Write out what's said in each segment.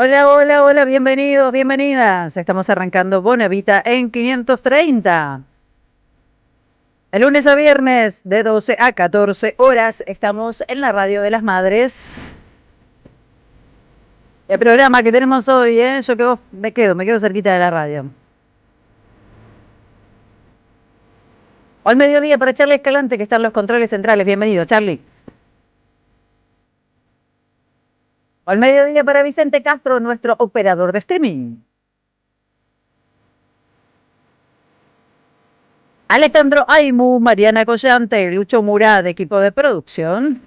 Hola, hola, hola, bienvenidos, bienvenidas. Estamos arrancando Bonavita en 530. De lunes a viernes, de 12 a 14 horas, estamos en la Radio de las Madres. El programa que tenemos hoy, yo que me quedo cerquita de la radio. O al mediodía para Charlie Escalante, que están los controles centrales. Bienvenido, Charlie. O al mediodía para Vicente Castro, nuestro operador de streaming. Alejandro Aimu, Mariana Collante, Lucho Murad, equipo de producción.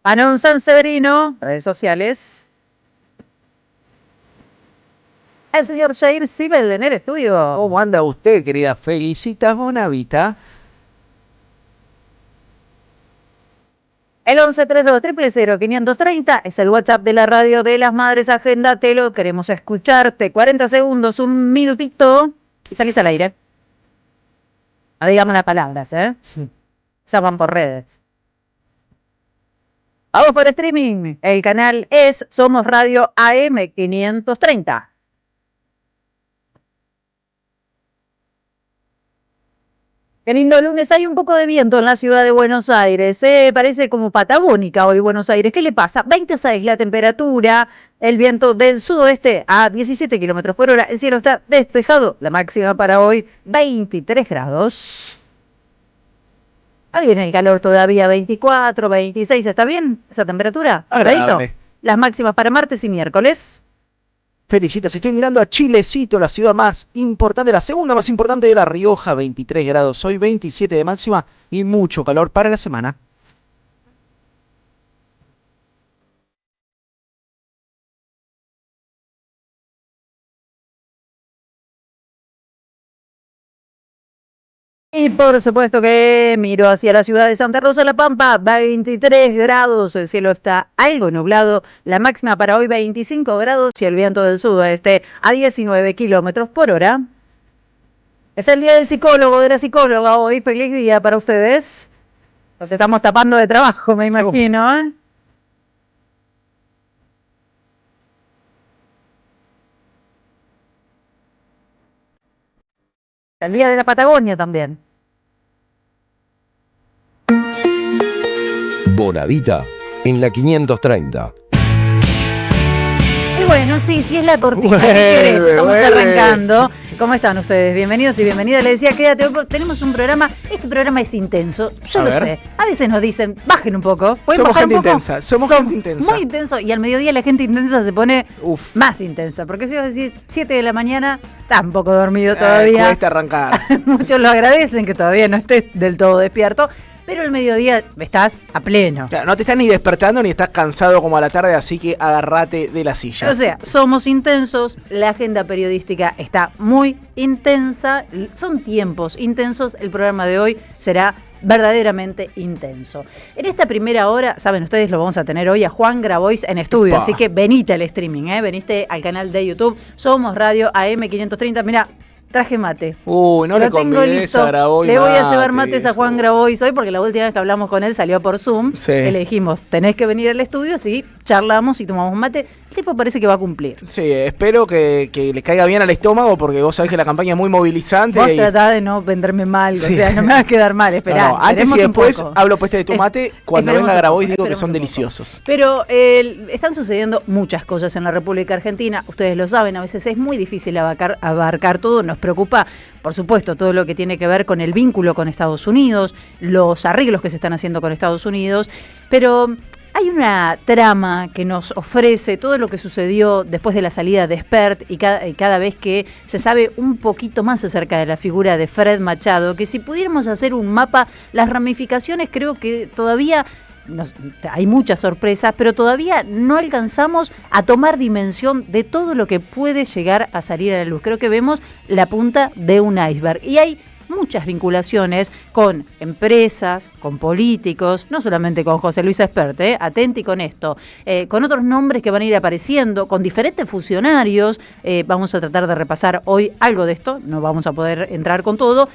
Manon Sanseverino, redes sociales. El señor Jair Sibel en el estudio. ¿Cómo anda usted, querida? Felicitas, Bonavita. El 1132-000-530 es el WhatsApp de la Radio de las Madres. Agéndatelo, queremos escucharte. 40 segundos, un minutito y salís al aire. No digamos las palabras, Se van por redes. Vamos por streaming. El canal es Somos Radio AM 530. Qué lindo lunes, hay un poco de viento en la ciudad de Buenos Aires, parece como patagónica hoy Buenos Aires. ¿Qué le pasa? 26 la temperatura, el viento del sudoeste a 17 kilómetros por hora, el cielo está despejado, la máxima para hoy 23 grados. Ahí viene el calor todavía, 24, 26, ¿está bien esa temperatura? Agradable. Las máximas para martes y miércoles. Felicitas, estoy mirando a Chilecito, la ciudad más importante, la segunda más importante de La Rioja, 23 grados hoy, 27 de máxima y mucho calor para la semana. Y por supuesto que miro hacia la ciudad de Santa Rosa La Pampa, 23 grados, el cielo está algo nublado, la máxima para hoy 25 grados y el viento del sudoeste a 19 kilómetros por hora. Es el día del psicólogo, de la psicóloga hoy, feliz día para ustedes. Nos estamos tapando de trabajo, me imagino, El día de la Patagonia también. Bonavita en la 530. Y bueno, sí, es la cortina. ¿Qué querés? Estamos arrancando. ¿Cómo están ustedes? Bienvenidos y bienvenidas. Les decía, quédate, tenemos un programa. Este programa es intenso, yo lo sé. A veces nos dicen, bajen un poco. Somos gente intensa, somos gente intensa. Muy intenso. Y al mediodía la gente intensa se pone más intensa. Porque si vos decís 7 de la mañana, tampoco dormido todavía. Cuesta arrancar. Muchos lo agradecen que todavía no estés del todo despierto. Pero el mediodía estás a pleno. Claro, no te estás ni despertando ni estás cansado como a la tarde, así que agárrate de la silla. O sea, somos intensos, la agenda periodística está muy intensa, son tiempos intensos, el programa de hoy será verdaderamente intenso. En esta primera hora, saben ustedes, lo vamos a tener hoy a Juan Grabois en estudio, así que venite al streaming, veniste al canal de YouTube, Somos Radio AM 530, mirá. Traje mate. No le convides a Grabois. Le voy a cebar mates a Juan Grabois hoy porque la última vez que hablamos con él salió por Zoom. Sí. Le dijimos, tenés que venir al estudio, sí, charlamos y tomamos un mate. El tipo parece que va a cumplir. Sí, espero que le caiga bien al estómago porque vos sabés que la campaña es muy movilizante. Vos tratá de no venderme mal, o sea, no me va a quedar mal, esperá. No, antes y después hablo pues de tu mate, cuando venga Grabois digo que son deliciosos. Pero están sucediendo muchas cosas en la República Argentina, ustedes lo saben, a veces es muy difícil abarcar todo, nos preocupa, por supuesto, todo lo que tiene que ver con el vínculo con Estados Unidos, los arreglos que se están haciendo con Estados Unidos, pero hay una trama que nos ofrece todo lo que sucedió después de la salida de Spert y cada vez que se sabe un poquito más acerca de la figura de Fred Machado, que si pudiéramos hacer un mapa, las ramificaciones creo que todavía hay muchas sorpresas, pero todavía no alcanzamos a tomar dimensión de todo lo que puede llegar a salir a la luz. Creo que vemos la punta de un iceberg y hay muchas vinculaciones con empresas, con políticos, no solamente con José Luis Espert, atenti con esto, con otros nombres que van a ir apareciendo, con diferentes funcionarios. Vamos a tratar de repasar hoy algo de esto, no vamos a poder entrar con todo.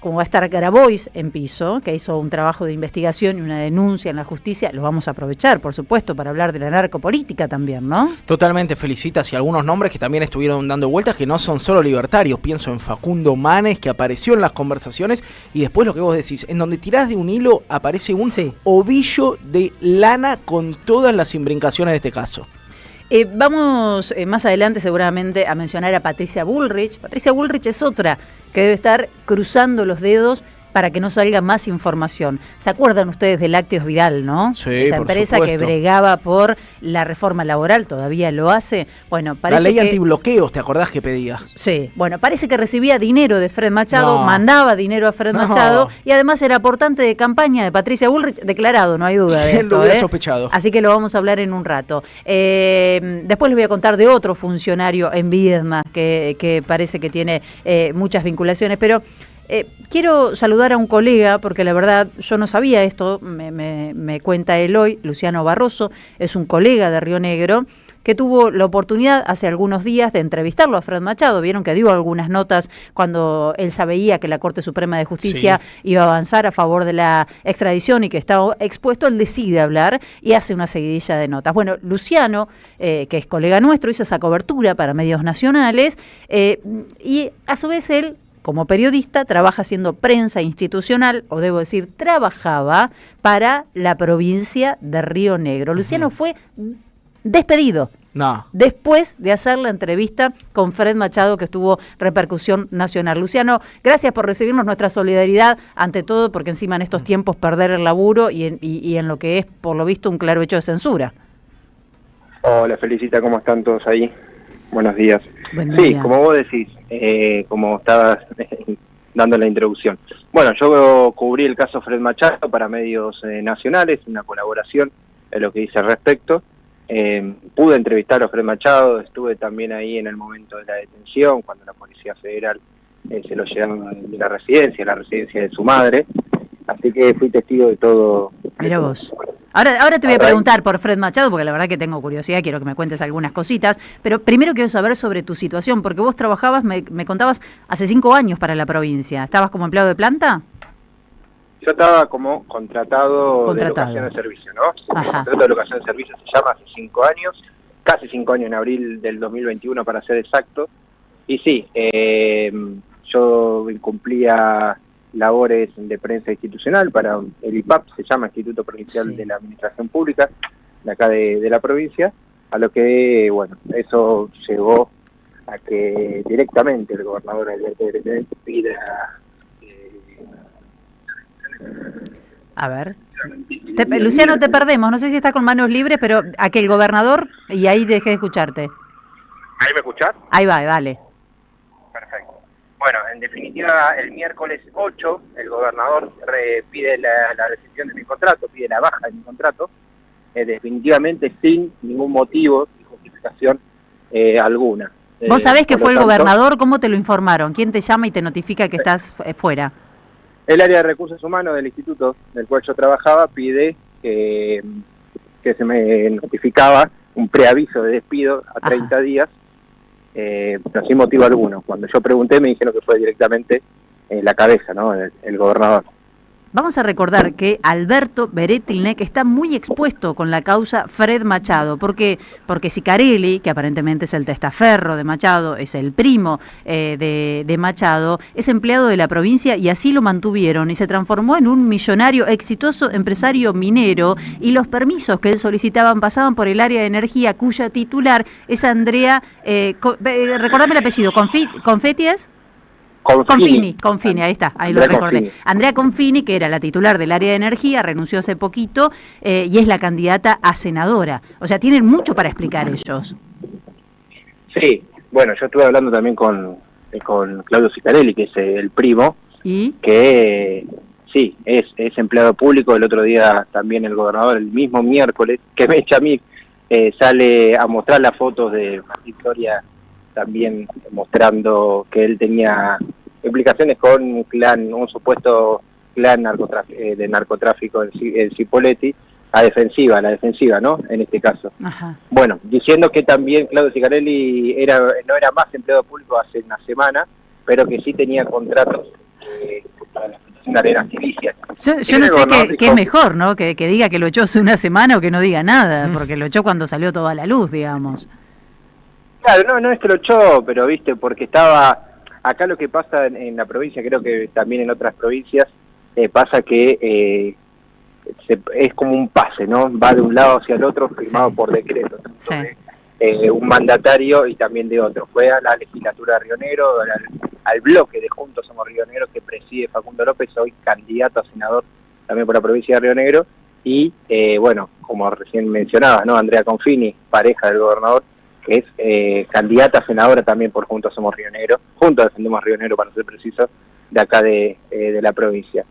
como va a estar Grabois en piso, que hizo un trabajo de investigación y una denuncia en la justicia, lo vamos a aprovechar, por supuesto, para hablar de la narcopolítica también, ¿no? Totalmente, Felicitas, y algunos nombres que también estuvieron dando vueltas que no son solo libertarios. Pienso en Facundo Manes, que apareció en las conversaciones, y después lo que vos decís, en donde tirás de un hilo aparece un ovillo de lana con todas las imbricaciones de este caso. Vamos más adelante seguramente a mencionar a Patricia Bullrich. Patricia Bullrich es otra que debe estar cruzando los dedos para que no salga más información. ¿Se acuerdan ustedes del Lácteos Vidal, no? Sí, esa empresa supuesto, que bregaba por la reforma laboral, todavía lo hace. Bueno, parece la ley que antibloqueos, ¿te acordás que pedía? Sí, bueno, parece que recibía dinero de Fred Machado, mandaba dinero a Fred Machado, y además era aportante de campaña de Patricia Bullrich, declarado, no hay duda de ¿Quién esto, lo hubiera sospechado? Así que lo vamos a hablar en un rato. Después les voy a contar de otro funcionario en Viedma que parece que tiene muchas vinculaciones, pero quiero saludar a un colega, porque la verdad yo no sabía esto, me cuenta él hoy, Luciano Barroso, es un colega de Río Negro, que tuvo la oportunidad hace algunos días de entrevistarlo a Fred Machado. Vieron que dio algunas notas cuando él ya veía que la Corte Suprema de Justicia iba a avanzar a favor de la extradición y que estaba expuesto, él decide hablar y hace una seguidilla de notas. Bueno, Luciano, que es colega nuestro, hizo esa cobertura para medios nacionales y a su vez él, como periodista, trabaja haciendo prensa institucional, o debo decir, trabajaba para la provincia de Río Negro. Luciano fue despedido después de hacer la entrevista con Fred Machado, que tuvo repercusión nacional. Luciano, gracias por recibirnos, nuestra solidaridad ante todo, porque encima en estos tiempos perder el laburo y en lo que es, por lo visto, un claro hecho de censura. Hola, Felicita, ¿cómo están todos ahí? Buenos días. Buen día. Sí, como vos decís, como estabas dando la introducción. Bueno, yo cubrí el caso Fred Machado para medios nacionales, una colaboración en lo que hice al respecto. Pude entrevistar a Fred Machado, estuve también ahí en el momento de la detención, cuando la Policía Federal se lo llevaba de la residencia de su madre, así que fui testigo de todo. Mira vos. Ahora te voy a preguntar por Fred Machado, porque la verdad que tengo curiosidad, quiero que me cuentes algunas cositas, pero primero quiero saber sobre tu situación, porque vos trabajabas, me contabas, hace 5 años para la provincia. ¿Estabas como empleado de planta? Yo estaba como contratado de locación de servicio, ¿no? Contrato de locación de servicio se llama hace 5 años, casi 5 años, en abril del 2021 para ser exacto. Y sí, yo cumplía labores de prensa institucional para el IPAP, se llama Instituto Provincial de la Administración Pública, de acá de la provincia, a lo que, bueno, eso llegó a que directamente el gobernador Alberto Grenet pida... A ver, Luciano, te perdemos, no sé si estás con manos libres, pero a que el gobernador, y ahí dejé de escucharte. ¿Ahí me escuchás? Ahí va, dale. Perfecto. Bueno, en definitiva, el miércoles 8, el gobernador pide la rescisión de mi contrato, pide la baja de mi contrato, definitivamente sin ningún motivo y justificación alguna. ¿Vos sabés que fue el gobernador? ¿Cómo te lo informaron? ¿Quién te llama y te notifica que estás fuera? El área de recursos humanos del instituto del cual yo trabajaba pide que se me notificaba un preaviso de despido a 30 días, pero sin motivo alguno. Cuando yo pregunté me dijeron que fue directamente la cabeza, ¿no? El gobernador. Vamos a recordar que Alberto Beretilnec está muy expuesto con la causa Fred Machado. ¿Por qué? Porque Sicarelli, que aparentemente es el testaferro de Machado, es el primo de Machado, es empleado de la provincia y así lo mantuvieron y se transformó en un millonario exitoso empresario minero, y los permisos que él solicitaban pasaban por el área de energía, cuya titular es Andrea, recordame el apellido, ¿Confetti es? Confini, ahí está, ahí lo recordé. Confini. Andrea Confini, que era la titular del área de energía, renunció hace poquito y es la candidata a senadora. O sea, tienen mucho para explicar ellos. Sí, bueno, yo estuve hablando también con Claudio Sicarelli, que es el primo, ¿y? Que sí, es empleado público. El otro día también el gobernador, el mismo miércoles, que me echa a mí, sale a mostrar las fotos de Victoria, también mostrando que él tenía implicaciones con un supuesto clan de narcotráfico en Cipolletti, la defensiva, ¿no? En este caso. Ajá. Bueno, diciendo que también Claudio Sicarelli no era más empleado público hace una semana, pero que sí tenía contratos para la explotación de arenas silicias. Yo no sé qué es mejor, ¿no? Que diga que lo echó hace una semana o que no diga nada, porque lo echó cuando salió toda la luz, digamos. Claro, no es que lo echó, pero viste, porque estaba... Acá lo que pasa en la provincia, creo que también en otras provincias, pasa que es como un pase, ¿no? Va de un lado hacia el otro, firmado por decreto, de un mandatario y también de otro. Fue a la legislatura de Río Negro, al bloque de Juntos Somos Río Negro que preside Facundo López, hoy candidato a senador también por la provincia de Río Negro, y bueno, como recién mencionaba, ¿no? Andrea Confini, pareja del gobernador, que es candidata a senadora también por Juntos Somos Río Negro, Juntos Defendemos Río Negro para ser preciso, de acá de la provincia.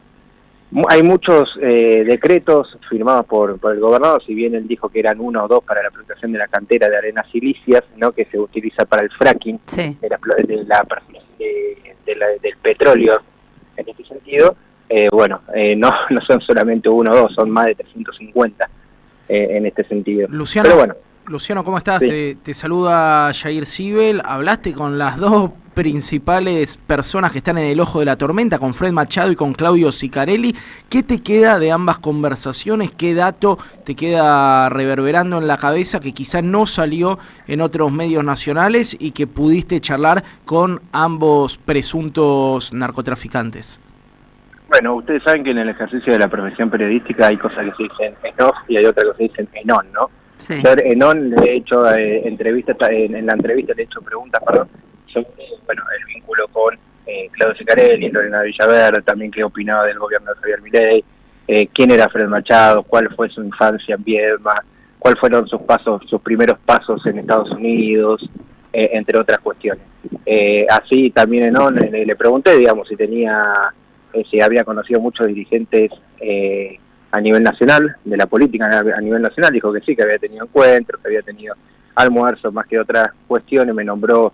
Hay muchos decretos firmados por el gobernador, si bien él dijo que eran 1 o 2 para la protección de la cantera de arenas silicias, ¿no? Que se utiliza para el fracking del petróleo en este sentido. No son solamente 1 o 2, son más de 350 en este sentido. Luciano, pero bueno. Luciano, ¿cómo estás? Sí. Te saluda Jair Sibel. Hablaste con las dos principales personas que están en el ojo de la tormenta, con Fred Machado y con Claudio Sicarelli. ¿Qué te queda de ambas conversaciones? ¿Qué dato te queda reverberando en la cabeza que quizás no salió en otros medios nacionales y que pudiste charlar con ambos presuntos narcotraficantes? Bueno, ustedes saben que en el ejercicio de la profesión periodística hay cosas que se dicen en off y hay otras que se dicen en on, ¿no? Sí. En on le he hecho entrevistas, en la entrevista le he hecho preguntas, sobre el vínculo con Claudio Sicarelli, Lorena Villaverde, también qué opinaba del gobierno de Javier Milei, quién era Fred Machado, cuál fue su infancia en Viedma, cuáles fueron sus primeros pasos en Estados Unidos, entre otras cuestiones. Así también en on le pregunté, digamos, si había conocido muchos dirigentes a nivel nacional, de la política a nivel nacional. Dijo que sí, que había tenido encuentros, que había tenido almuerzos, más que otras cuestiones. Me nombró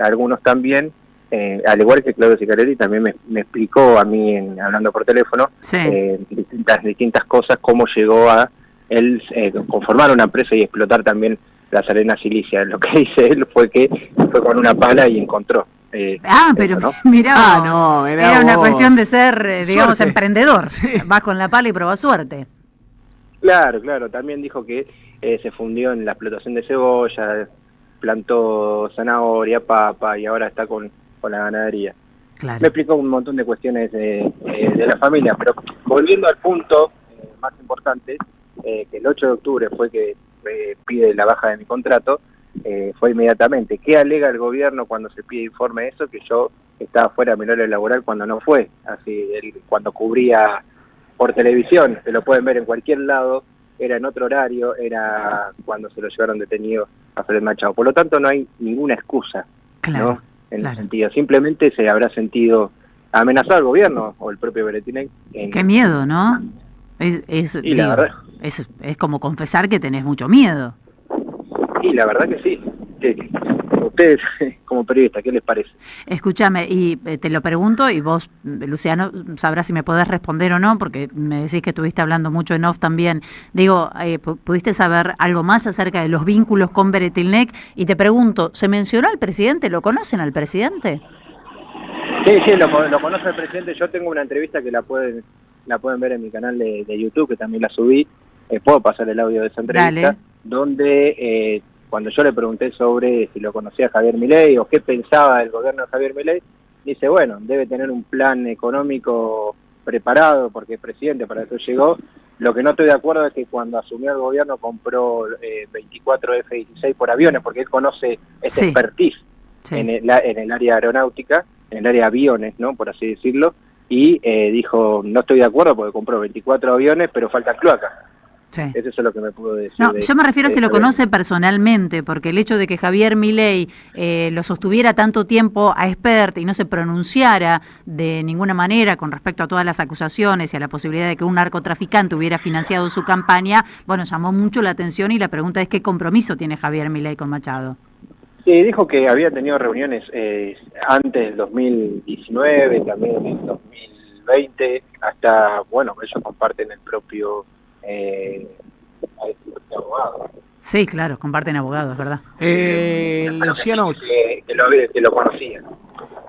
algunos también, al igual que Claudio Sicarelli también me explicó a mí, hablando por teléfono, distintas cosas, cómo llegó a él conformar una empresa y explotar también las arenas silicias. Lo que dice él fue que fue con una pala y encontró. Pero ¿no? mirá, era una cuestión de ser, digamos, suerte. Emprendedor. Sí. Vas con la pala y probás suerte. Claro. También dijo que se fundió en la explotación de cebolla, plantó zanahoria, papa y ahora está con la ganadería. Claro. Me explicó un montón de cuestiones de la familia, pero volviendo al punto más importante, que el 8 de octubre fue que pide la baja de mi contrato, fue inmediatamente. ¿Qué alega el gobierno cuando se pide informe de eso? Que yo estaba fuera de mi horario laboral cuando no fue. Así, cuando cubría por televisión, se lo pueden ver en cualquier lado, era en otro horario, era cuando se lo llevaron detenido a Fred Machado. Por lo tanto, no hay ninguna excusa, Claro, ¿no? En ese sentido. Simplemente se habrá sentido amenazado al gobierno o el propio Beretinec. Qué miedo, ¿no? La verdad. Es como confesar que tenés mucho miedo. Y la verdad que sí. Ustedes, como periodistas, ¿qué les parece? Escúchame, y te lo pregunto, y vos, Luciano, sabrás si me podés responder o no, porque me decís que estuviste hablando mucho en off también. Digo, ¿pudiste saber algo más acerca de los vínculos con Beretilnec? Y te pregunto, ¿se mencionó al presidente? ¿Lo conocen al presidente? Sí, lo conoce el presidente. Yo tengo una entrevista que la pueden ver en mi canal de YouTube, que también la subí. Puedo pasar el audio de esa entrevista. Dale. Donde cuando yo le pregunté sobre si lo conocía Javier Milei o qué pensaba del gobierno de Javier Milei, dice, bueno, debe tener un plan económico preparado porque es presidente, para eso llegó. Lo que no estoy de acuerdo es que cuando asumió el gobierno compró 24 F-16 por aviones, porque él conoce ese expertise en el área aeronáutica, en el área de aviones, ¿no? Por así decirlo, y dijo, no estoy de acuerdo porque compró 24 aviones, pero faltan cloacas. Sí. Eso es lo que me pudo decir. No, yo me refiero a si lo conoce personalmente, porque el hecho de que Javier Milei lo sostuviera tanto tiempo a expert y no se pronunciara de ninguna manera con respecto a todas las acusaciones y a la posibilidad de que un narcotraficante hubiera financiado su campaña, bueno, llamó mucho la atención y la pregunta es ¿qué compromiso tiene Javier Milei con Machado? Sí, dijo que había tenido reuniones antes del 2019, también en el 2020, hasta, bueno, ellos comparten el propio abogado. Sí, claro, comparten abogados, ¿verdad? Luciano, que lo conocía.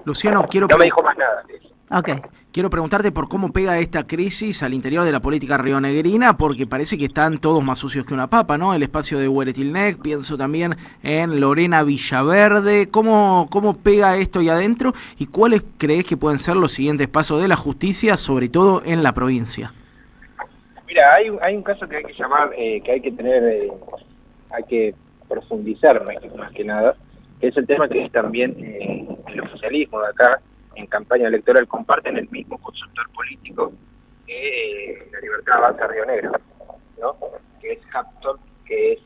Luciano, No me dijo más nada de eso. Okay. Quiero preguntarte por cómo pega esta crisis al interior de la política rionegrina, porque parece que están todos más sucios que una papa, ¿no? El espacio de Hueretilnec, pienso también en Lorena Villaverde. ¿Cómo pega esto ahí adentro? ¿Y cuáles crees que pueden ser los siguientes pasos de la justicia, sobre todo en la provincia? Mira, hay un caso que hay que llamar, que hay que tener, hay que profundizar más que nada, que es el tema que es también el oficialismo de acá, en campaña electoral, comparten el mismo consultor político que La Libertad Avanza Río Negro, ¿no? Que es Hudson, que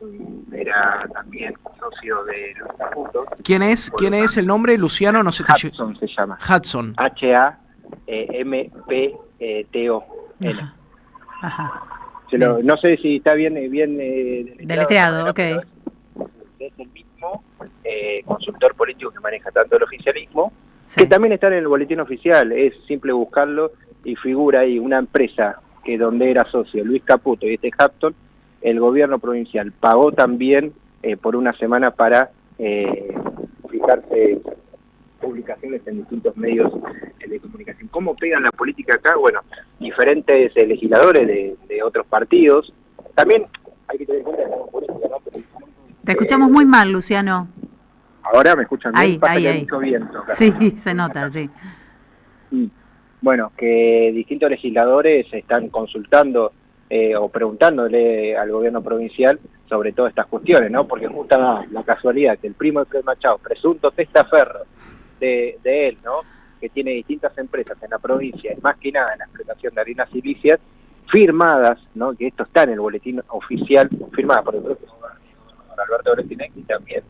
era también socio de Luis Caputo. ¿Quién es el nombre? Luciano, no sé. Hudson se llama. Hudson. H-A-M-P-T-O-N. Ajá. No sé si está bien deletreado, ok. Es el mismo consultor político que maneja tanto el oficialismo, sí, que también está en el boletín oficial. Es simple buscarlo y figura ahí una empresa que donde era socio Luis Caputo y Hudson. El gobierno provincial pagó también por una semana para fijarse publicaciones en distintos medios de comunicación. ¿Cómo pegan la política acá? Bueno, diferentes legisladores de otros partidos. También hay que tener en cuenta que la política, ¿no? Te escuchamos muy mal, Luciano. Ahora me escuchan bien, pasa que hay ahí. mucho viento acá. Sí, se nota, sí. Bueno, que distintos legisladores están consultando o preguntándole al gobierno provincial sobre todas estas cuestiones, ¿no? Porque justo la casualidad que el primo de Fred Machado, presunto testaferro de él, ¿no? Que tiene distintas empresas en la provincia, y más que nada en la explotación de harinas silíceas, firmadas, ¿no? Que esto está en el boletín oficial, firmada por el propio gobernador Alberto Hueretilnec y también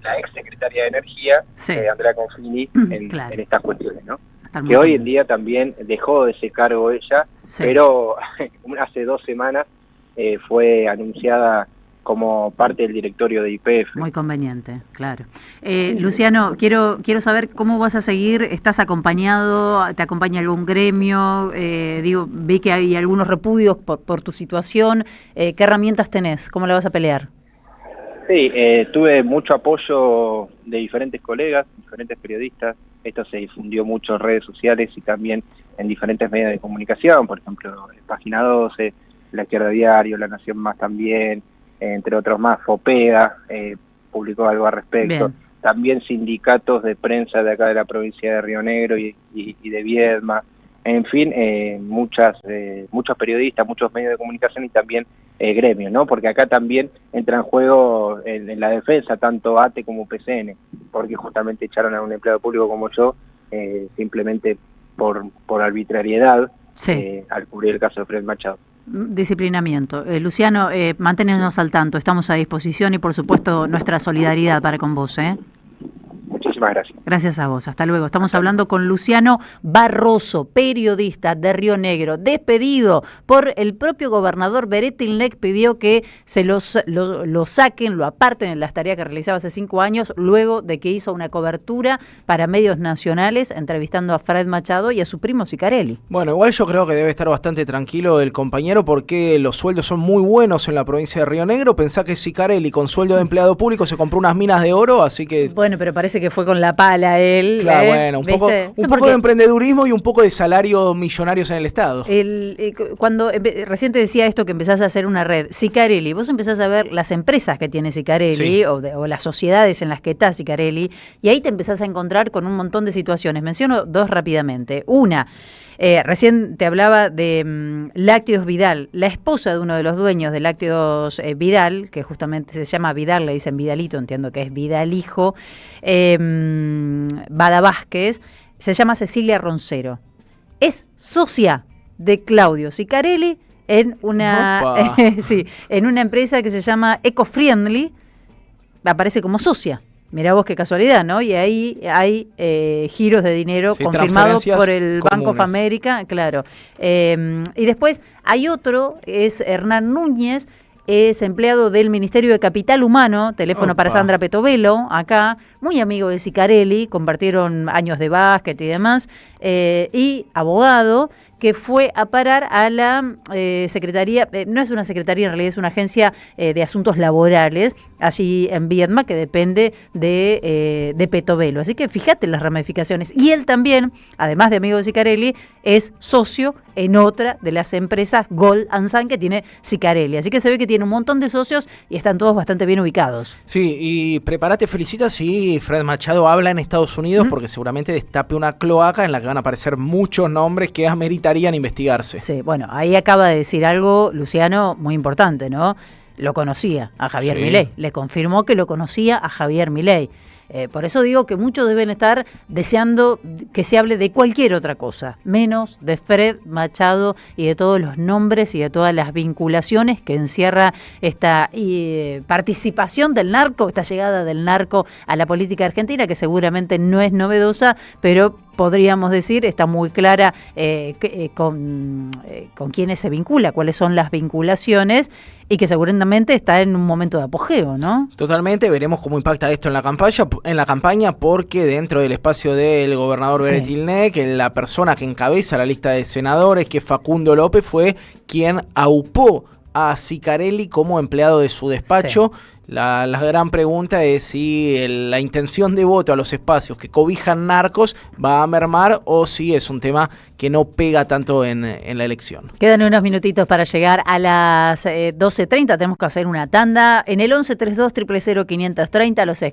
la ex secretaria de Energía, sí, Andrea Confini, claro, en estas cuestiones, ¿no? Que hoy en día también dejó de ese cargo ella, sí, pero hace 2 semanas fue anunciada como parte del directorio de YPF. Muy conveniente, claro. Luciano, quiero saber cómo vas a seguir. ¿Estás acompañado? ¿Te acompaña algún gremio? Vi que hay algunos repudios por tu situación. ¿Qué herramientas tenés? ¿Cómo la vas a pelear? Sí, tuve mucho apoyo de diferentes colegas, diferentes periodistas. Esto se difundió mucho en redes sociales y también en diferentes medios de comunicación, por ejemplo, Página 12, La Izquierda Diario, La Nación Más también, entre otros más. Fopeda publicó algo al respecto. Bien. También sindicatos de prensa de acá de la provincia de Río Negro y de Viedma. En fin, muchos periodistas, muchos medios de comunicación y también gremios, ¿no? Porque acá también entra en juego en la defensa tanto ATE como PCN, porque justamente echaron a un empleado público como yo simplemente por arbitrariedad, sí, al cubrir el caso de Fred Machado. Disciplinamiento. Luciano, manténnos al tanto, estamos a disposición y por supuesto nuestra solidaridad para con vos, ¿eh? Muchísimas gracias. Gracias a vos, hasta luego. Estamos hablando con Luciano Barroso, periodista de Río Negro, despedido por el propio gobernador. Hueretilnec pidió que se lo saquen, lo aparten en las tareas que realizaba hace 5 años, luego de que hizo una cobertura para medios nacionales entrevistando a Fred Machado y a su primo Sicarelli. Bueno, igual yo creo que debe estar bastante tranquilo el compañero porque los sueldos son muy buenos en la provincia de Río Negro. Pensá que Sicarelli con sueldo de empleado público se compró unas minas de oro, así que... Bueno, pero parece que fue con la pala él. Claro, bueno, un poco de emprendedurismo y un poco de salarios millonarios en el Estado. Cuando recién te decía esto que empezás a hacer una red, Sicarelli, vos empezás a ver las empresas que tiene Sicarelli, sí, o las sociedades en las que está Sicarelli, y ahí te empezás a encontrar con un montón de situaciones. Menciono 2 rápidamente. Una, recién te hablaba de Lácteos Vidal, la esposa de uno de los dueños de Lácteos Vidal, que justamente se llama Vidal, le dicen Vidalito, entiendo que es Vidal hijo, Bada Vázquez, se llama Cecilia Roncero. Es socia de Claudio Sicarelli en una en una empresa que se llama Ecofriendly, aparece como socia. Mirá vos qué casualidad, ¿no? Y ahí hay giros de dinero confirmados por el Bank of America, claro. Y después hay otro, es Hernán Núñez, es empleado del Ministerio de Capital Humano, teléfono para Sandra Petovelo, acá, muy amigo de Sicarelli, compartieron años de básquet y demás, y abogado, que fue a parar a la Secretaría, no es una secretaría, en realidad es una agencia de asuntos laborales, allí en Viedma, que depende de Petovelo. Así que fíjate las ramificaciones. Y él también, además de amigo de Sicarelli, es socio en otra de las empresas Gold & Sun que tiene Sicarelli. Así que se ve que tiene un montón de socios y están todos bastante bien ubicados. Sí, y prepárate, Felicita, si Fred Machado habla en Estados Unidos, porque seguramente destape una cloaca en la que van a aparecer muchos nombres que ameritarían investigarse. Sí, bueno, ahí acaba de decir algo, Luciano, muy importante, ¿no? Lo conocía a Javier Milei, le confirmó que lo conocía a Javier Milei. Por eso digo que muchos deben estar deseando que se hable de cualquier otra cosa, menos de Fred Machado y de todos los nombres y de todas las vinculaciones que encierra esta participación del narco, esta llegada del narco a la política argentina, que seguramente no es novedosa, pero podríamos decir, está muy clara con quiénes se vincula, cuáles son las vinculaciones, y que seguramente está en un momento de apogeo, ¿no? Totalmente, veremos cómo impacta esto en la campaña, porque dentro del espacio del gobernador Beretilnec, la persona que encabeza la lista de senadores, que Facundo López, fue quien aupó a Sicarelli como empleado de su despacho. Sí. La gran pregunta es si la intención de voto a los espacios que cobijan narcos va a mermar o si es un tema que no pega tanto en la elección. Quedan unos minutitos para llegar a las 12:30. Tenemos que hacer una tanda. En el 1132-000-530 las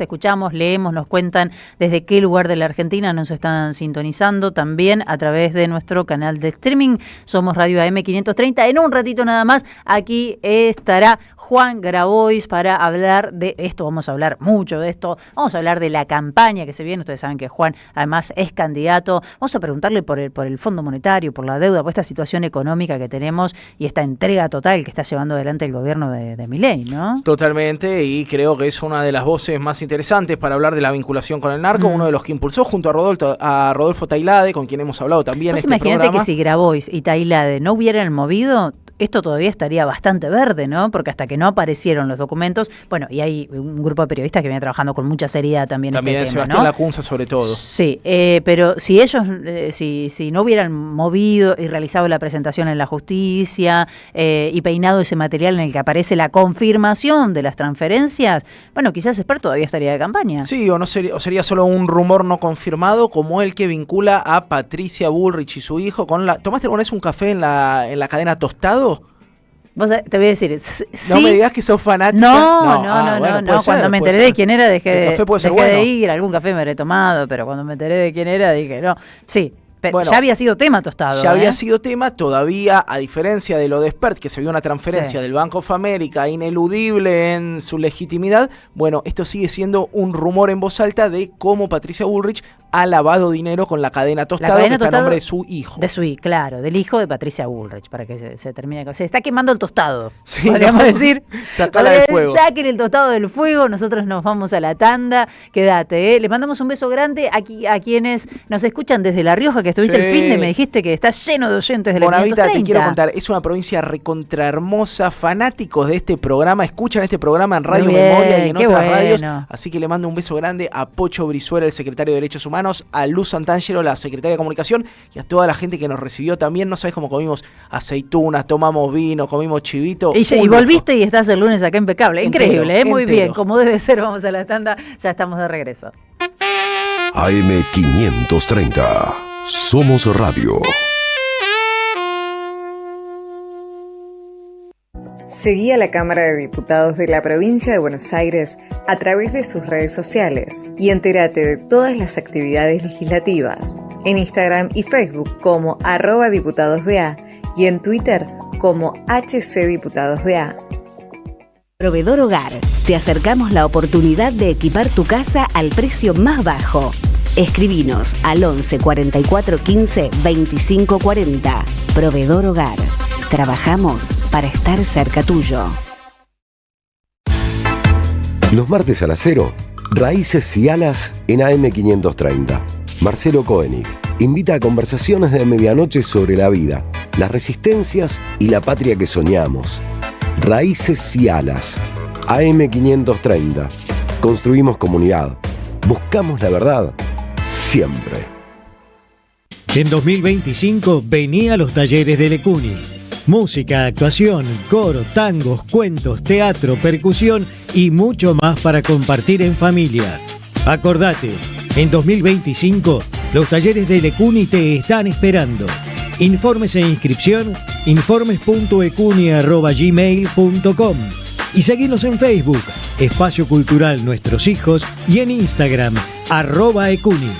escuchamos, leemos, nos cuentan desde qué lugar de la Argentina nos están sintonizando. También a través de nuestro canal de streaming. Somos Radio AM 530. En un ratito nada más, aquí estará Juan Grabois para hablar de esto. Vamos a hablar mucho de esto. Vamos a hablar de la campaña que se viene. Ustedes saben que Juan además es candidato. Vamos a preguntarle por el Fondo Monetario, por la deuda, por esta situación económica que tenemos y esta entrega total que está llevando adelante el gobierno de Milei, ¿no? Totalmente, y creo que es una de las voces más interesantes para hablar de la vinculación con el narco, uno de los que impulsó junto a Rodolfo Tailade, con quien hemos hablado también en este programa. Imagínate que si Grabois y Tailade no hubieran movido, esto todavía estaría bastante verde, ¿no? Porque hasta que no aparecieron los documentos, bueno, y hay un grupo de periodistas que viene trabajando con mucha seriedad también este tema, Sebastián, ¿no? Lacunza sobre todo. Sí, pero si ellos, si no hubieran movido y realizado la presentación en la justicia y peinado ese material en el que aparece la confirmación de las transferencias, bueno, quizás Esper todavía estaría de campaña. Sí, o sería solo un rumor no confirmado, como el que vincula a Patricia Bullrich y su hijo con la... ¿Tomaste alguna vez un café en la cadena Tostado? Vos te voy a decir, ¿sí? No me digas que sos fanática. No. Cuando me enteré de quién era, dejé de ir. Algún café me habré tomado, pero cuando me enteré de quién era, dije, no. Sí. Bueno, ya había sido tema Tostado. Ya había sido tema, todavía, a diferencia de lo de Spert, que se vio una transferencia del Bank of America ineludible en su legitimidad. Bueno, esto sigue siendo un rumor en voz alta de cómo Patricia Bullrich ha lavado dinero con la cadena Tostado, que está a nombre de su hijo. Claro, del hijo de Patricia Bullrich, para que se termine. Se está quemando el tostado, sí, podríamos decir. Sacala del fuego. Saquen el tostado del fuego, nosotros nos vamos a la tanda. Quédate, Les mandamos un beso grande a quienes nos escuchan desde La Rioja, que estuviste el fin de, me dijiste que está lleno de oyentes de la Bonavita, te quiero contar, es una provincia recontra hermosa, fanáticos de este programa, escuchan este programa en Radio Memoria y en otras radios, así que le mando un beso grande a Pocho Brizuela, el secretario de Derechos Humanos, a Luz Santangelo, la secretaria de Comunicación, y a toda la gente que nos recibió también. No sabés cómo comimos aceitunas, tomamos vino, comimos chivito. Y volviste y estás el lunes acá impecable, increíble, muy bien, como debe ser. Vamos a la tanda, ya estamos de regreso. AM 530. Somos Radio. Seguí a la Cámara de Diputados de la Provincia de Buenos Aires a través de sus redes sociales y entérate de todas las actividades legislativas en Instagram y Facebook como @diputadosBA y en Twitter como HCDiputadosBA. Proveedor Hogar. Te acercamos la oportunidad de equipar tu casa al precio más bajo. Escribinos al 11 44 15 25 40. Proveedor Hogar. Trabajamos para estar cerca tuyo. Los martes a las 0, Raíces y Alas en AM 530. Marcelo Koenig invita a conversaciones de medianoche sobre la vida, las resistencias y la patria que soñamos. Raíces y Alas, AM 530. Construimos comunidad. Buscamos la verdad. Siempre. En 2025 vení a los talleres de Lecuni. Música, actuación, coro, tangos, cuentos, teatro, percusión y mucho más para compartir en familia. Acordate, en 2025 los talleres de Lecuni te están esperando. Informes e inscripción, informes.ecuni@gmail.com y seguinos en Facebook, Espacio Cultural Nuestros Hijos, y en Instagram, @ecuni.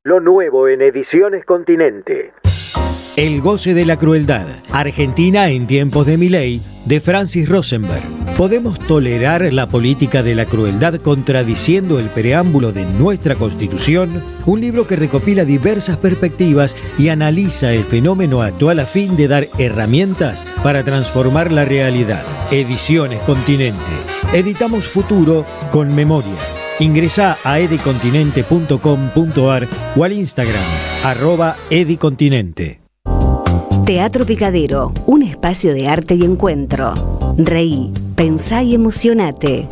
Lo nuevo en Ediciones Continente. El goce de la crueldad. Argentina en tiempos de Milei, de Francis Rosenberg. ¿Podemos tolerar la política de la crueldad contradiciendo el preámbulo de nuestra Constitución? Un libro que recopila diversas perspectivas y analiza el fenómeno actual a fin de dar herramientas para transformar la realidad. Ediciones Continente. Editamos futuro con memoria. Ingresá a edicontinente.com.ar o al Instagram @edicontinente. Teatro Picadero, un espacio de arte y encuentro. Reí, pensá y emocionate.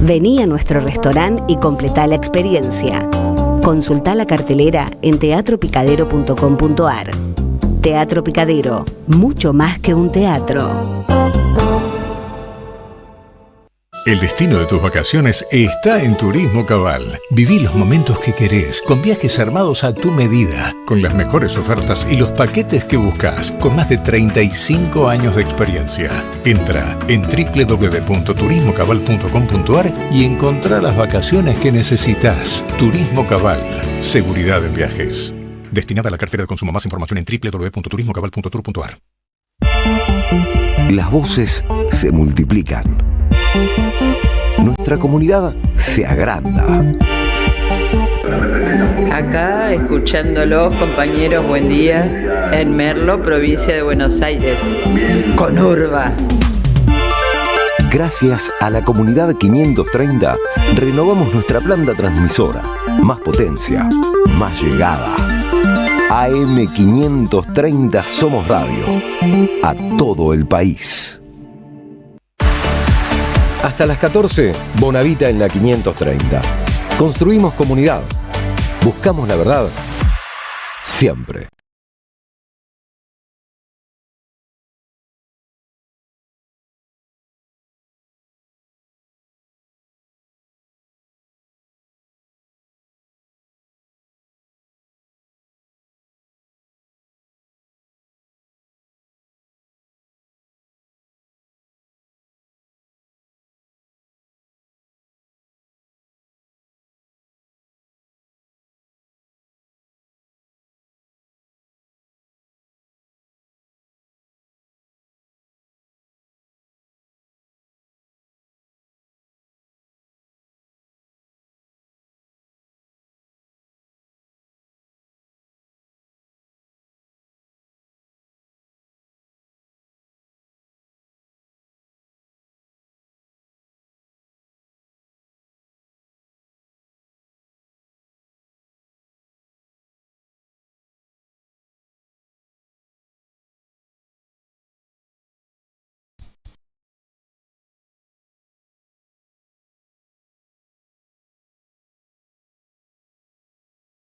Vení a nuestro restaurante y completá la experiencia. Consultá la cartelera en teatropicadero.com.ar. Teatro Picadero, mucho más que un teatro. El destino de tus vacaciones está en Turismo Cabal. Viví los momentos que querés, con viajes armados a tu medida, con las mejores ofertas y los paquetes que buscas, con más de 35 años de experiencia. Entra en www.turismocabal.com.ar y encontrá las vacaciones que necesitas. Turismo Cabal, seguridad en viajes. Destinada a la cartera de consumo. Más información en www.turismocabal.tour.ar. Las voces se multiplican. Nuestra comunidad se agranda. Acá escuchándolos, compañeros, buen día, en Merlo, provincia de Buenos Aires, con Urba. Gracias a la comunidad 530, renovamos nuestra planta transmisora. Más potencia, más llegada. AM 530 Somos Radio. A todo el país. Hasta las 14, Bonavita en la 530. Construimos comunidad. Buscamos la verdad. Siempre.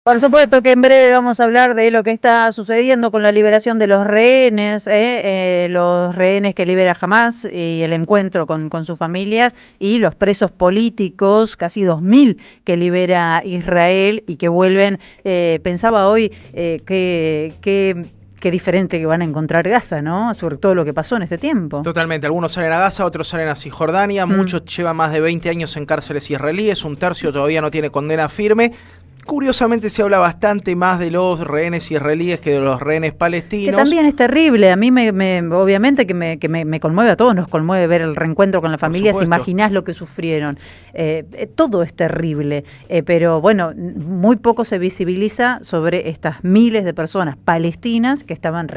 Por supuesto que en breve vamos a hablar de lo que está sucediendo con la liberación de los rehenes que libera Hamás y el encuentro con sus familias, y los presos políticos, casi 2.000 que libera Israel y que vuelven. Pensaba hoy Qué diferente que van a encontrar Gaza, ¿no? Sobre todo lo que pasó en este tiempo. Totalmente. Algunos salen a Gaza, otros salen a Cisjordania. Muchos llevan más de 20 años en cárceles israelíes. Un tercio todavía no tiene condena firme. Curiosamente se habla bastante más de los rehenes israelíes que de los rehenes palestinos. Que también es terrible. A mí obviamente que me conmueve, a todos nos conmueve ver el reencuentro con las familias. Imaginás lo que sufrieron. Todo es terrible. Pero bueno, muy poco se visibiliza sobre estas miles de personas palestinas que estaban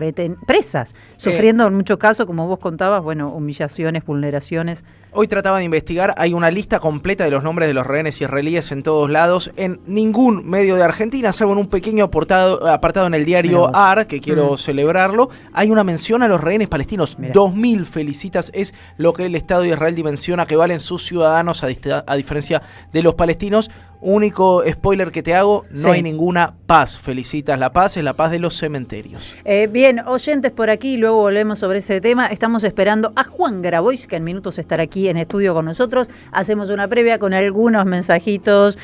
presas, sufriendo en muchos casos, como vos contabas, humillaciones, vulneraciones. Hoy trataba de investigar, hay una lista completa de los nombres de los rehenes israelíes en todos lados. En ningún medio de Argentina, salvo en un pequeño apartado en el diario AR, que quiero celebrarlo, hay una mención a los rehenes palestinos. 2.000 felicitas es lo que el Estado de Israel dimensiona que valen sus ciudadanos a diferencia de los palestinos. Único spoiler que te hago, no hay ninguna paz. Felicitas, la paz es la paz de los cementerios. Bien, oyentes por aquí, luego volvemos sobre ese tema. Estamos esperando a Juan Grabois, que en minutos estará aquí en estudio con nosotros. Hacemos una previa con algunos mensajitos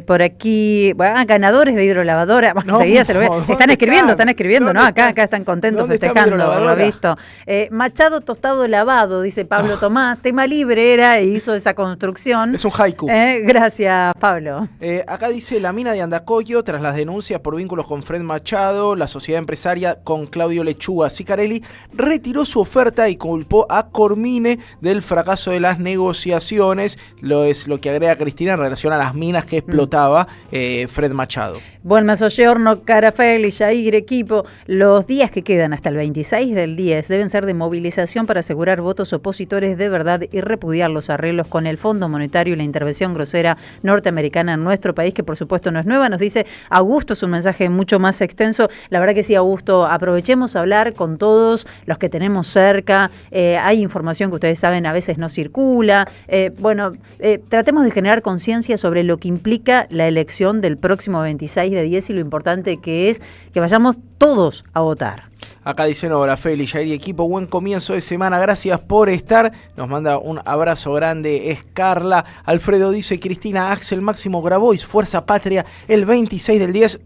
por aquí. Bueno, ganadores de hidrolavadora. Enseguida se lo ve. Están escribiendo, ¿no? Acá están contentos festejando, por lo visto. Machado tostado lavado, dice Pablo Tomás. Tema libre era y hizo esa construcción. Es un haiku. Gracias, Pablo. Acá dice la mina de Andacollo, tras las denuncias por vínculos con Fred Machado, la sociedad empresaria con Claudio Lechuga Sicarelli retiró su oferta y culpó a Cormine del fracaso de las negociaciones. Es lo que agrega Cristina en relación a las minas que explotaba Fred Machado. Buen Masoyorno, Carafel, Jair, equipo. Los días que quedan hasta el 26 del 10 deben ser de movilización para asegurar votos opositores de verdad y repudiar los arreglos con el Fondo Monetario y la intervención grosera norteamericana en nuestro país, que por supuesto no es nueva. Nos dice Augusto, es un mensaje mucho más extenso. La verdad que sí, Augusto, aprovechemos a hablar con todos los que tenemos cerca. Hay información que ustedes saben a veces no circula. Tratemos de generar conciencia sobre lo que implica la elección del próximo 26 de 10 y lo importante que es que vayamos todos a votar. Acá dicen ahora Feli, Jair y equipo, buen comienzo de semana, gracias por estar. Nos manda un abrazo grande, es Carla. Alfredo dice, Cristina, Axel, Máximo Grabois, Fuerza Patria, el 26 del 10.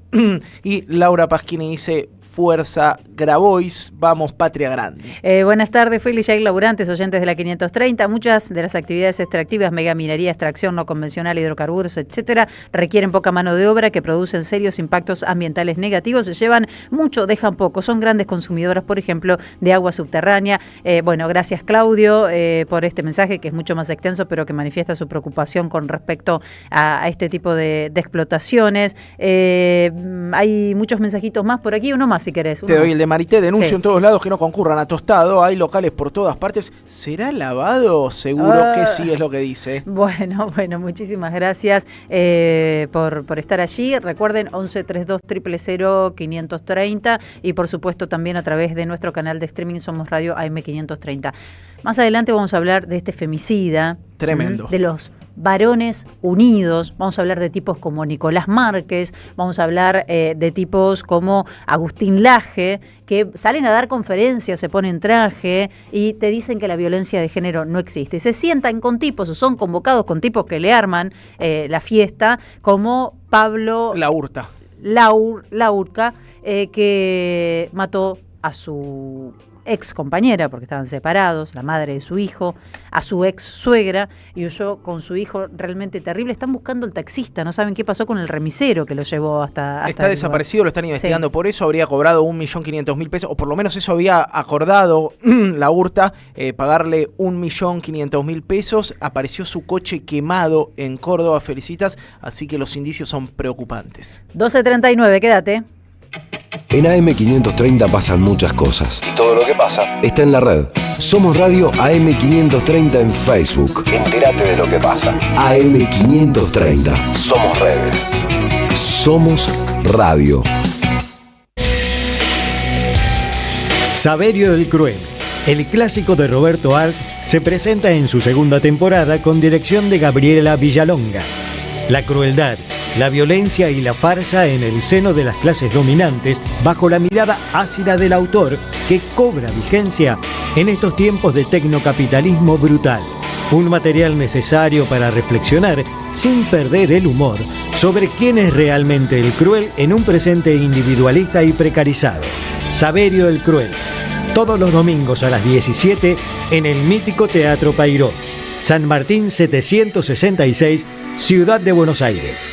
Y Laura Pasquini dice, Fuerza Grabois, vamos Patria Grande. Buenas tardes, Feli, Jair, laburantes, oyentes de la 530. Muchas de las actividades extractivas, megaminería, extracción no convencional, hidrocarburos, etcétera, requieren poca mano de obra que producen serios impactos ambientales negativos. Se llevan mucho, dejan poco. Son grandes consumidoras, por ejemplo, de agua subterránea. Gracias, Claudio, por este mensaje que es mucho más extenso, pero que manifiesta su preocupación con respecto a este tipo de explotaciones. Hay muchos mensajitos más por aquí, uno más si querés. Te doy el de Marité, denuncio en todos lados que no concurran a Tostado, hay locales por todas partes. ¿Será lavado? Seguro que sí, es lo que dice. Bueno, muchísimas gracias por estar allí. Recuerden, 1132 000 530 y por supuesto también a través de nuestro canal de streaming Somos Radio AM530. Más adelante vamos a hablar de este femicida. Tremendo. De los varones unidos. Vamos a hablar de tipos como Nicolás Márquez, vamos a hablar de tipos como Agustín Laje, que salen a dar conferencias, se ponen traje y te dicen que la violencia de género no existe. Se sientan con tipos o son convocados con tipos que le arman la fiesta, como Pablo Laurca, que mató a su ex compañera, porque estaban separados, la madre de su hijo, a su ex suegra, y huyó con su hijo, realmente terrible. Están buscando el taxista, no saben qué pasó con el remisero que lo llevó hasta está desaparecido, lo están investigando por eso. Habría cobrado 1.500.000 pesos, o por lo menos eso había acordado la Hurta, pagarle 1.500.000 pesos. Apareció su coche quemado en Córdoba, felicitas, así que los indicios son preocupantes. 12:39, quédate. En AM530 pasan muchas cosas. Y todo lo que pasa está en la red. Somos Radio AM530 en Facebook. Entérate de lo que pasa. AM530. Somos redes. Somos radio. Saverio el Cruel, el clásico de Roberto Arlt, se presenta en su segunda temporada con dirección de Gabriela Villalonga. La crueldad, la violencia y la farsa en el seno de las clases dominantes bajo la mirada ácida del autor que cobra vigencia en estos tiempos de tecnocapitalismo brutal. Un material necesario para reflexionar sin perder el humor sobre quién es realmente el cruel en un presente individualista y precarizado. Saverio el Cruel, todos los domingos a las 17 en el mítico Teatro Payró, San Martín 766, Ciudad de Buenos Aires.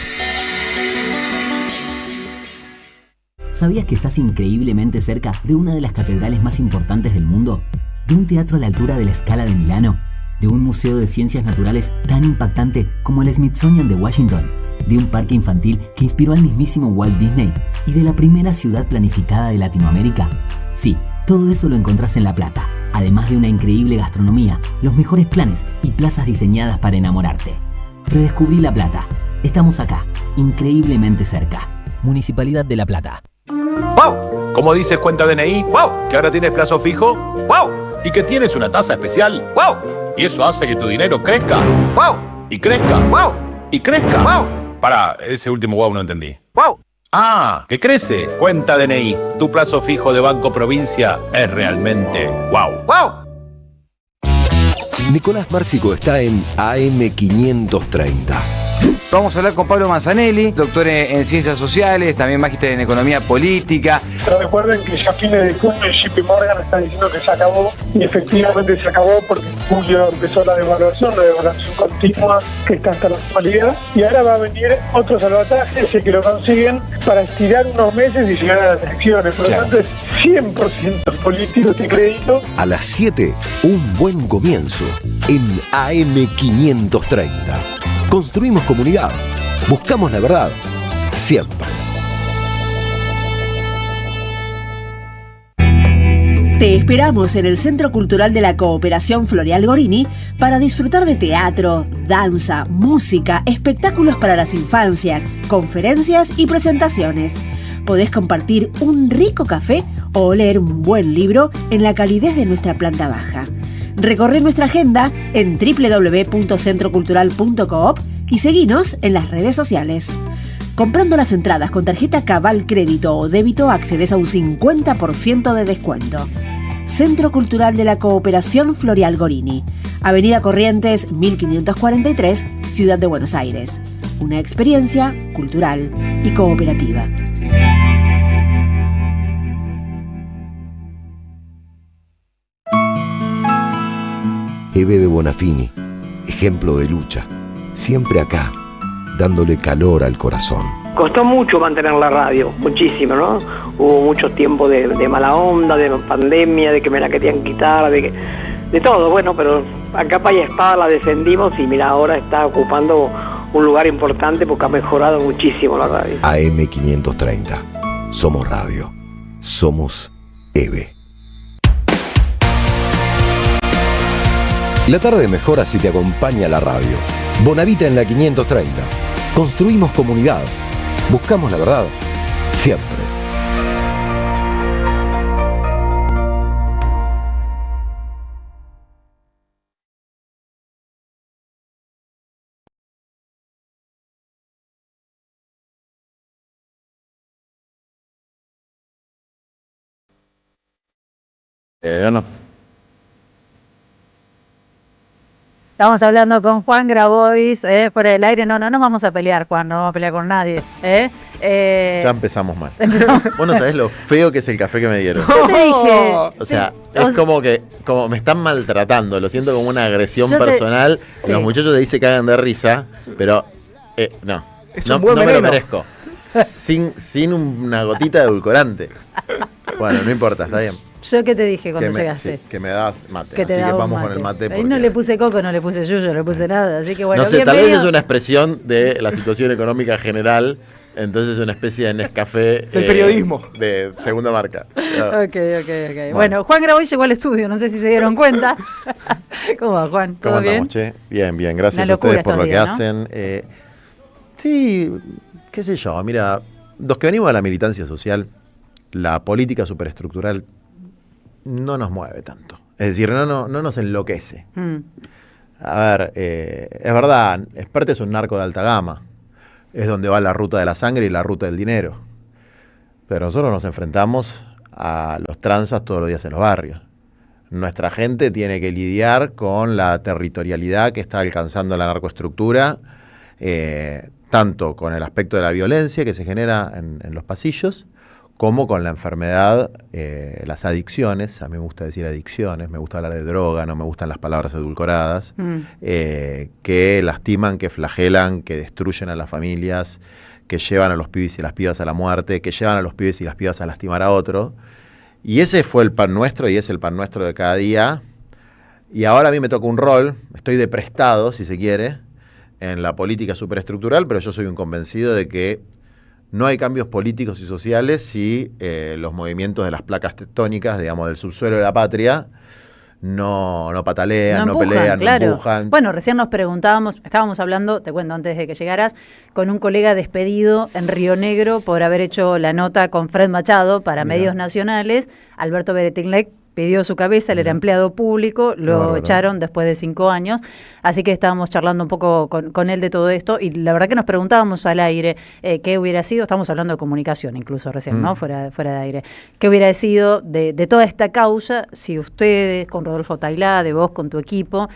¿Sabías que estás increíblemente cerca de una de las catedrales más importantes del mundo? ¿De un teatro a la altura de la Scala de Milano? ¿De un museo de ciencias naturales tan impactante como el Smithsonian de Washington? ¿De un parque infantil que inspiró al mismísimo Walt Disney? ¿Y de la primera ciudad planificada de Latinoamérica? Sí, todo eso lo encontrás en La Plata, además de una increíble gastronomía, los mejores planes y plazas diseñadas para enamorarte. Redescubrí La Plata. Estamos acá, increíblemente cerca. Municipalidad de La Plata. ¡Wow! ¿Cómo dices cuenta DNI? ¡Wow! ¿Que ahora tienes plazo fijo? ¡Wow! ¿Y que tienes una tasa especial? ¡Wow! Y eso hace que tu dinero crezca. ¡Wow! Y crezca. ¡Wow! y crezca. ¡Wow! Pará, ese último wow no entendí. ¡Wow! Ah, que crece. Cuenta DNI. Tu plazo fijo de Banco Provincia es realmente wow. ¡Wow! Nicolás Márcico está en AM530. Vamos a hablar con Pablo Manzanelli, doctor en Ciencias Sociales, también magíster en Economía Política. Pero recuerden que ya a fines de junio JP Morgan está diciendo que se acabó, y efectivamente se acabó porque en julio empezó la devaluación continua que está hasta la actualidad, y ahora va a venir otro salvataje, ese que lo consiguen, para estirar unos meses y llegar a las elecciones. Por lo tanto es 100% político este crédito. A las 7, un buen comienzo en AM530. Construimos comunidad. Buscamos la verdad. Siempre. Te esperamos en el Centro Cultural de la Cooperación Floreal Gorini para disfrutar de teatro, danza, música, espectáculos para las infancias, conferencias y presentaciones. Podés compartir un rico café o leer un buen libro en la calidez de nuestra planta baja. Recorre nuestra agenda en www.centrocultural.coop y seguinos en las redes sociales. Comprando las entradas con tarjeta Cabal Crédito o Débito accedes a un 50% de descuento. Centro Cultural de la Cooperación Floreal Gorini, Avenida Corrientes 1543, Ciudad de Buenos Aires. Una experiencia cultural y cooperativa. Eve de Bonafini, ejemplo de lucha, siempre acá, dándole calor al corazón. Costó mucho mantener la radio, muchísimo, ¿no? Hubo mucho tiempo de mala onda, de pandemia, de que me la querían quitar, de todo, bueno, pero a capa y espada la defendimos y mira, ahora está ocupando un lugar importante porque ha mejorado muchísimo la radio. AM530, somos radio, somos Eve. La tarde mejora si te acompaña la radio. Bonavita en la 530. Construimos comunidad. Buscamos la verdad. Siempre. No. Estamos hablando con Juan Grabois, fuera del aire. No nos vamos a pelear, Juan, no vamos a pelear con nadie. Ya empezamos mal. Vos no sabés lo feo que es el café que me dieron. Yo te dije. O sea, es como me están maltratando, lo siento como una agresión personal. Sí. Los muchachos te dicen que hagan de risa, pero no. No me lo merezco. Sin una gotita de edulcorante. Bueno, no importa, está bien. ¿Yo qué te dije cuando llegaste? Sí, que me das mate, que así que vamos con el mate. Ahí no le puse coco, no le puse yuyo, no le puse nada, así que bueno, no sé, tal vez es una expresión de la situación económica general, entonces es una especie de Nescafé del periodismo de segunda marca. Ok. Bueno, Juan Grabois llegó al estudio, no sé si se dieron cuenta. ¿Cómo va, Juan? ¿Todo ¿Cómo bien? Andamos, che? Bien, gracias a ustedes por lo que hacen. Sí, qué sé yo, mira, los que venimos de la militancia social, la política superestructural no nos mueve tanto. Es decir, no nos enloquece. A ver, es verdad, Esparta es un narco de alta gama. Es donde va la ruta de la sangre y la ruta del dinero. Pero nosotros nos enfrentamos a los tranzas todos los días en los barrios. Nuestra gente tiene que lidiar con la territorialidad que está alcanzando la narcoestructura, tanto con el aspecto de la violencia que se genera en los pasillos, como con la enfermedad, las adicciones. A mí me gusta decir adicciones, me gusta hablar de droga, no me gustan las palabras edulcoradas, que lastiman, que flagelan, que destruyen a las familias, que llevan a los pibes y las pibas a la muerte, que llevan a los pibes y las pibas a lastimar a otro. Y ese fue el pan nuestro y es el pan nuestro de cada día. Y ahora a mí me toca un rol, estoy de prestado, si se quiere, en la política superestructural, pero yo soy un convencido de que no hay cambios políticos y sociales si los movimientos de las placas tectónicas, digamos, del subsuelo de la patria, no patalean, no pelean, claro. No empujan. Bueno, recién nos preguntábamos, estábamos hablando, te cuento antes de que llegaras, con un colega despedido en Río Negro por haber hecho la nota con Fred Machado para medios nacionales, Alberto Beretilnec, pidió su cabeza, él era empleado público, lo echaron después de 5 años, así que estábamos charlando un poco con él de todo esto, y la verdad que nos preguntábamos al aire qué hubiera sido, estamos hablando de comunicación incluso recién, ¿no? Fuera de aire, qué hubiera sido de toda esta causa si ustedes, con Rodolfo Tailá, de vos, con tu equipo,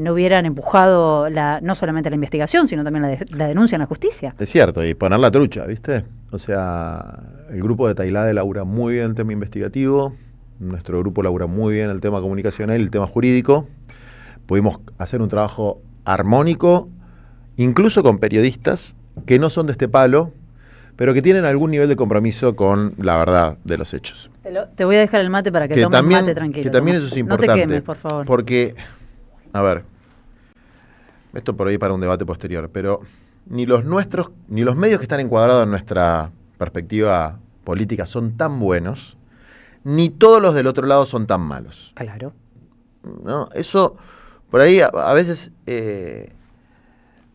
no hubieran empujado no solamente la investigación, sino también la denuncia en la justicia. Es cierto, y poner la trucha, ¿viste? O sea, el grupo de Tailá labura muy bien el tema investigativo, nuestro grupo labura muy bien el tema comunicacional y el tema jurídico. Pudimos hacer un trabajo armónico, incluso con periodistas que no son de este palo, pero que tienen algún nivel de compromiso con la verdad de los hechos. Te voy a dejar el mate para que tomes mate tranquilo. Que también eso es importante. No te quemes, por favor. Porque, a ver, esto por ahí para un debate posterior, pero ni los nuestros, ni los medios que están encuadrados en nuestra perspectiva política son tan buenos, ni todos los del otro lado son tan malos. Claro. ¿No? Eso, por ahí a veces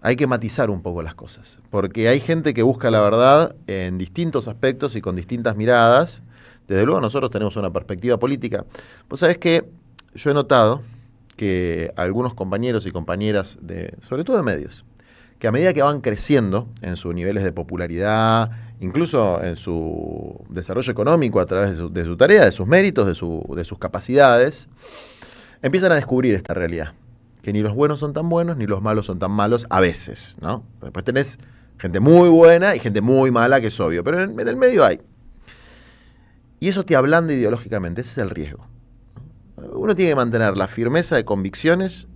hay que matizar un poco las cosas, porque hay gente que busca la verdad en distintos aspectos y con distintas miradas. Desde luego nosotros tenemos una perspectiva política. Vos sabés que yo he notado que algunos compañeros y compañeras, sobre todo de medios, que a medida que van creciendo en sus niveles de popularidad, incluso en su desarrollo económico a través de su tarea, de sus méritos, de sus capacidades, empiezan a descubrir esta realidad, que ni los buenos son tan buenos, ni los malos son tan malos a veces, ¿no? Después tenés gente muy buena y gente muy mala, que es obvio, pero en el medio hay. Y eso te ablanda ideológicamente, ese es el riesgo. Uno tiene que mantener la firmeza de convicciones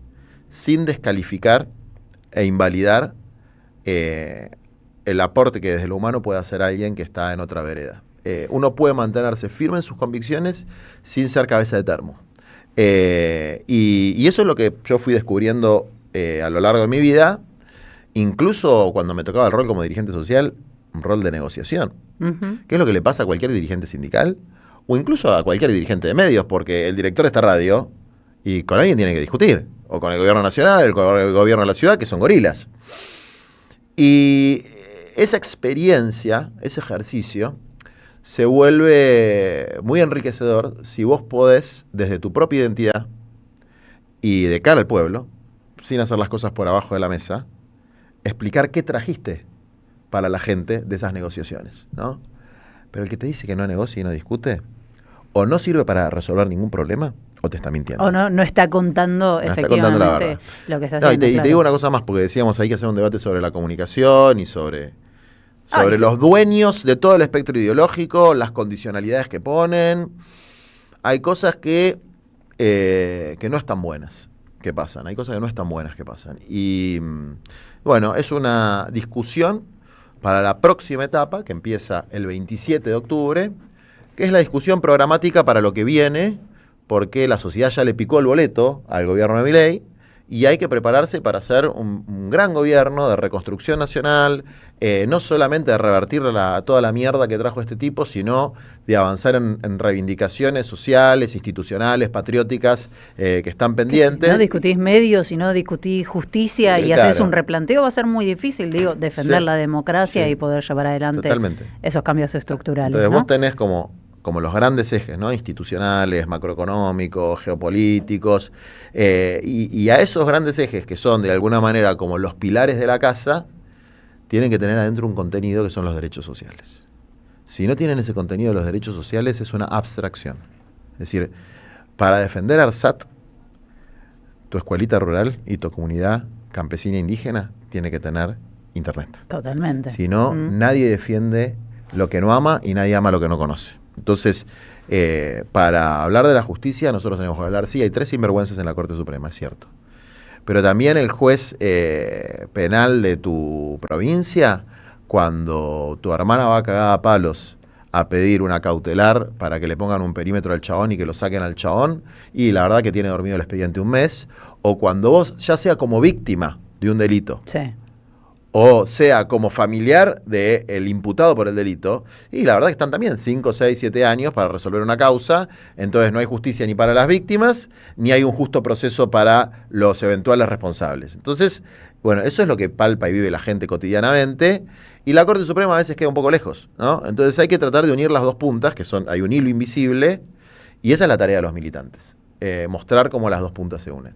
sin descalificar e invalidar el aporte que desde lo humano puede hacer alguien que está en otra vereda. Uno puede mantenerse firme en sus convicciones sin ser cabeza de termo. Y eso es lo que yo fui descubriendo a lo largo de mi vida, incluso cuando me tocaba el rol como dirigente social, un rol de negociación. ¿Qué es lo que le pasa a cualquier dirigente sindical? O incluso a cualquier dirigente de medios, porque el director de esta radio y con alguien tiene que discutir, o con el gobierno nacional, el gobierno de la ciudad, que son gorilas. Y esa experiencia, ese ejercicio, se vuelve muy enriquecedor si vos podés, desde tu propia identidad y de cara al pueblo, sin hacer las cosas por abajo de la mesa, explicar qué trajiste para la gente de esas negociaciones, ¿no? Pero el que te dice que no negocia y no discute, o no sirve para resolver ningún problema, o te está mintiendo. O no está contando efectivamente la verdad. Lo que está haciendo. Y te digo una cosa más, porque decíamos, hay que hacer un debate sobre la comunicación y sobre los dueños de todo el espectro ideológico, las condicionalidades que ponen. Hay cosas que no están buenas que pasan, hay cosas que no están buenas que pasan. Y bueno, es una discusión para la próxima etapa, que empieza el 27 de octubre, que es la discusión programática para lo que viene, porque la sociedad ya le picó el boleto al gobierno de Milei, y hay que prepararse para hacer un gran gobierno de reconstrucción nacional, no solamente de revertir toda la mierda que trajo este tipo, sino de avanzar en reivindicaciones sociales, institucionales, patrióticas, que están pendientes. Si no discutís medios, si no discutís justicia y haces un replanteo, va a ser muy difícil, defender la democracia y poder llevar adelante esos cambios estructurales. Entonces vos tenés como los grandes ejes, ¿no? Institucionales, macroeconómicos, geopolíticos, y a esos grandes ejes, que son de alguna manera como los pilares de la casa, tienen que tener adentro un contenido que son los derechos sociales. Si no tienen ese contenido de los derechos sociales, es una abstracción. Es decir, para defender ARSAT, tu escuelita rural y tu comunidad campesina indígena tiene que tener internet. Totalmente. Si no, nadie defiende lo que no ama y nadie ama lo que no conoce. Entonces, para hablar de la justicia, nosotros tenemos que hablar, sí, hay 3 sinvergüenzas en la Corte Suprema, es cierto. Pero también el juez penal de tu provincia, cuando tu hermana va cagada a palos a pedir una cautelar para que le pongan un perímetro al chabón y que lo saquen al chabón, y la verdad que tiene dormido el expediente un mes, o cuando vos, ya sea como víctima de un delito, o sea como familiar del imputado por el delito, y la verdad que están también 5, 6, 7 años para resolver una causa, entonces no hay justicia ni para las víctimas, ni hay un justo proceso para los eventuales responsables. Entonces, bueno, eso es lo que palpa y vive la gente cotidianamente, y la Corte Suprema a veces queda un poco lejos, ¿no? Entonces hay que tratar de unir las dos puntas, hay un hilo invisible, Y esa es la tarea de los militantes, mostrar cómo las dos puntas se unen.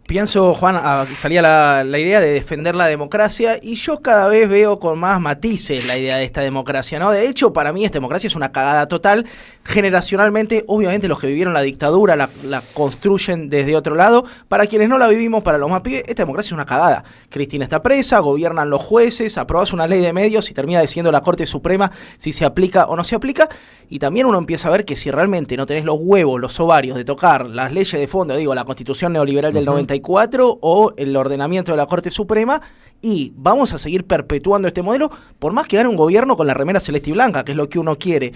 Pienso, Juan, salía la idea de defender la democracia y yo cada vez veo con más matices la idea de esta democracia, ¿no? De hecho, para mí esta democracia es una cagada total. Generacionalmente, obviamente los que vivieron la dictadura la construyen desde otro lado. Para quienes no la vivimos, para los más pibes, esta democracia es una cagada. Cristina está presa, gobiernan los jueces, aprobás una ley de medios y termina decidiendo la Corte Suprema si se aplica o no se aplica. Y también uno empieza a ver que si realmente no tenés los huevos, los ovarios de tocar las leyes de fondo, digo, la Constitución neoliberal del 94 o el ordenamiento de la Corte Suprema, y vamos a seguir perpetuando este modelo, por más que gane un gobierno con la remera celeste y blanca, que es lo que uno quiere.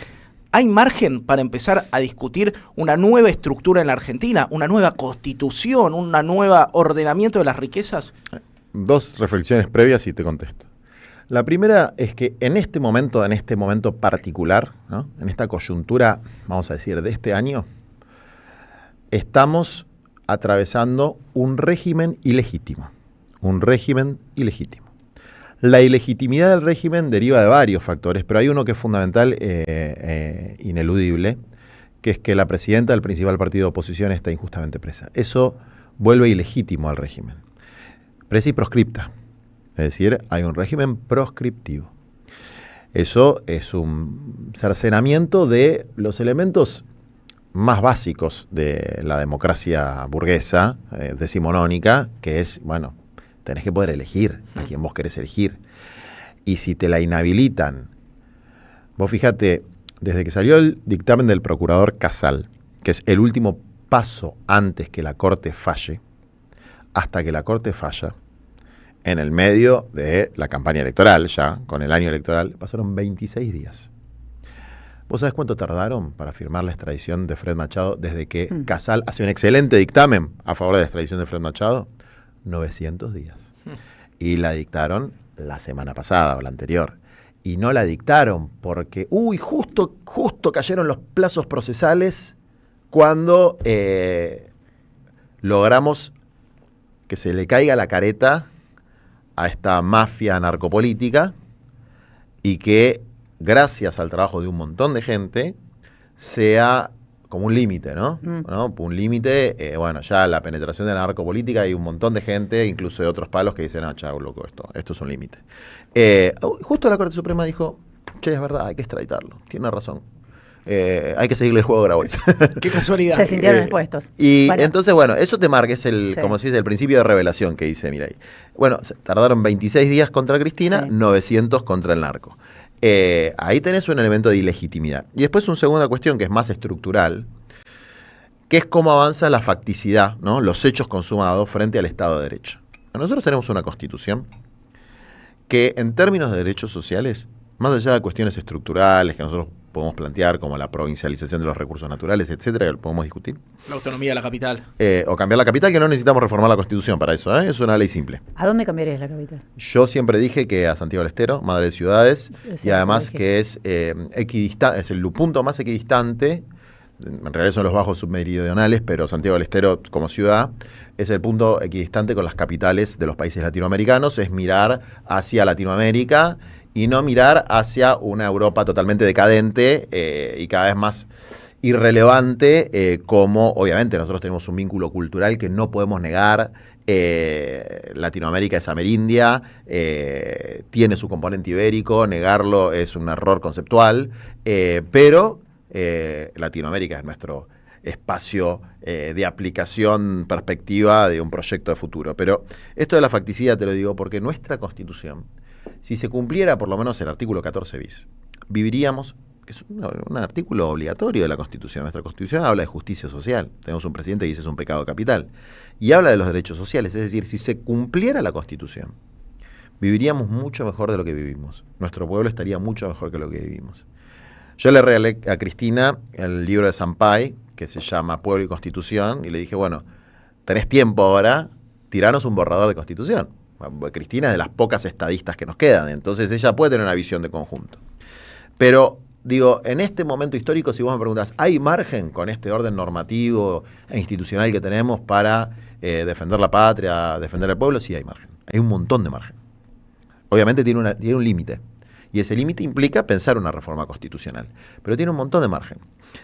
¿Hay margen para empezar a discutir una nueva estructura en la Argentina, una nueva constitución, un nuevo ordenamiento de las riquezas? Dos reflexiones previas y te contesto. La primera es que en este momento particular, ¿no? En esta coyuntura, vamos a decir, de este año, estamos atravesando un régimen ilegítimo. La ilegitimidad del régimen deriva de varios factores, pero hay uno que es fundamental, ineludible, que es que la presidenta del principal partido de oposición está injustamente presa. Eso vuelve ilegítimo al régimen. Presa y proscripta. Es decir, hay un régimen proscriptivo. Eso es un cercenamiento de los elementos más básicos de la democracia burguesa, decimonónica, que es, bueno, tenés que poder elegir a quien vos querés elegir. Y si te la inhabilitan, vos fíjate, desde que salió el dictamen del procurador Casal, que es el último paso antes que la Corte falle, hasta que la Corte falla, en el medio de la campaña electoral, ya, con el año electoral, pasaron 26 días. ¿Vos sabés cuánto tardaron para firmar la extradición de Fred Machado desde que Casal hace un excelente dictamen a favor de la extradición de Fred Machado? 900 días. Y la dictaron la semana pasada o la anterior. Y no la dictaron porque, justo cayeron los plazos procesales cuando logramos que se le caiga la careta a esta mafia narcopolítica y que, gracias al trabajo de un montón de gente, sea como un límite, ¿no? ¿No? Un límite, bueno, ya la penetración de la narcopolítica, hay un montón de gente, incluso de otros palos, que dicen, no, chao, loco, esto es un límite. Justo la Corte Suprema dijo, che, es verdad, hay que extraditarlo, tiene razón. Hay que seguirle el juego a Grabois. Qué casualidad. Se sintieron expuestos. Y entonces, bueno, eso te marca, es como si es el principio de revelación que dice Milei. Bueno, tardaron 26 días contra Cristina, 900 contra el narco. Ahí tenés un elemento de ilegitimidad. Y después una segunda cuestión que es más estructural, que es cómo avanza la facticidad, ¿no? Los hechos consumados frente al Estado de Derecho. Nosotros tenemos una Constitución que en términos de derechos sociales, más allá de cuestiones estructurales que nosotros podemos plantear, como la provincialización de los recursos naturales, etcétera, que lo podemos discutir. La autonomía de la capital. O cambiar la capital, que no necesitamos reformar la Constitución para eso, es una ley simple. ¿A dónde cambiarías la capital? Yo siempre dije que a Santiago del Estero, madre de ciudades, y además que es equidistante, es el punto más equidistante, en realidad son los bajos submeridionales, pero Santiago del Estero como ciudad es el punto equidistante con las capitales de los países latinoamericanos, es mirar hacia Latinoamérica y no mirar hacia una Europa totalmente decadente y cada vez más irrelevante, como obviamente nosotros tenemos un vínculo cultural que no podemos negar. Latinoamérica es amerindia, tiene su componente ibérico, negarlo es un error conceptual, pero Latinoamérica es nuestro espacio de aplicación perspectiva de un proyecto de futuro. Pero esto de la facticidad te lo digo porque nuestra Constitución, si se cumpliera por lo menos el artículo 14 bis, viviríamos, que es un artículo obligatorio de la Constitución. Nuestra Constitución habla de justicia social. Tenemos un presidente que dice es un pecado capital. Y habla de los derechos sociales. Es decir, si se cumpliera la Constitución, viviríamos mucho mejor de lo que vivimos. Nuestro pueblo estaría mucho mejor que lo que vivimos. Yo le regalé a Cristina el libro de Sampay, que se llama Pueblo y Constitución, y le dije, bueno, tenés tiempo ahora, tiranos un borrador de Constitución. Cristina es de las pocas estadistas que nos quedan, entonces ella puede tener una visión de conjunto. Pero, digo, en este momento histórico, si vos me preguntás, ¿hay margen con este orden normativo e institucional que tenemos para defender la patria, defender el pueblo? Sí hay margen, hay un montón de margen. Obviamente tiene un límite. Y ese límite implica pensar una reforma constitucional. Pero tiene un montón de margen,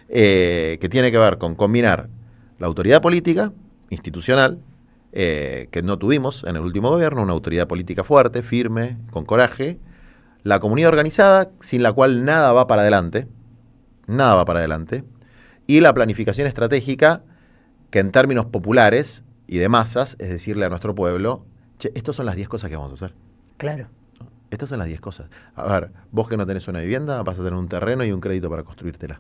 que tiene que ver con combinar la autoridad política, institucional, que no tuvimos en el último gobierno, una autoridad política fuerte, firme, con coraje, la comunidad organizada, sin la cual nada va para adelante, y la planificación estratégica, que en términos populares y de masas, es decirle a nuestro pueblo, che, estas son las 10 cosas que vamos a hacer. Claro. Estas son las 10 cosas. A ver, vos que no tenés una vivienda, vas a tener un terreno y un crédito para construírtela.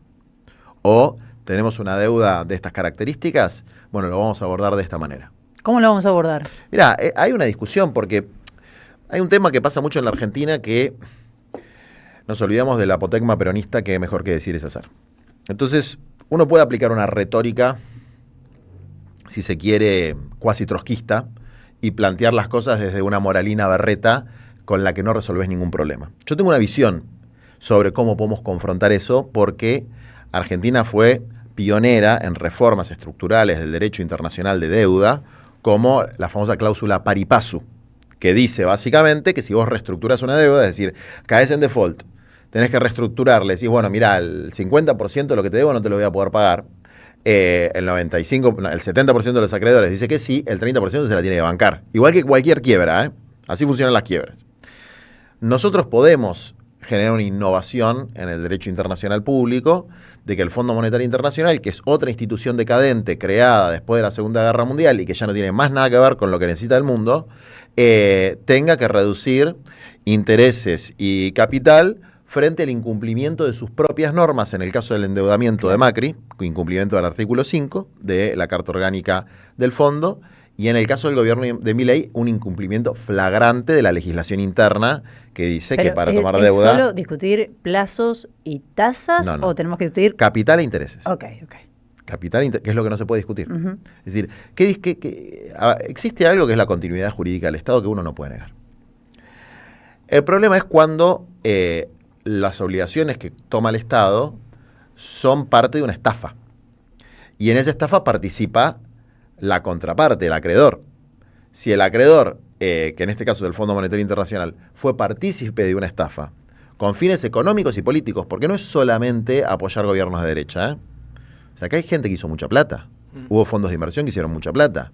O tenemos una deuda de estas características, bueno, lo vamos a abordar de esta manera. ¿Cómo lo vamos a abordar? Mirá, hay una discusión porque hay un tema que pasa mucho en la Argentina, que nos olvidamos del apotegma peronista, que mejor que decir es hacer. Entonces, uno puede aplicar una retórica, si se quiere, cuasi trotskista, y plantear las cosas desde una moralina berreta con la que no resolvés ningún problema. Yo tengo una visión sobre cómo podemos confrontar eso, porque Argentina fue pionera en reformas estructurales del derecho internacional de deuda, como la famosa cláusula pari passu, que dice básicamente que si vos reestructurás una deuda, es decir, caes en default, tenés que reestructurarle, decís, bueno, mirá, el 50% de lo que te debo no te lo voy a poder pagar, el 70% de los acreedores dice que sí, el 30% se la tiene que bancar. Igual que cualquier quiebra, así funcionan las quiebras. Nosotros podemos generar una innovación en el derecho internacional público, de que el Fondo Monetario Internacional, que es otra institución decadente creada después de la Segunda Guerra Mundial y que ya no tiene más nada que ver con lo que necesita el mundo, tenga que reducir intereses y capital frente al incumplimiento de sus propias normas, en el caso del endeudamiento de Macri, incumplimiento del artículo 5 de la Carta Orgánica del Fondo, y en el caso del gobierno de Milei, un incumplimiento flagrante de la legislación interna que dice que para tomar deuda... ¿Es solo discutir plazos y tasas o tenemos que discutir...? Capital e intereses. Ok. Capital, que es lo que no se puede discutir. Es decir, existe algo que es la continuidad jurídica del Estado que uno no puede negar. El problema es cuando las obligaciones que toma el Estado son parte de una estafa. Y en esa estafa participa la contraparte, el acreedor. Si el acreedor, que en este caso es el Fondo Monetario Internacional, fue partícipe de una estafa con fines económicos y políticos, porque no es solamente apoyar gobiernos de derecha, O sea, acá hay gente que hizo mucha plata. Hubo fondos de inversión que hicieron mucha plata.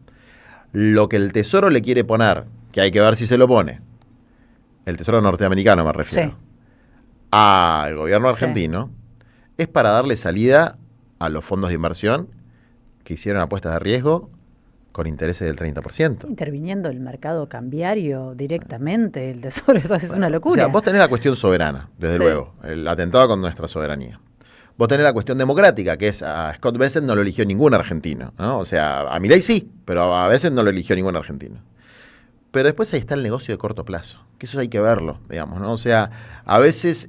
Lo que el Tesoro le quiere poner, que hay que ver si se lo pone, el Tesoro norteamericano me refiero, al gobierno argentino, es para darle salida a los fondos de inversión que hicieron apuestas de riesgo con intereses del 30%. Interviniendo el mercado cambiario directamente, el Tesoro, esto es una locura. O sea, vos tenés la cuestión soberana, desde luego, el atentado con nuestra soberanía. Vos tenés la cuestión democrática, que es a Scott Bessent no lo eligió ningún argentino, ¿no? O sea, a Milei sí, pero a Bessent no lo eligió ningún argentino. Pero después ahí está el negocio de corto plazo, que eso hay que verlo, digamos, ¿no? O sea, a veces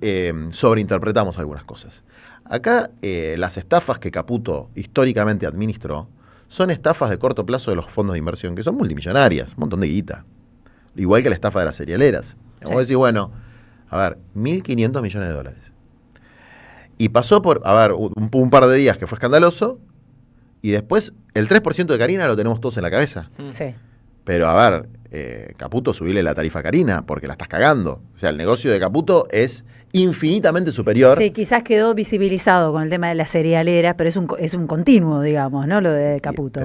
sobreinterpretamos algunas cosas. Acá las estafas que Caputo históricamente administró son estafas de corto plazo de los fondos de inversión, que son multimillonarias, un montón de guita. Igual que la estafa de las cerealeras. Vos decís, bueno, a ver, 1.500 millones de dólares. Y pasó por, a ver, un par de días que fue escandaloso, y después el 3% de Carina lo tenemos todos en la cabeza. Sí. Pero a ver, Caputo, subile la tarifa a Carina, porque la estás cagando. O sea, el negocio de Caputo es infinitamente superior. Sí, quizás quedó visibilizado con el tema de las cerealeras, pero es un continuo, digamos, ¿no? Lo de Caputo. A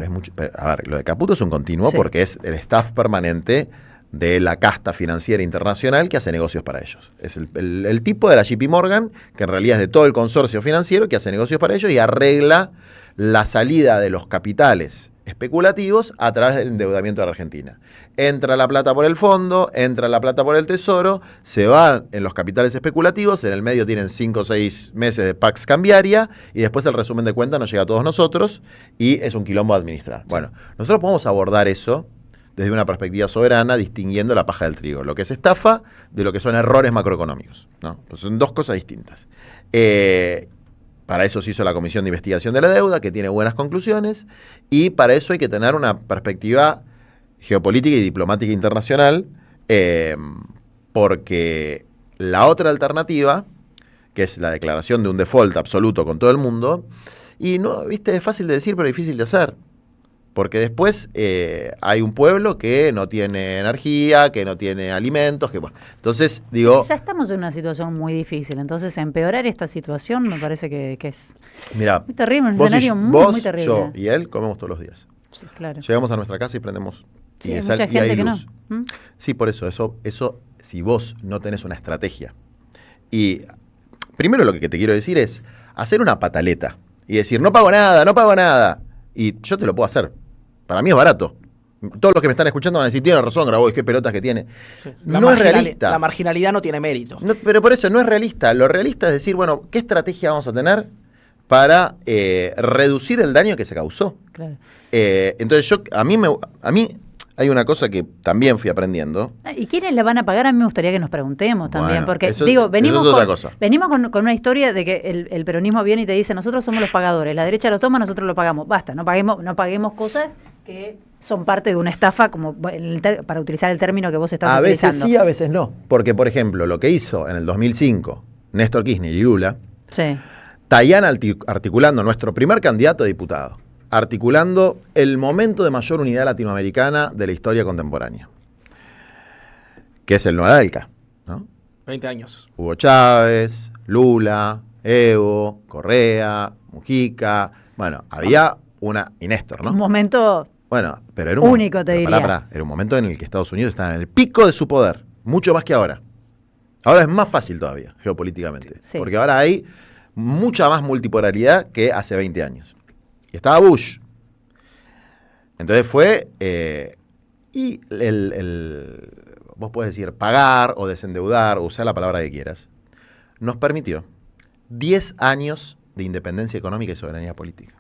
ver, lo de Caputo es un continuo porque es el staff permanente de la casta financiera internacional que hace negocios para ellos. Es el tipo de la JP Morgan, que en realidad es de todo el consorcio financiero que hace negocios para ellos y arregla la salida de los capitales especulativos a través del endeudamiento de la Argentina. Entra la plata por el fondo, entra la plata por el Tesoro, se van en los capitales especulativos, en el medio tienen 5 o 6 meses de pax cambiaria y después el resumen de cuentas nos llega a todos nosotros y es un quilombo a administrar. Bueno, nosotros podemos abordar eso desde una perspectiva soberana, distinguiendo la paja del trigo, lo que es estafa de lo que son errores macroeconómicos, ¿no? Pues son dos cosas distintas. Para eso se hizo la Comisión de Investigación de la Deuda, que tiene buenas conclusiones, y para eso hay que tener una perspectiva geopolítica y diplomática internacional, porque la otra alternativa, que es la declaración de un default absoluto con todo el mundo, y no, viste, es fácil de decir pero difícil de hacer. Porque después hay un pueblo que no tiene energía, que no tiene alimentos, que bueno. Entonces, digo... Ya estamos en una situación muy difícil, entonces empeorar esta situación me parece que es Mirá, muy terrible, un escenario muy terrible. Yo y él comemos todos los días. Sí, claro. Llegamos a nuestra casa y prendemos. Sí, y hay mucha gente hay que luz. no. Sí, por eso, si vos no tenés una estrategia. Y primero lo que te quiero decir es hacer una pataleta y decir, no pago nada. Y yo te lo puedo hacer. Para mí es barato. Todos los que me están escuchando van a decir, tiene razón, Grabois, qué pelotas que tiene. Sí. No es realista. La marginalidad no tiene mérito. No, pero por eso no es realista. Lo realista es decir, bueno, ¿qué estrategia vamos a tener para reducir el daño que se causó? Claro. Entonces a mí hay una cosa que también fui aprendiendo. ¿Y quiénes la van a pagar? A mí me gustaría que nos preguntemos también, Bueno, porque eso venimos es otra cosa. con una historia de que el peronismo viene y te dice, nosotros somos los pagadores, la derecha lo toma, nosotros lo pagamos. Basta, no paguemos cosas que son parte de una estafa, como para utilizar el término que vos estás utilizando. A veces sí, a veces no. Porque, por ejemplo, lo que hizo en el 2005 Néstor Kirchner y Lula, sí. Tayán articulando nuestro primer candidato a diputado, articulando el momento de mayor unidad latinoamericana de la historia contemporánea, que es el Noradalca, ¿no? 20 años. Hugo Chávez, Lula, Evo, Correa, Mujica, bueno, había y Néstor, ¿no? Un momento pero era único, te diría. Era un momento en el que Estados Unidos estaba en el pico de su poder, mucho más que ahora. Ahora es más fácil todavía, geopolíticamente, sí. Porque ahora hay mucha más multipolaridad que hace 20 años. Y estaba Bush. Entonces fue... y vos podés decir pagar o desendeudar, o usar la palabra que quieras, nos permitió 10 años de independencia económica y soberanía política.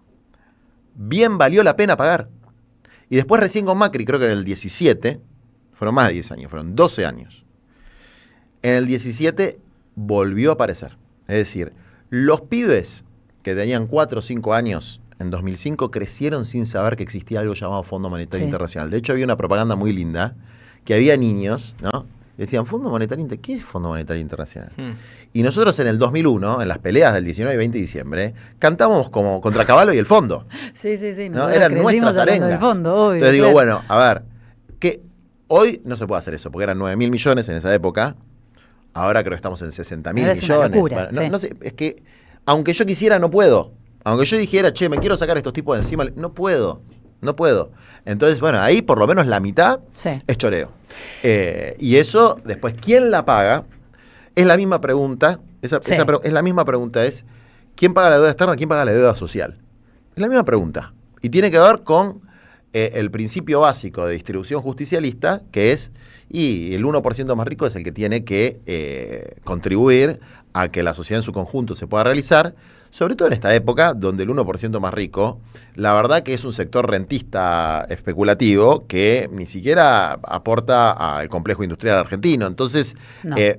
Bien valió la pena pagar. Y después recién con Macri, creo que en el 17, fueron más de 10 años, fueron 12 años. En el 17 volvió a aparecer. Es decir, los pibes que tenían 4 o 5 años en 2005 crecieron sin saber que existía algo llamado Fondo Monetario Internacional. De hecho, había una propaganda muy linda, que había niños, ¿no? Decían, ¿Fondo Monetario Internacional? ¿Qué es Fondo Monetario Internacional? Y nosotros en el 2001, en las peleas del 19 y 20 de diciembre, cantamos como contra Caballo y el Fondo. Sí. ¿No? Eran nuestras arengas. Entonces digo, bueno, a ver, que hoy no se puede hacer eso, porque eran 9.000 millones en esa época. Ahora creo que estamos en 60.000 millones. Locura, no sé, es que aunque yo quisiera, no puedo. Aunque yo dijera, me quiero sacar a estos tipos de encima, no puedo. Entonces, bueno, ahí por lo menos la mitad es choreo. Y eso, después, ¿quién la paga? Es la misma pregunta. Es la misma pregunta, es ¿quién paga la deuda externa? ¿Quién paga la deuda social? Es la misma pregunta. Y tiene que ver con el principio básico de distribución justicialista, que es, y el 1% más rico es el que tiene que contribuir a que la sociedad en su conjunto se pueda realizar, sobre todo en esta época donde el 1% más rico, la verdad que es un sector rentista especulativo que ni siquiera aporta al complejo industrial argentino. Entonces,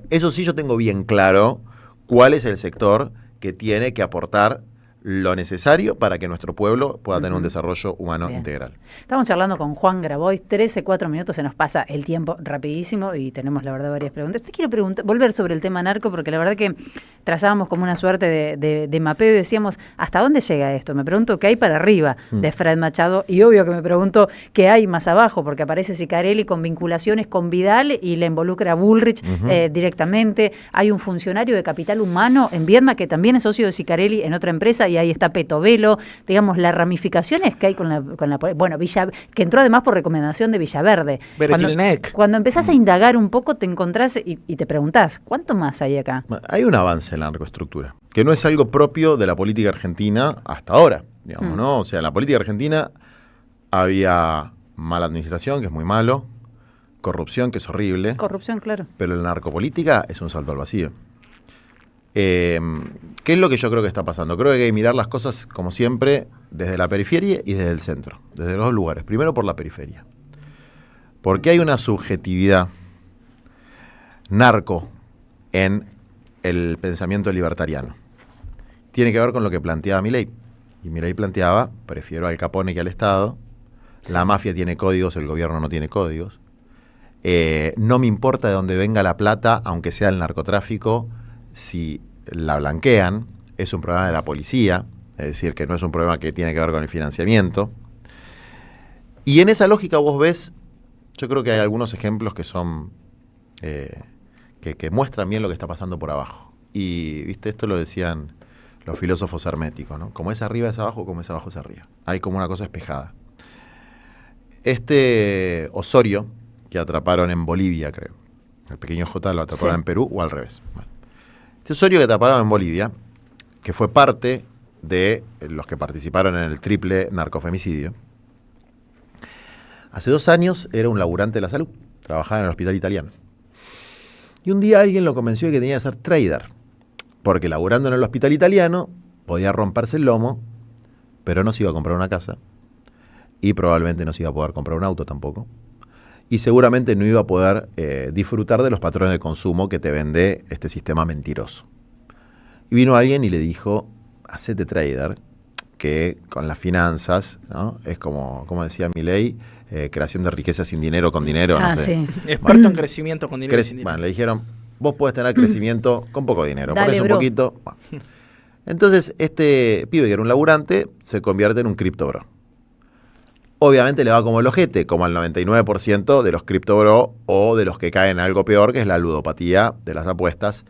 eso sí yo tengo bien claro cuál es el sector que tiene que aportar lo necesario para que nuestro pueblo pueda tener un desarrollo humano integral. Estamos charlando con Juan Grabois, 4 minutos, se nos pasa el tiempo rapidísimo y tenemos la verdad varias preguntas. Te quiero volver sobre el tema narco, porque la verdad que trazábamos como una suerte de mapeo y decíamos, ¿hasta dónde llega esto? Me pregunto qué hay para arriba de Fred Machado y obvio que me pregunto qué hay más abajo, porque aparece Sicarelli con vinculaciones con Vidal y le involucra a Bullrich directamente. Hay un funcionario de capital humano en Viedma que también es socio de Sicarelli en otra empresa y ahí está Petovelo, digamos, las ramificaciones que hay con la bueno, que entró además por recomendación de Villaverde. Cuando empezás a indagar un poco te encontrás y te preguntás, ¿cuánto más hay acá? Hay un avance en la narcoestructura, que no es algo propio de la política argentina hasta ahora, digamos, ¿no? O sea, en la política argentina había mala administración, que es muy malo, corrupción, que es horrible. Corrupción, claro. Pero la narcopolítica es un salto al vacío. ¿Qué es lo que yo creo que está pasando? Creo que hay que mirar las cosas, como siempre, desde la periferia y desde el centro, desde los dos lugares. Primero por la periferia. Porque hay una subjetividad narco en el pensamiento libertariano. Tiene que ver con lo que planteaba Milei. Y Milei planteaba, prefiero al Capone que al Estado. La mafia tiene códigos, el gobierno no tiene códigos. No me importa de dónde venga la plata, aunque sea el narcotráfico, si la blanquean, es un problema de la policía, es decir, que no es un problema que tiene que ver con el financiamiento. Y en esa lógica vos ves, yo creo que hay algunos ejemplos que son, que muestran bien lo que está pasando por abajo. Y, viste, esto lo decían los filósofos herméticos, ¿no? Como es arriba es abajo, como es abajo es arriba. Hay como una cosa espejada. Este Osorio, que atraparon en Bolivia, creo. El pequeño J lo atraparon en Perú o al revés. Bueno. Este Osorio que atraparon en Bolivia, que fue parte de los que participaron en el triple narcofemicidio, hace 2 años era un laburante de la salud, trabajaba en el hospital italiano. Y un día alguien lo convenció de que tenía que ser trader, porque laburando en el hospital italiano podía romperse el lomo, pero no se iba a comprar una casa, y probablemente no se iba a poder comprar un auto tampoco, y seguramente no iba a poder disfrutar de los patrones de consumo que te vende este sistema mentiroso. Y vino alguien y le dijo, hacete trader, que con las finanzas, ¿no? Es como decía Milei, creación de riqueza sin dinero, con dinero, no sé. Sí. Experto en crecimiento con dinero. Sin dinero. Bueno, le dijeron, vos podés tener crecimiento con poco dinero, ponés un poquito. Bueno. Entonces, este pibe que era un laburante se convierte en un cripto bro. Obviamente le va como el ojete, como al 99% de los cripto bro o de los que caen en algo peor, que es la ludopatía de las apuestas,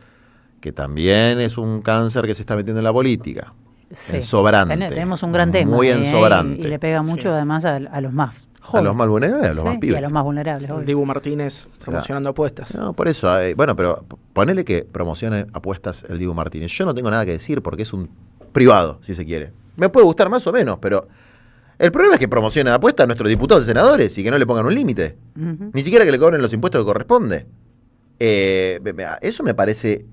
que también es un cáncer que se está metiendo en la política. Sí. Ensobrante. Tenemos un gran tema. Muy ensobrante. Y le pega mucho además a los más jóvenes. A los más vulnerables, a los más pibes. Y a los más vulnerables. El Dibu Martínez promocionando apuestas. No, por eso. Bueno, pero ponele que promocione apuestas el Dibu Martínez. Yo no tengo nada que decir porque es un privado, si se quiere. Me puede gustar más o menos, pero el problema es que promocionen apuestas a nuestros diputados y senadores y que no le pongan un límite. Ni siquiera que le cobren los impuestos que corresponde. Eso me parece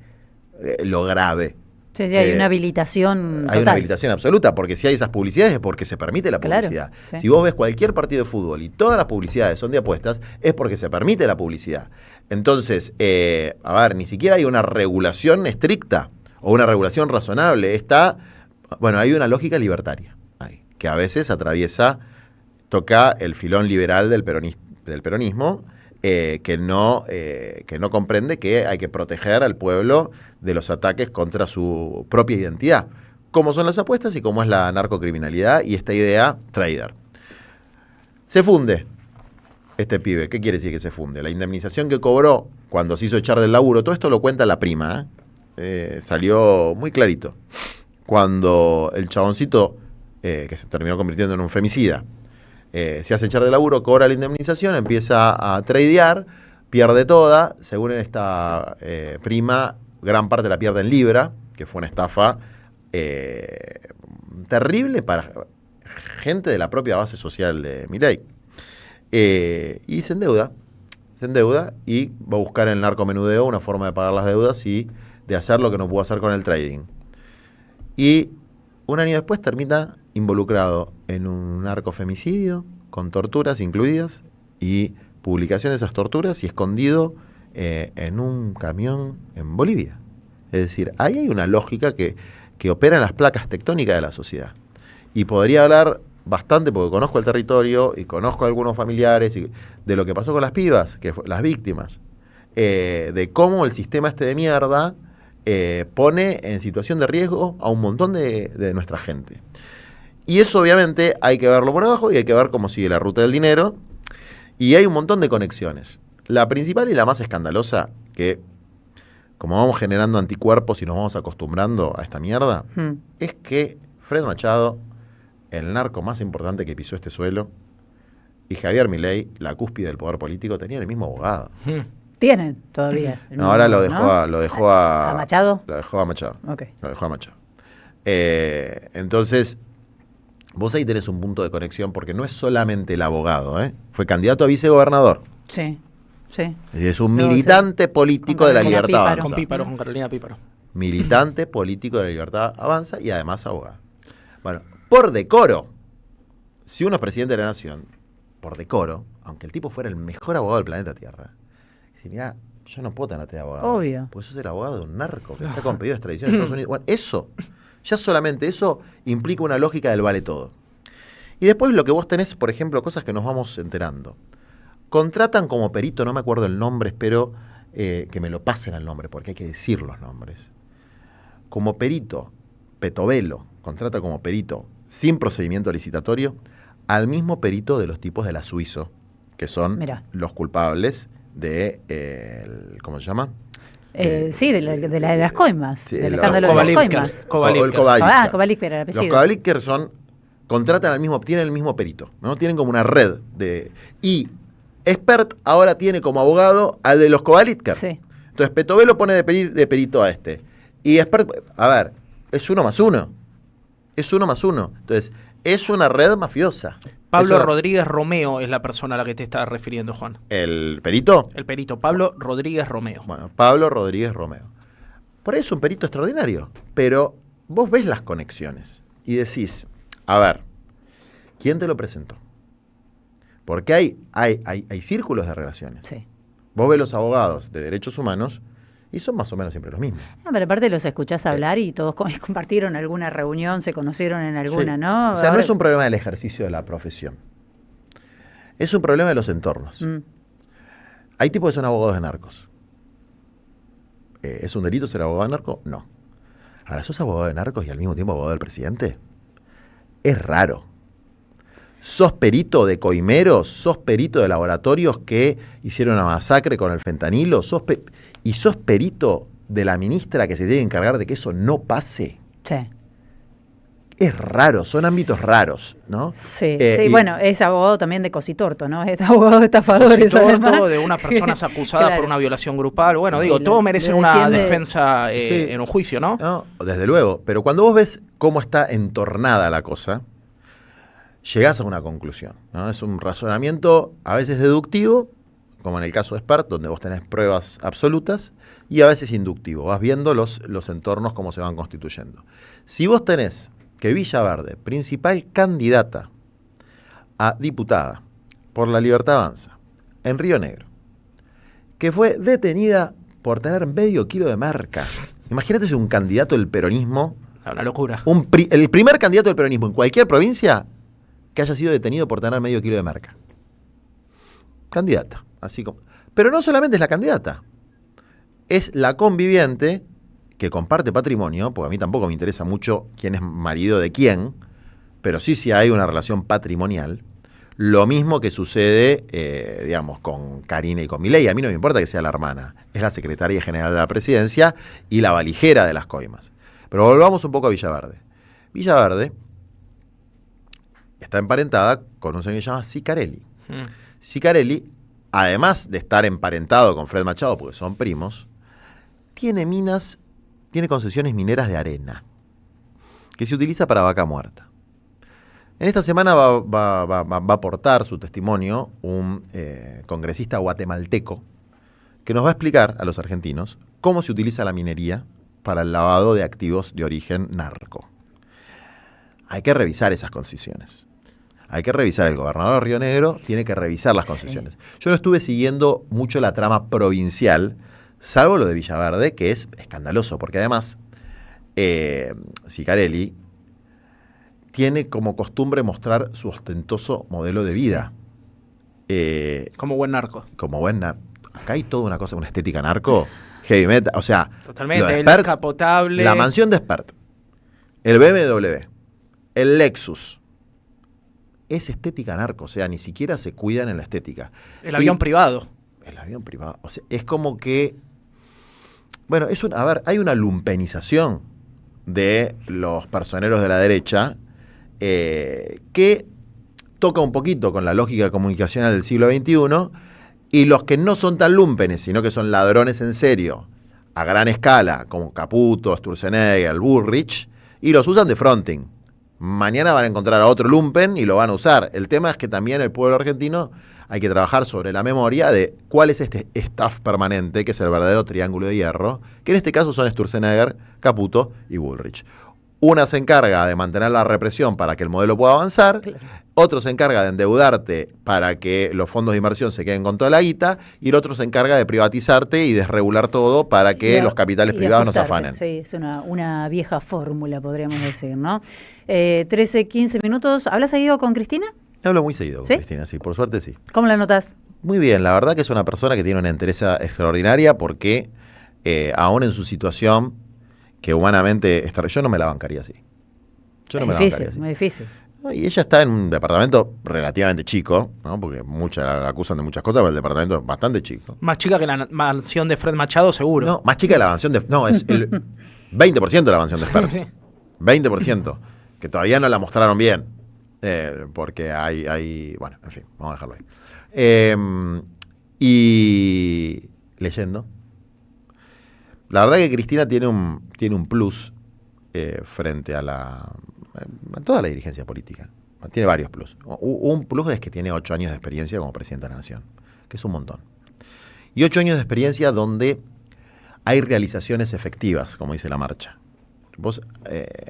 lo grave. Sí, hay una habilitación total. Hay una habilitación absoluta, porque si hay esas publicidades es porque se permite la publicidad. Claro, sí. Si vos ves cualquier partido de fútbol y todas las publicidades son de apuestas, es porque se permite la publicidad. Entonces, ni siquiera hay una regulación estricta o una regulación razonable. Hay una lógica libertaria, que a veces toca el filón liberal del peronismo, que no comprende que hay que proteger al pueblo de los ataques contra su propia identidad, como son las apuestas y como es la narcocriminalidad y esta idea trader. Se funde este pibe. ¿Qué quiere decir que se funde? La indemnización que cobró cuando se hizo echar del laburo, todo esto lo cuenta la prima, salió muy clarito. Cuando el chaboncito, que se terminó convirtiendo en un femicida, se hace echar de laburo, cobra la indemnización, empieza a tradear, pierde toda. Según esta prima, gran parte la pierde en libra, que fue una estafa terrible para gente de la propia base social de Milei. Y se endeuda y va a buscar en el narcomenudeo una forma de pagar las deudas y de hacer lo que no pudo hacer con el trading. Y un año después termina involucrado en un narcofemicidio, con torturas incluidas y publicación de esas torturas y escondido en un camión en Bolivia. Es decir, ahí hay una lógica que opera en las placas tectónicas de la sociedad. Y podría hablar bastante, porque conozco el territorio y conozco a algunos familiares, y de lo que pasó con las pibas, las víctimas, de cómo el sistema de mierda pone en situación de riesgo a un montón de nuestra gente. Y eso obviamente hay que verlo por abajo y hay que ver cómo sigue la ruta del dinero. Y hay un montón de conexiones. La principal y la más escandalosa, que como vamos generando anticuerpos y nos vamos acostumbrando a esta mierda, es que Fred Machado, el narco más importante que pisó este suelo, y Javier Milei, la cúspide del poder político, tenían el mismo abogado. Tienen todavía. Ahora lo dejó a Machado. Lo dejó a Machado. Okay. Lo dejó a Machado. Entonces, vos ahí tenés un punto de conexión, porque no es solamente el abogado, fue candidato a vicegobernador. Sí. Es un militante político de la Libertad Avanza. Con Carolina Píparo. Militante político de la Libertad Avanza y además abogado. Bueno, por decoro, si uno es presidente de la nación, por decoro, aunque el tipo fuera el mejor abogado del planeta Tierra, dice, mirá, yo no puedo tenerte de abogado. Obvio. Pues sos el abogado de un narco que está con pedido de extradición de Estados Unidos. Bueno, ya solamente eso implica una lógica del vale todo. Y después lo que vos tenés, por ejemplo, cosas que nos vamos enterando. Contratan como perito, no me acuerdo el nombre, espero que me lo pasen al nombre, porque hay que decir los nombres. Como perito, Petovelo contrata como perito, sin procedimiento licitatorio, al mismo perito de los tipos de la Suizo, que son los culpables de, ¿cómo se llama? Sí, de las coimas, sí, del escándalo de las coimas. Kovaliker era el apellido. Los Kovaliker contratan tienen el mismo perito, ¿no? Tienen como una red y Expert ahora tiene como abogado al de los Kovaliker. Sí. Entonces Petové lo pone de perito a este. Y Expert, a ver, es 1 más 1. Es 1 más 1. Entonces, es una red mafiosa. Pablo Rodríguez Romeo es la persona a la que te estás refiriendo, Juan. ¿El perito? El perito, Pablo Rodríguez Romeo. Bueno, Pablo Rodríguez Romeo. Por ahí es un perito extraordinario, pero vos ves las conexiones y decís, a ver, ¿quién te lo presentó? Porque hay círculos de relaciones. Sí. Vos ves los abogados de derechos humanos y son más o menos siempre los mismos. No, pero aparte los escuchás hablar y todos compartieron alguna reunión, se conocieron en alguna, sí. ¿no? O sea, no es un problema del ejercicio de la profesión. Es un problema de los entornos. Hay tipos que son abogados de narcos. ¿Es un delito ser abogado de narco? No. Ahora, ¿sos abogado de narcos y al mismo tiempo abogado del presidente? Es raro. ¿Sos perito de coimeros? ¿Sos perito de laboratorios que hicieron una masacre con el fentanilo? ¿Y sos perito de la ministra que se tiene que encargar de que eso no pase? Sí. Es raro, son ámbitos raros, ¿no? Sí, bueno, es abogado también de Cositorto, ¿no? Es abogado de estafadores, además. De unas personas acusadas claro. por una violación grupal. Bueno, todos merecen una defensa en un juicio, ¿no? No, desde luego. Pero cuando vos ves cómo está entornada la cosa, llegás a una conclusión, ¿no? Es un razonamiento a veces deductivo, como en el caso de Expert, donde vos tenés pruebas absolutas, y a veces inductivo. Vas viendo los entornos cómo se van constituyendo. Si vos tenés que Villaverde, principal candidata a diputada por La Libertad Avanza, en Río Negro, que fue detenida por tener medio kilo de merca. Imagínate si un candidato del peronismo... Una locura. El primer candidato del peronismo en cualquier provincia que haya sido detenido por tener medio kilo de merca. Candidata, así como... Pero no solamente es la candidata, es la conviviente que comparte patrimonio, porque a mí tampoco me interesa mucho quién es marido de quién, pero sí hay una relación patrimonial. Lo mismo que sucede, digamos, con Karina y con Milei. A mí no me importa que sea la hermana, es la secretaria general de la presidencia y la valijera de las coimas. Pero volvamos un poco a Villaverde. Villaverde está emparentada con un señor que se llama Sicarelli. Sicarelli, además de estar emparentado con Fred Machado, porque son primos, tiene concesiones mineras de arena, que se utiliza para vaca muerta. En esta semana va a aportar su testimonio un congresista guatemalteco que nos va a explicar a los argentinos cómo se utiliza la minería para el lavado de activos de origen narco. Hay que revisar esas concesiones. Hay que revisar, el gobernador de Río Negro tiene que revisar las concesiones. Sí. Yo no estuve siguiendo mucho la trama provincial, salvo lo de Villaverde, que es escandaloso, porque además Sicarelli tiene como costumbre mostrar su ostentoso modelo de vida. Como buen narco. Como buen narco. Acá hay toda una cosa, una estética narco, heavy metal, o sea... Totalmente, el descapotable. La mansión de Expert, el BMW, el Lexus, es estética narco, o sea, ni siquiera se cuidan en la estética. El avión privado. El avión privado, o sea, es como que... Bueno, hay una lumpenización de los personeros de la derecha que toca un poquito con la lógica comunicacional del siglo XXI, y los que no son tan lumpenes, sino que son ladrones en serio, a gran escala, como Caputo, Sturzenegger, Bullrich, y los usan de fronting. Mañana van a encontrar a otro lumpen y lo van a usar. El tema es que también el pueblo argentino hay que trabajar sobre la memoria de cuál es este staff permanente, que es el verdadero triángulo de hierro, que en este caso son Sturzenegger, Caputo y Bullrich. Una se encarga de mantener la represión para que el modelo pueda avanzar, claro. Otro se encarga de endeudarte para que los fondos de inversión se queden con toda la guita, y el otro se encarga de privatizarte y desregular todo para que los capitales privados no se afanen. Sí, es una vieja fórmula, podríamos decir, ¿no? 13, 15 minutos. ¿Hablas seguido con Cristina? Hablo muy seguido con Cristina, sí, por suerte sí. ¿Cómo la notas? Muy bien, la verdad que es una persona que tiene una entereza extraordinaria, porque aún en su situación, que humanamente yo no me la bancaría así. Muy difícil. ¿no? Y ella está en un departamento relativamente chico, ¿no? Porque la acusan de muchas cosas, pero el departamento es bastante chico. Más chica que la mansión de Fred Machado, seguro. No, más chica que la mansión de... No, es el 20% de la mansión de Fred. 20%. Que todavía no la mostraron bien. Porque hay... Bueno, en fin, vamos a dejarlo ahí. Y leyendo. La verdad que Cristina tiene un plus frente a toda la dirigencia política. Tiene varios plus. Un plus es que tiene 8 años de experiencia como presidenta de la Nación, que es un montón. Y 8 años de experiencia donde hay realizaciones efectivas, como dice la marcha. Vos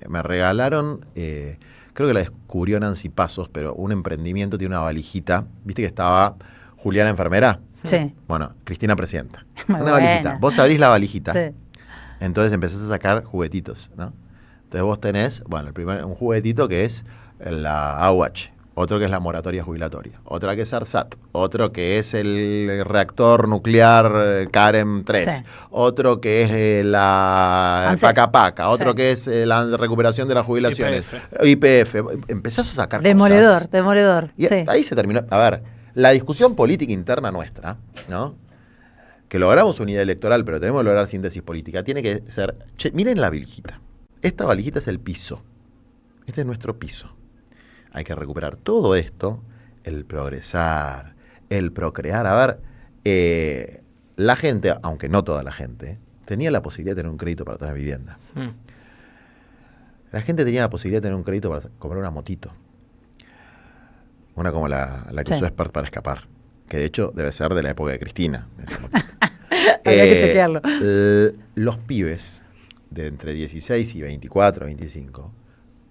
me regalaron, creo que la descubrió Nancy Pasos, pero un emprendimiento tiene una valijita. ¿Viste que estaba Juliana enfermera? Sí. Bueno, Cristina presidenta. Una valijita. Vos abrís la valijita. Sí. Entonces empezás a sacar juguetitos, ¿no? Entonces vos tenés, bueno, un juguetito que es la AUH, otro que es la moratoria jubilatoria, otra que es ARSAT, otro que es el reactor nuclear CAREM 3, sí. Otro que es la Paca, otro sí. Que es la recuperación de las jubilaciones, YPF. Empezás a sacar cosas. Demoledor. Y sí. Ahí se terminó. A ver, la discusión política interna nuestra, ¿no? Que logramos unidad electoral, pero tenemos que lograr síntesis política, tiene que ser... Che, miren la valijita. Esta valijita es el piso. Este es nuestro piso. Hay que recuperar todo esto, el progresar, el procrear. A ver, la gente, aunque no toda la gente, tenía la posibilidad de tener un crédito para tener vivienda. La gente tenía la posibilidad de tener un crédito para comprar una motito. Una como la que usó Spert para escapar. Que de hecho debe ser de la época de Cristina. Habría que chequearlo. Los pibes de entre 16 y 24, 25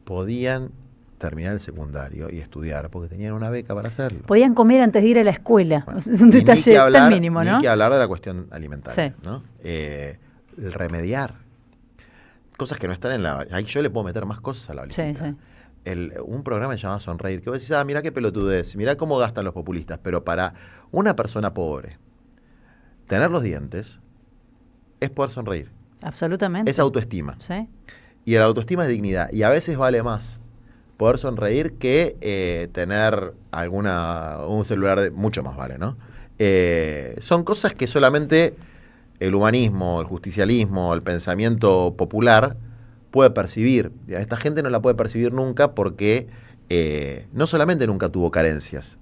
podían terminar el secundario y estudiar porque tenían una beca para hacerlo. Podían comer antes de ir a la escuela. Bueno, un detalle tan mínimo, ¿no? Ni que hablar de la cuestión alimentaria, sí. ¿no? El remediar. Cosas que no están en la... Ahí yo le puedo meter más cosas a la valijita. Sí, sí. Un programa que se llama Sonreír, que vos decís, mirá qué pelotudez, mirá cómo gastan los populistas, pero para una persona pobre, tener los dientes es poder sonreír. Absolutamente. Es autoestima. Sí. Y la autoestima es dignidad. Y a veces vale más poder sonreír que tener un celular mucho más vale, ¿no? Son cosas que solamente el humanismo, el justicialismo, el pensamiento popular puede percibir. Esta gente no la puede percibir nunca porque no solamente nunca tuvo carencias,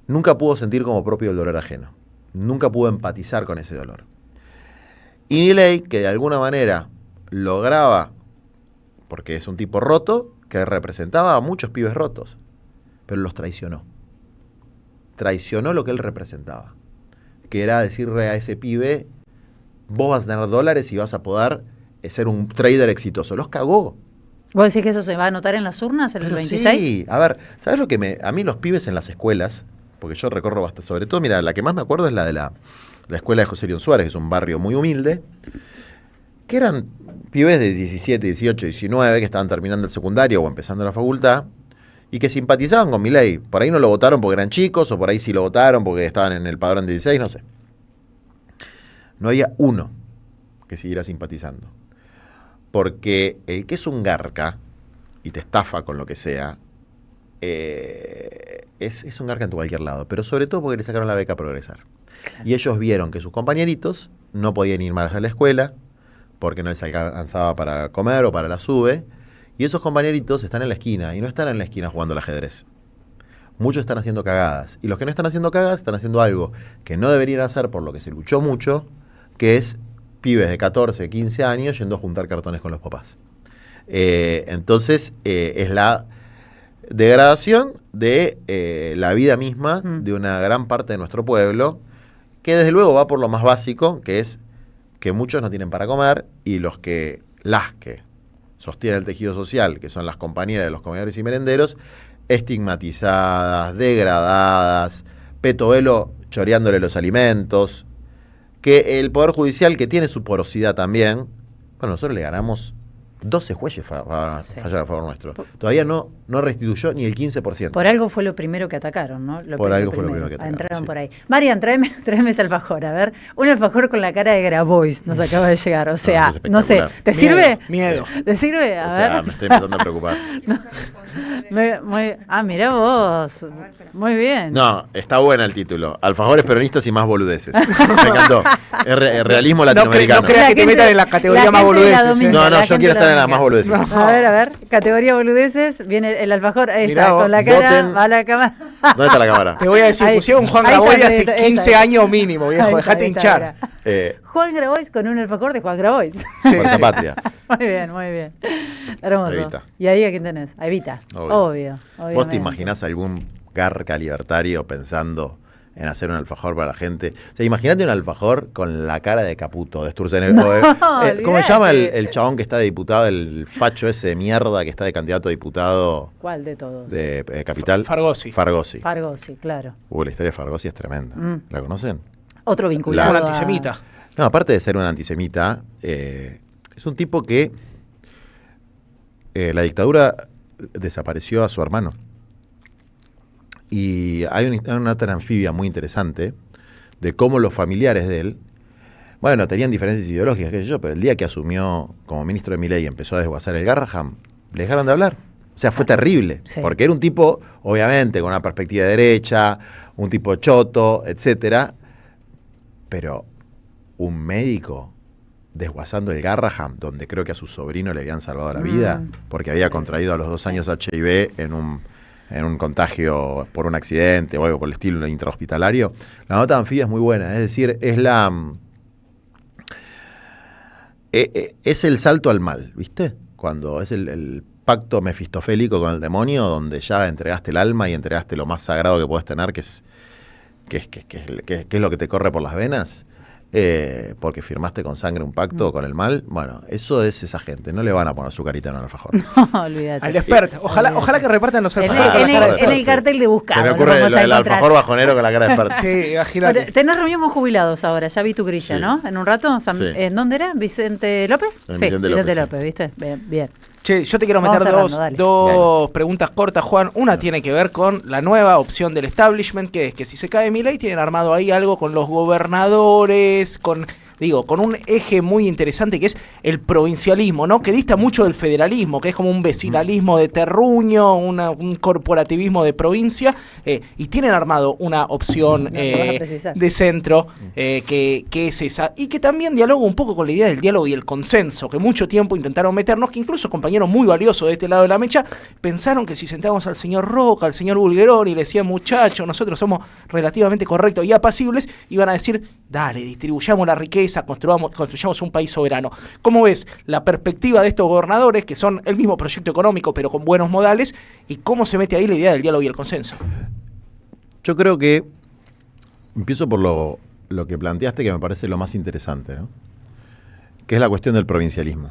nunca pudo sentir como propio el dolor ajeno, nunca pudo empatizar con ese dolor. Y Milei, que de alguna manera lograba, porque es un tipo roto, que representaba a muchos pibes rotos, pero los traicionó. Traicionó lo que él representaba, que era decirle a ese pibe, vos vas a tener dólares y vas a poder ser un trader exitoso. Los cagó. ¿Vos decís que eso se va a notar en las urnas el 26? Sí, a ver, ¿sabes lo que a mí los pibes en las escuelas, porque yo recorro bastante, sobre todo, mira, la que más me acuerdo es la de la escuela de José León Suárez, que es un barrio muy humilde, que eran pibes de 17, 18, 19, que estaban terminando el secundario o empezando la facultad, y que simpatizaban con Milei. Por ahí no lo votaron porque eran chicos, o por ahí sí lo votaron porque estaban en el padrón de 16, no sé. No había uno que siguiera simpatizando. Porque el que es un garca y te estafa con lo que sea, es un garca en cualquier lado, pero sobre todo porque le sacaron la beca a progresar. Claro. Y ellos vieron que sus compañeritos no podían ir más a la escuela porque no les alcanzaba para comer o para la SUBE, y esos compañeritos están en la esquina, y no están en la esquina jugando al ajedrez. Muchos están haciendo cagadas, y los que no están haciendo cagadas están haciendo algo que no deberían hacer por lo que se luchó mucho, que es pibes de 14, 15 años yendo a juntar cartones con los papás. Entonces, es la degradación de la vida misma de una gran parte de nuestro pueblo, que desde luego va por lo más básico, que es que muchos no tienen para comer, y las que sostienen el tejido social, que son las compañeras de los comedores y merenderos, estigmatizadas, degradadas, petovelo choreándole los alimentos, que el Poder Judicial, que tiene su porosidad también, bueno, nosotros le ganamos 12 jueces fallaron a favor nuestro. Todavía no restituyó ni el 15%. Por algo fue lo primero que atacaron, ¿no? Por algo fue lo primero que atacaron. Entraron por ahí. Marian, tráeme ese alfajor, a ver. Un alfajor con la cara de Grabois nos acaba de llegar. O sea, no sé, ¿te sirve? Miedo. ¿Te sirve? A ver. Me estoy empezando a preocupar. Mirá vos. Muy bien. No, está buena el título. Alfajores peronistas y más boludeces. Me encantó. Realismo latinoamericano. No creas que te metan en la categoría más boludeces. No, yo quiero estar en la más boludeces. A ver. Categoría boludeces. Viene el alfajor. Ahí está, con la cara. Va a la cámara. ¿Dónde está la cámara? Te voy a decir, pusieron Juan Grabois hace 15 años mínimo, viejo. Dejate hinchar. Juan Grabois con un alfajor de Juan Grabois. Fuerza Patria. Muy bien. Hermoso. Evita. ¿Y ahí a quién tenés? A Evita. Obvio. ¿Vos te imaginás algún garca libertario pensando en hacer un alfajor para la gente? O sea, imagínate un alfajor con la cara de Caputo, de Sturzenegger. ¿Cómo se llama el chabón que está de diputado, el facho ese de mierda que está de candidato a diputado? ¿Cuál de todos? De Capital. Fargosi, claro. La historia de Fargosi es tremenda. ¿La conocen? Otro vinculado. Un antisemita. No, aparte de ser un antisemita, es un tipo que la dictadura desapareció a su hermano. Y hay una nota anfibia muy interesante de cómo los familiares de él, bueno, tenían diferencias ideológicas, qué sé yo, pero el día que asumió como ministro de Milei y empezó a desguazar el Garrahan, le dejaron de hablar. O sea, fue terrible, porque era un tipo, obviamente, con una perspectiva de derecha, un tipo choto, etcétera, pero un médico desguazando el Garrahan, donde creo que a su sobrino le habían salvado la vida, porque había contraído a los 2 años HIV en un contagio por un accidente o algo por el estilo intrahospitalario. La nota anfibia es muy buena, es decir, es el salto al mal, ¿viste? Cuando es el pacto mefistofélico con el demonio, donde ya entregaste el alma y entregaste lo más sagrado que puedes tener, que es lo que te corre por las venas. Porque firmaste con sangre un pacto con el mal. Bueno, eso es esa gente. No le van a poner su carita en el alfajor. No, olvídate. Al expert. Ojalá que repartan los alfajores. En el cartel de buscado. Me ocurre el alfajor bajonero con la cara de expert. Sí, imagínate. Tenés reunión con jubilados ahora. Ya vi tu grilla, sí. ¿no? En un rato. ¿En dónde era? ¿Vicente López? Vicente López, ¿viste? Bien. Che, yo te quiero meter dos preguntas cortas, Juan. Una tiene que ver con la nueva opción del establishment, que es que si se cae Milei tienen armado ahí algo con los gobernadores, con un eje muy interesante que es el provincialismo, ¿no? Que dista mucho del federalismo, que es como un vecinalismo de terruño, un corporativismo de provincia, y tienen armado una opción de centro que es esa, y que también dialoga un poco con la idea del diálogo y el consenso, que mucho tiempo intentaron meternos, que incluso compañeros muy valiosos de este lado de la mecha pensaron que si sentábamos al señor Roca, al señor Bulgerón y le decían, muchachos, nosotros somos relativamente correctos y apacibles, iban a decir, dale, distribuyamos la riqueza, construyamos un país soberano. ¿Cómo ves la perspectiva de estos gobernadores, que son el mismo proyecto económico pero con buenos modales, y cómo se mete ahí la idea del diálogo y el consenso? Yo creo que empiezo por lo que planteaste, que me parece lo más interesante, ¿no? Que es la cuestión del provincialismo,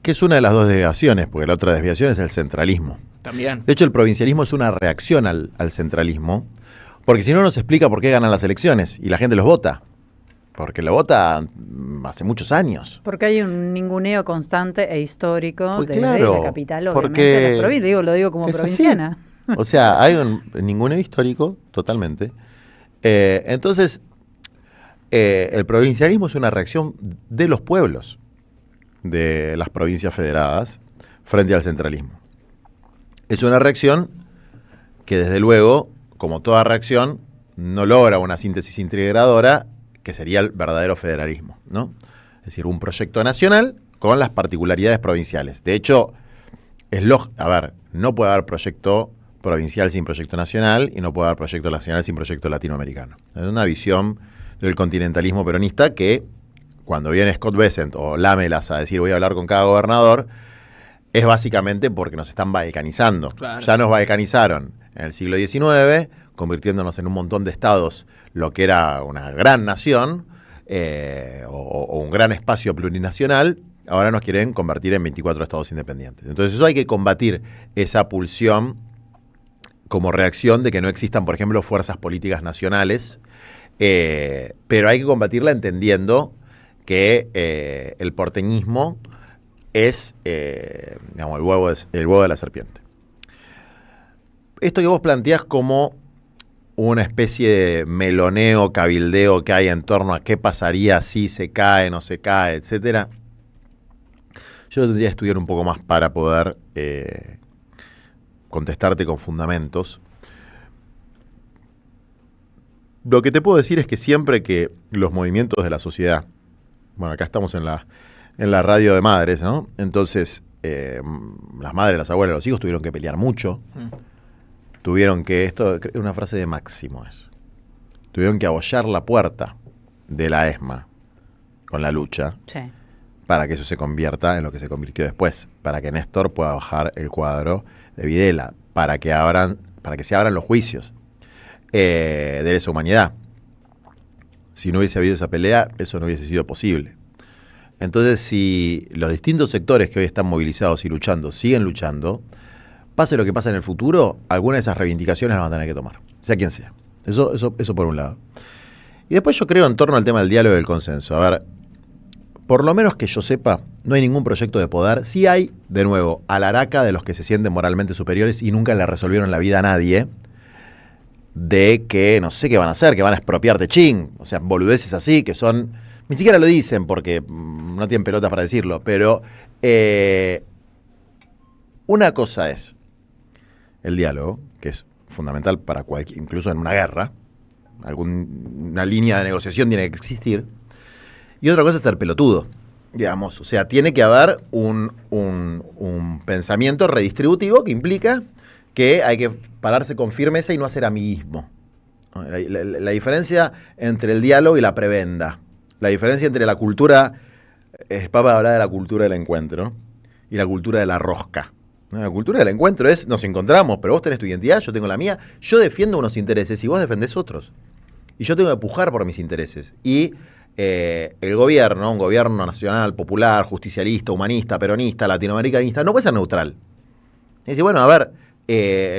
que es una de las dos desviaciones, porque la otra desviación es el centralismo. También. De hecho, el provincialismo es una reacción al centralismo, porque si no nos explica por qué ganan las elecciones y la gente los vota. Porque lo vota hace muchos años. Porque hay un ninguneo constante e histórico pues desde claro, la capital, obviamente, de la provincia. Lo digo como provinciana. Así. O sea, hay un ninguneo histórico, totalmente. Entonces, el provincialismo es una reacción de los pueblos de las provincias federadas frente al centralismo. Es una reacción que, desde luego, como toda reacción, no logra una síntesis integradora, que sería el verdadero federalismo, ¿no? Es decir, un proyecto nacional con las particularidades provinciales. De hecho, no puede haber proyecto provincial sin proyecto nacional y no puede haber proyecto nacional sin proyecto latinoamericano. Es una visión del continentalismo peronista que, cuando viene Scott Bessent o Lamelas a decir voy a hablar con cada gobernador, es básicamente porque nos están balcanizando. Claro. Ya nos balcanizaron en el siglo XIX, convirtiéndonos en un montón de estados, lo que era una gran nación o un gran espacio plurinacional. Ahora nos quieren convertir en 24 estados independientes. Entonces eso hay que combatir, esa pulsión como reacción de que no existan, por ejemplo, fuerzas políticas nacionales, pero hay que combatirla entendiendo que el porteñismo es, digamos, el huevo de la serpiente. Esto que vos planteás como una especie de meloneo, cabildeo que hay en torno a qué pasaría si se cae, no se cae, etcétera, yo lo tendría que estudiar un poco más para poder contestarte con fundamentos. Lo que te puedo decir es que siempre que los movimientos de la sociedad, bueno, acá estamos en la radio de madres, ¿no? Entonces, las madres, las abuelas, los hijos tuvieron que pelear mucho. Tuvieron que, esto es una frase de Máximo, tuvieron que abollar la puerta de la ESMA con la lucha, para que eso se convierta en lo que se convirtió después, para que Néstor pueda bajar el cuadro de Videla, para que se abran los juicios de lesa humanidad. Si no hubiese habido esa pelea, eso no hubiese sido posible. Entonces, si los distintos sectores que hoy están movilizados y luchando siguen luchando, pase lo que pase en el futuro, algunas de esas reivindicaciones las van a tener que tomar, sea quien sea. Eso por un lado. Y después yo creo en torno al tema del diálogo y del consenso. A ver, por lo menos que yo sepa, no hay ningún proyecto de poder. Sí hay, de nuevo, alaraca de los que se sienten moralmente superiores y nunca le resolvieron la vida a nadie, de que no sé qué van a hacer, que van a expropiarte ching, o sea, boludeces así, que son, ni siquiera lo dicen porque no tienen pelotas para decirlo, pero una cosa es el diálogo, que es fundamental para cualquier, incluso en una guerra, una línea de negociación tiene que existir, y otra cosa es ser pelotudo, digamos, o sea, tiene que haber un pensamiento redistributivo que implica que hay que pararse con firmeza y no hacer amiguismo. La diferencia entre el diálogo y la prebenda, la diferencia entre la cultura, Papa habla de la cultura del encuentro y la cultura de la rosca. La cultura del encuentro es, nos encontramos, pero vos tenés tu identidad, yo tengo la mía, yo defiendo unos intereses y vos defendés otros. Y yo tengo que pujar por mis intereses. Y el gobierno, un gobierno nacional, popular, justicialista, humanista, peronista, latinoamericanista, no puede ser neutral. Y dice, bueno, a ver,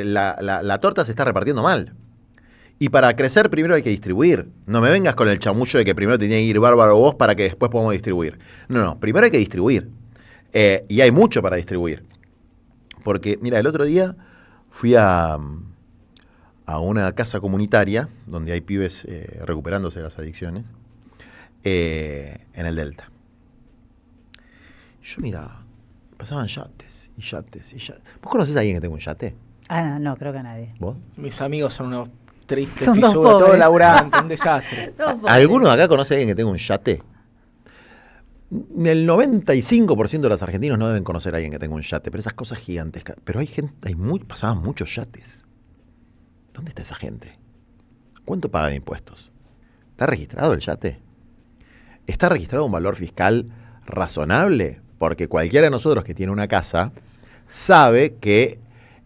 la torta se está repartiendo mal. Y para crecer primero hay que distribuir. No me vengas con el chamullo de que primero te tiene que ir bárbaro vos para que después podamos distribuir. No, primero hay que distribuir. Y hay mucho para distribuir. Porque, mira, el otro día fui a una casa comunitaria donde hay pibes recuperándose de las adicciones en el Delta. Yo miraba, pasaban yates y yates y yates. ¿Vos conocés a alguien que tenga un yate? No, creo que a nadie. ¿Vos? Mis amigos son unos tristes son fisuras, todo laburante, un desastre. ¿Alguno de acá conoce a alguien que tenga un yate? El 95% de los argentinos no deben conocer a alguien que tenga un yate, pero esas cosas gigantescas. Pero hay gente, pasaban muchos yates. ¿Dónde está esa gente? ¿Cuánto paga de impuestos? ¿Está registrado el yate? ¿Está registrado un valor fiscal razonable? Porque cualquiera de nosotros que tiene una casa sabe que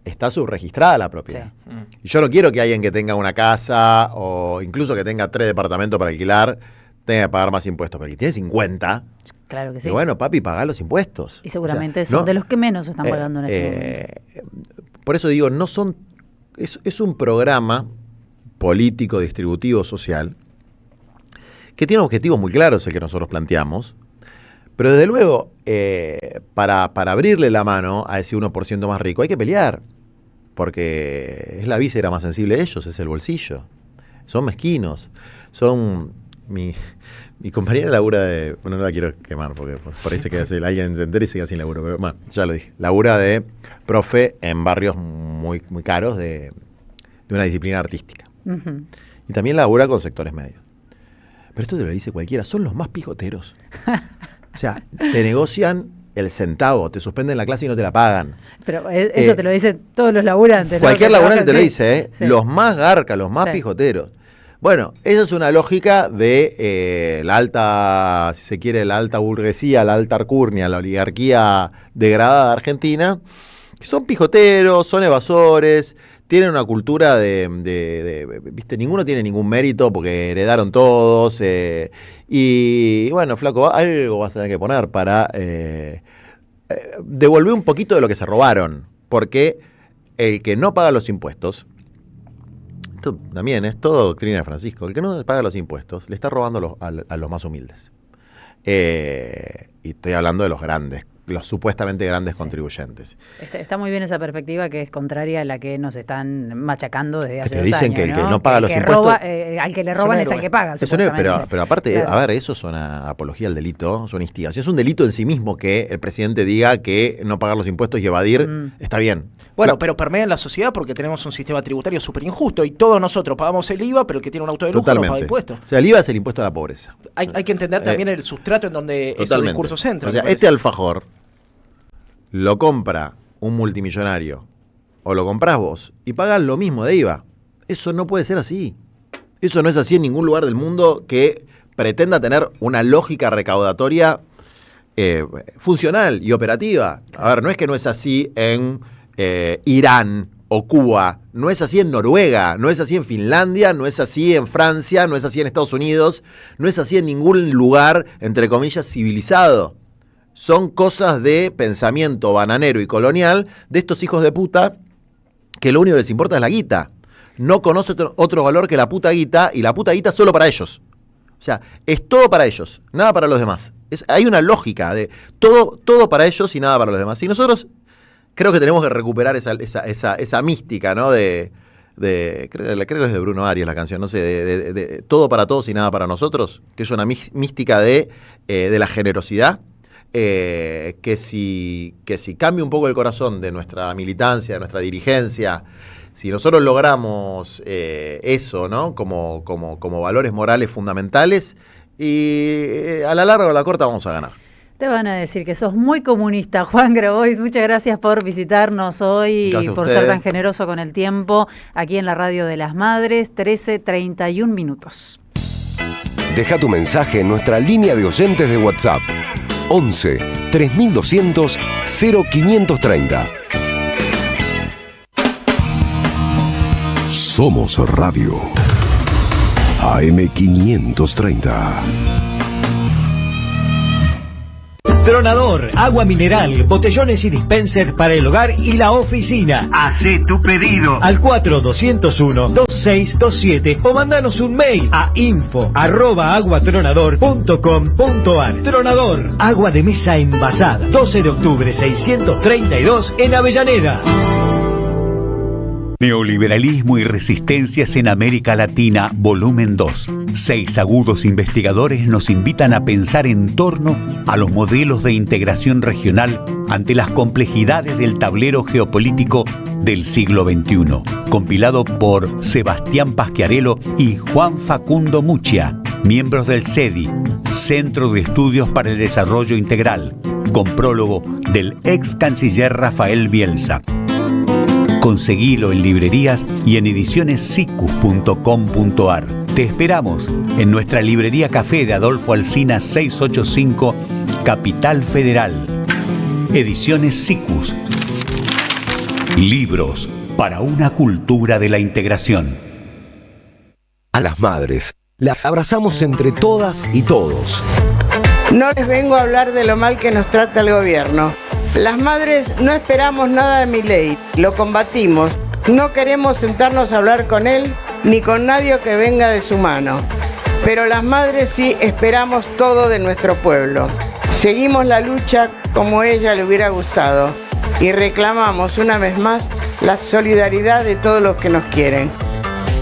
está subregistrada la propiedad. Sí. Y yo no quiero que alguien que tenga una casa o incluso que tenga 3 departamentos para alquilar tenga que pagar más impuestos. Pero el que tiene 50... Claro que sí. Y bueno, papi, pagá los impuestos. Y seguramente son de los que menos están pagando en este momento. Por eso digo, no son... Es un programa político, distributivo, social, que tiene objetivos muy claros, el que nosotros planteamos, pero desde luego, para abrirle la mano a ese 1% más rico hay que pelear, porque es la víscera más sensible de ellos, es el bolsillo. Son mezquinos, son... Mi compañera labura de... Bueno, no la quiero quemar porque por ahí se queda alguien entender y se queda sin laburo, pero bueno, ya lo dije. Labura de profe en barrios muy, muy caros de una disciplina artística. Uh-huh. Y también labura con sectores medios. Pero esto te lo dice cualquiera, son los más pijoteros. O sea, te negocian el centavo, te suspenden la clase y no te la pagan. Pero eso te lo dicen todos los laburantes. Cualquier laburante te lo dice, ¿eh? Sí. Los más garcas, los más pijoteros. Bueno, esa es una lógica de la alta, si se quiere, la alta burguesía, la alta alcurnia, la oligarquía degradada de Argentina, que son pijoteros, son evasores, tienen una cultura viste, ninguno tiene ningún mérito porque heredaron todos, y bueno, flaco, algo vas a tener que poner para devolver un poquito de lo que se robaron, porque el que no paga los impuestos, esto también es todo doctrina de Francisco, el que no paga los impuestos le está robando a los más humildes. Y estoy hablando de los grandes los supuestamente grandes contribuyentes. Está muy bien esa perspectiva, que es contraria a la que nos están machacando desde hace 2 años. Dicen que el que no paga los impuestos... Roba, al que le roban es al que paga, pero aparte, claro. A ver, eso es una apología al delito, es una instigación. Es un delito en sí mismo que el presidente diga que no pagar los impuestos y evadir está bien. Bueno, pero permea en la sociedad porque tenemos un sistema tributario súper injusto y todos nosotros pagamos el IVA, pero el que tiene un auto de lujo no paga impuestos. O sea, el IVA es el impuesto a la pobreza. Hay que entender también el sustrato en donde esos discursos entran. O sea, este alfajor lo compra un multimillonario o lo compras vos y pagas lo mismo de IVA. Eso no puede ser así. Eso no es así en ningún lugar del mundo que pretenda tener una lógica recaudatoria funcional y operativa. A ver, no es que no es así en Irán o Cuba, no es así en Noruega, no es así en Finlandia, no es así en Francia, no es así en Estados Unidos, no es así en ningún lugar, entre comillas, civilizado. Son cosas de pensamiento bananero y colonial de estos hijos de puta que lo único que les importa es la guita. No conoce otro valor que la puta guita, y la puta guita solo para ellos. O sea, es todo para ellos, nada para los demás. Hay una lógica de todo para ellos y nada para los demás. Y nosotros creo que tenemos que recuperar esa mística, ¿no? Creo que es de Bruno Arias la canción, no sé, de todo para todos y nada para nosotros, que es una mística de la generosidad, que si cambia un poco el corazón de nuestra militancia, de nuestra dirigencia, si nosotros logramos eso, ¿no? Como valores morales fundamentales, y a la larga o a la corta vamos a ganar. Te van a decir que sos muy comunista, Juan Grabois. Muchas gracias por visitarnos hoy y por ser tan generoso con el tiempo aquí en la Radio de las Madres. 13:31 minutos. Deja tu mensaje en nuestra línea de oyentes de WhatsApp 11 3200 0530. Somos Radio AM530. Tronador, agua mineral, botellones y dispensers para el hogar y la oficina. Hacé tu pedido al 4201-2627 o mandanos un mail a info@aguatronador.com.ar. Tronador, agua de mesa envasada. 12 de octubre 632 en Avellaneda. Neoliberalismo y resistencias en América Latina, volumen 2. 6 agudos investigadores nos invitan a pensar en torno a los modelos de integración regional ante las complejidades del tablero geopolítico del siglo XXI. Compilado por Sebastián Pasquiarello y Juan Facundo Muccia, miembros del CEDI, Centro de Estudios para el Desarrollo Integral, con prólogo del ex canciller Rafael Bielsa. Conseguilo en librerías y en edicionessicus.com.ar. Te esperamos en nuestra librería Café de Adolfo Alsina 685, Capital Federal. Ediciones Sicus. Libros para una cultura de la integración. A las madres, las abrazamos entre todas y todos. No les vengo a hablar de lo mal que nos trata el gobierno. Las madres no esperamos nada de Milei, lo combatimos. No queremos sentarnos a hablar con él ni con nadie que venga de su mano. Pero las madres sí esperamos todo de nuestro pueblo. Seguimos la lucha como ella le hubiera gustado y reclamamos una vez más la solidaridad de todos los que nos quieren.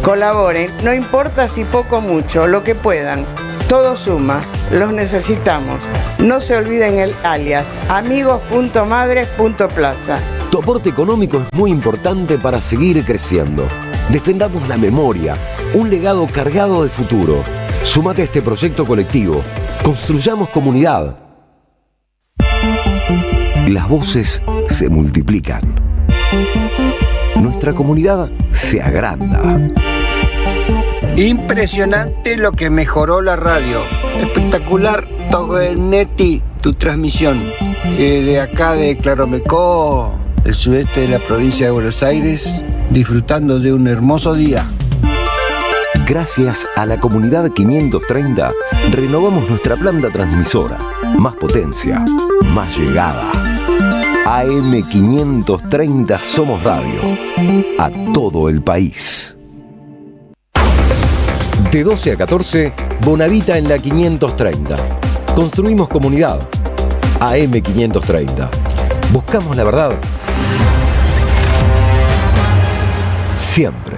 Colaboren, no importa si poco o mucho, lo que puedan. Todo suma, los necesitamos. No se olviden el alias, amigos.madres.plaza. Tu aporte económico es muy importante para seguir creciendo. Defendamos la memoria, un legado cargado de futuro. Súmate a este proyecto colectivo. Construyamos comunidad. Las voces se multiplican. Nuestra comunidad se agranda. Impresionante lo que mejoró la radio. Espectacular, Togonetti, tu transmisión. De acá de Claromecó, el sudeste de la provincia de Buenos Aires, disfrutando de un hermoso día. Gracias a la comunidad 530, renovamos nuestra planta transmisora. Más potencia, más llegada. AM530 Somos Radio. A todo el país. De 12 a 14, Bonavita en la 530. Construimos comunidad. AM530. Buscamos la verdad siempre.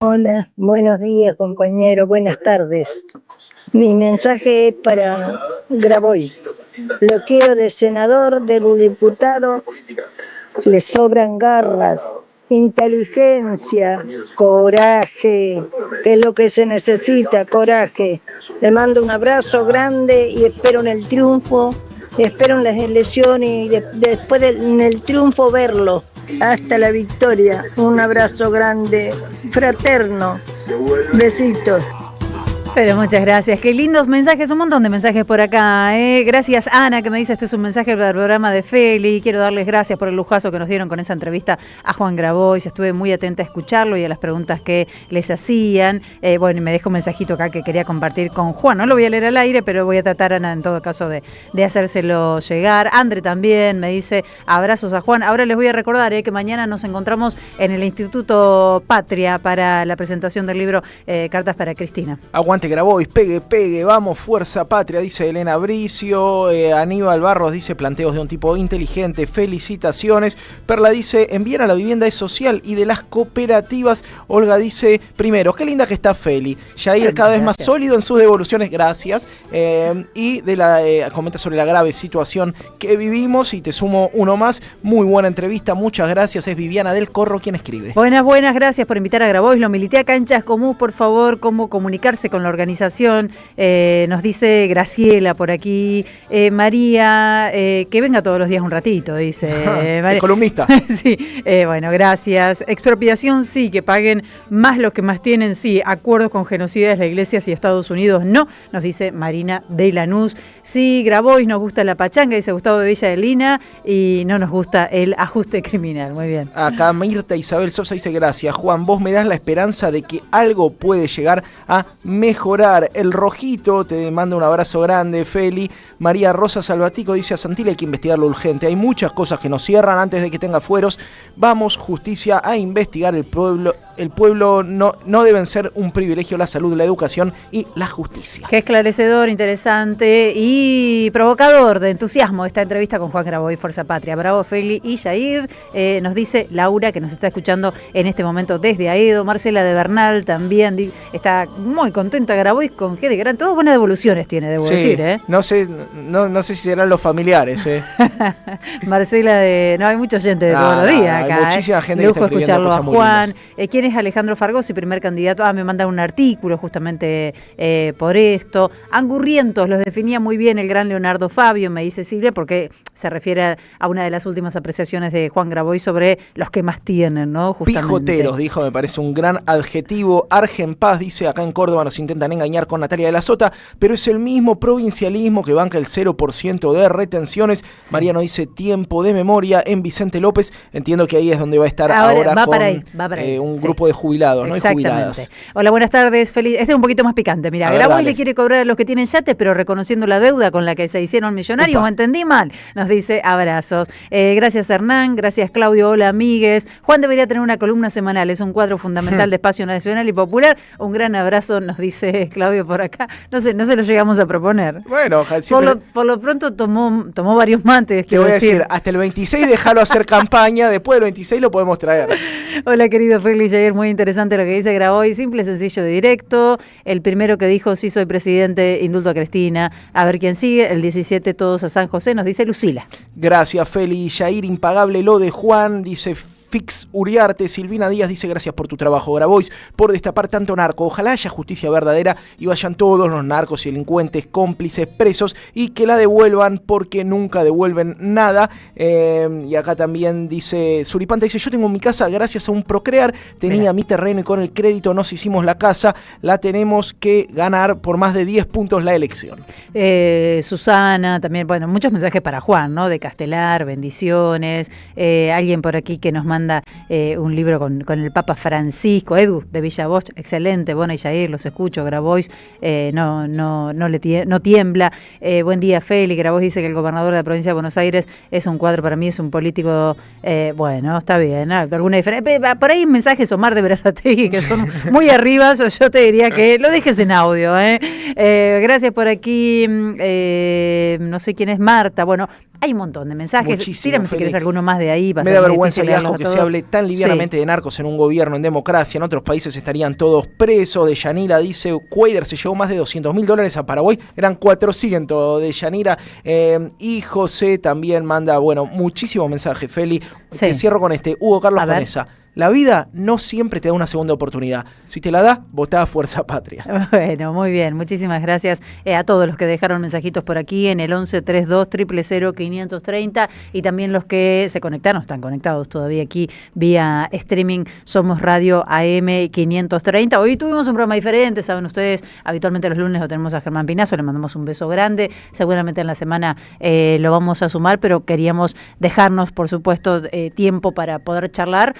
Hola, buenos días compañero, buenas tardes. Mi mensaje es para Graboy. Lo quiero de senador, de diputado, le sobran garras, inteligencia, coraje, que es lo que se necesita, coraje. Le mando un abrazo grande y espero en el triunfo, espero en las elecciones y después en el triunfo verlo. Hasta la victoria. Un abrazo grande, fraterno. Besitos. Pero muchas gracias, qué lindos mensajes, un montón de mensajes por acá, Gracias Ana que me dice este es un mensaje para el programa de Feli, quiero darles gracias por el lujazo que nos dieron con esa entrevista a Juan Grabois, estuve muy atenta a escucharlo y a las preguntas que les hacían, bueno, me dejó un mensajito acá que quería compartir con Juan, no lo voy a leer al aire, pero voy a tratar Ana en todo caso de hacérselo llegar. Andre también me dice abrazos a Juan, ahora les voy a recordar que mañana nos encontramos en el Instituto Patria para la presentación del libro Cartas para Cristina. Aguante Grabois, pegue, vamos, fuerza patria, dice Elena Bricio. Aníbal Barros dice planteos de un tipo inteligente, felicitaciones. Perla dice envían a la vivienda es social y de las cooperativas. Olga dice primero, qué linda que está Feli. Jair cada vez más sólido en sus devoluciones, gracias. Y comenta sobre la grave situación que vivimos y te sumo uno más. Muy buena entrevista, muchas gracias. Es Viviana del Corro quien escribe. Buenas, gracias por invitar a Grabois. Lo milité acá en Chascomús, por favor, cómo comunicarse con la organización, nos dice Graciela por aquí, María, que venga todos los días un ratito, dice. María. Columnista. Sí, bueno, gracias. Expropiación sí, que paguen más los que más tienen, sí. Acuerdos con genocidas, la Iglesia y Estados Unidos, no, nos dice Marina de Lanús. Sí, Grabois, nos gusta la pachanga, dice Gustavo de Villa de Lina, y no nos gusta el ajuste criminal, muy bien. Acá Mirta Isabel Sosa dice gracias, Juan, vos me das la esperanza de que algo puede llegar a mejorar. El Rojito te manda un abrazo grande, Feli. María Rosa Salvatico dice a Santilli hay que investigarlo urgente. Hay muchas cosas que nos cierran antes de que tenga fueros. Vamos, justicia, a investigar el pueblo el pueblo no deben ser un privilegio la salud, la educación y la justicia. Qué esclarecedor, interesante y provocador de entusiasmo esta entrevista con Juan Grabois, Fuerza Patria. Bravo, Feli y Jair. Nos dice Laura, que nos está escuchando en este momento desde Aedo. Marcela de Bernal también está muy contenta Grabois con qué de gran. Todas buenas devoluciones tiene, debo decir. No sé si serán los familiares. Marcela no, hay mucha gente de todos los días acá. Hay muchísima gente que está escuchando a Juan. ¿Quién es Alejandro Fargosi, primer candidato? Me mandan un artículo justamente por esto. Angurrientos los definía muy bien el gran Leonardo Fabio, me dice Silvia, porque se refiere a una de las últimas apreciaciones de Juan Grabois sobre los que más tienen, ¿no? Justamente. Pijoteros, dijo, me parece un gran adjetivo. Argen Paz dice, acá en Córdoba nos intentan engañar con Natalia de la Sota, pero es el mismo provincialismo que banca el 0% de retenciones. Sí. Mariano dice, tiempo de memoria en Vicente López. Entiendo que ahí es donde va a estar ahora con un grupo de jubilados, ¿no? Y jubiladas. Hola, buenas tardes, feliz. Este es un poquito más picante. Mira, Grabois le quiere cobrar a los que tienen yates, pero reconociendo la deuda con la que se hicieron millonarios. ¿Me entendí mal? Nos dice, abrazos. Gracias, Hernán. Gracias, Claudio. Hola, amigues. Juan debería tener una columna semanal. Es un cuadro fundamental de espacio nacional y popular. Un gran abrazo, nos dice Claudio por acá. No se lo llegamos a proponer. Bueno, por lo pronto tomó varios mates. Te voy a decir, hasta el 26 déjalo hacer campaña. Después del 26 lo podemos traer. Hola, querido Feli Jair. Muy interesante lo que dice Grabois. Simple, sencillo, directo. El primero que dijo, sí soy presidente, indulto a Cristina. A ver quién sigue. El 17, todos a San José, nos dice Lucila. Gracias, Feli. Jair, impagable lo de Juan, dice Fix Uriarte. Silvina Díaz dice, gracias por tu trabajo, Grabois, por destapar tanto narco. Ojalá haya justicia verdadera y vayan todos los narcos y delincuentes cómplices presos y que la devuelvan, porque nunca devuelven nada. Y acá también dice Suripanta, dice, yo tengo mi casa gracias a un Procrear, tenía mi terreno y con el crédito nos hicimos la casa, la tenemos que ganar por más de 10 puntos la elección. Susana también, bueno, muchos mensajes para Juan, ¿no? De Castelar, bendiciones. Alguien por aquí que nos manda un libro con el Papa Francisco, Edu de Villa Bosch, excelente. Bueno, y Jair, los escucho. Grabois no tiembla. Buen día, Feli. Grabois dice que el gobernador de la provincia de Buenos Aires es un cuadro para mí, es un político. Bueno, está bien, alguna diferencia. Por ahí mensajes Omar de Berazategui que son muy arriba, yo te diría que lo dejes en audio. Gracias por aquí. No sé quién es Marta. Bueno, hay un montón de mensajes. Tírame si quieres alguno más de ahí. Me da vergüenza el asco que se hable tan livianamente de narcos en un gobierno en democracia. En otros países estarían todos presos. De Yanira dice, Cuader se llevó más de $200.000 a Paraguay. Eran 400 de Yanira. Y José también manda, bueno, muchísimos mensajes, Feli. Te cierro con este. Hugo Carlos Conesa. La vida no siempre te da una segunda oportunidad. Si te la da, votá a Fuerza Patria. Bueno, muy bien. Muchísimas gracias a todos los que dejaron mensajitos por aquí en el 1132-000-530 y también los que se conectaron, están conectados todavía aquí vía streaming. Somos Radio AM 530. Hoy tuvimos un programa diferente, saben ustedes, habitualmente los lunes lo tenemos a Germán Pinazo, le mandamos un beso grande. Seguramente en la semana lo vamos a sumar, pero queríamos dejarnos, por supuesto, tiempo para poder charlar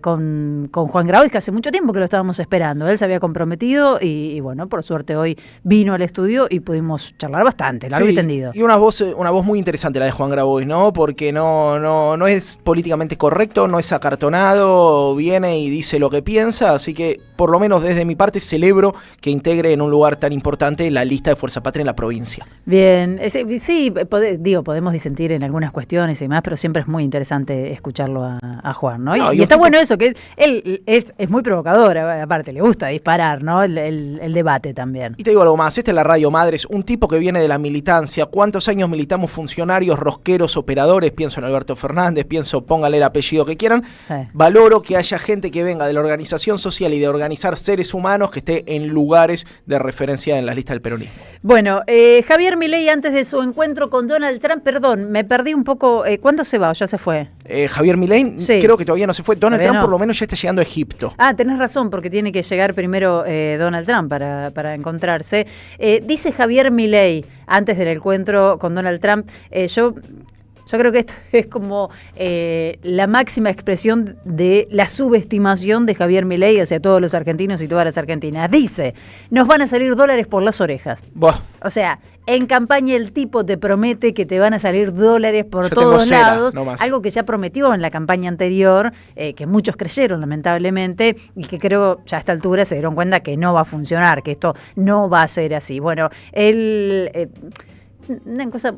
con Juan Grabois, que hace mucho tiempo que lo estábamos esperando. Él se había comprometido y bueno, por suerte hoy vino al estudio y pudimos charlar bastante, largo y tendido. Y una voz muy interesante la de Juan Grabois, ¿no? Porque no es políticamente correcto, no es acartonado, viene y dice lo que piensa, así que por lo menos desde mi parte celebro que integre en un lugar tan importante la lista de Fuerza Patria en la provincia. Bien, sí, podemos disentir en algunas cuestiones y demás, pero siempre es muy interesante escucharlo a Juan, ¿no? Y está bueno eso, que él es muy provocador, aparte, le gusta disparar, ¿no? El debate también. Y te digo algo más, esta es la Radio Madres, un tipo que viene de la militancia. ¿Cuántos años militamos funcionarios, rosqueros, operadores? Pienso en Alberto Fernández, póngale el apellido que quieran. Sí. Valoro que haya gente que venga de la organización social y de organizar seres humanos que esté en lugares de referencia en la lista del peronismo. Bueno, Javier Milei, antes de su encuentro con Donald Trump, perdón, me perdí un poco, ¿cuándo se va o ya se fue? Javier Milei, sí. Creo que todavía no se fue. Donald Trump por lo menos ya está llegando a Egipto. Tenés razón, porque tiene que llegar primero Donald Trump para encontrarse. Dice Javier Milei, antes del encuentro con Donald Trump, yo Yo creo que esto es como la máxima expresión de la subestimación de Javier Milei hacia todos los argentinos y todas las argentinas. Dice, nos van a salir dólares por las orejas. Buah. O sea, en campaña el tipo te promete que te van a salir dólares por todos lados, algo que ya prometió en la campaña anterior, que muchos creyeron lamentablemente, y que creo ya a esta altura se dieron cuenta que no va a funcionar, que esto no va a ser así. Bueno, una cosa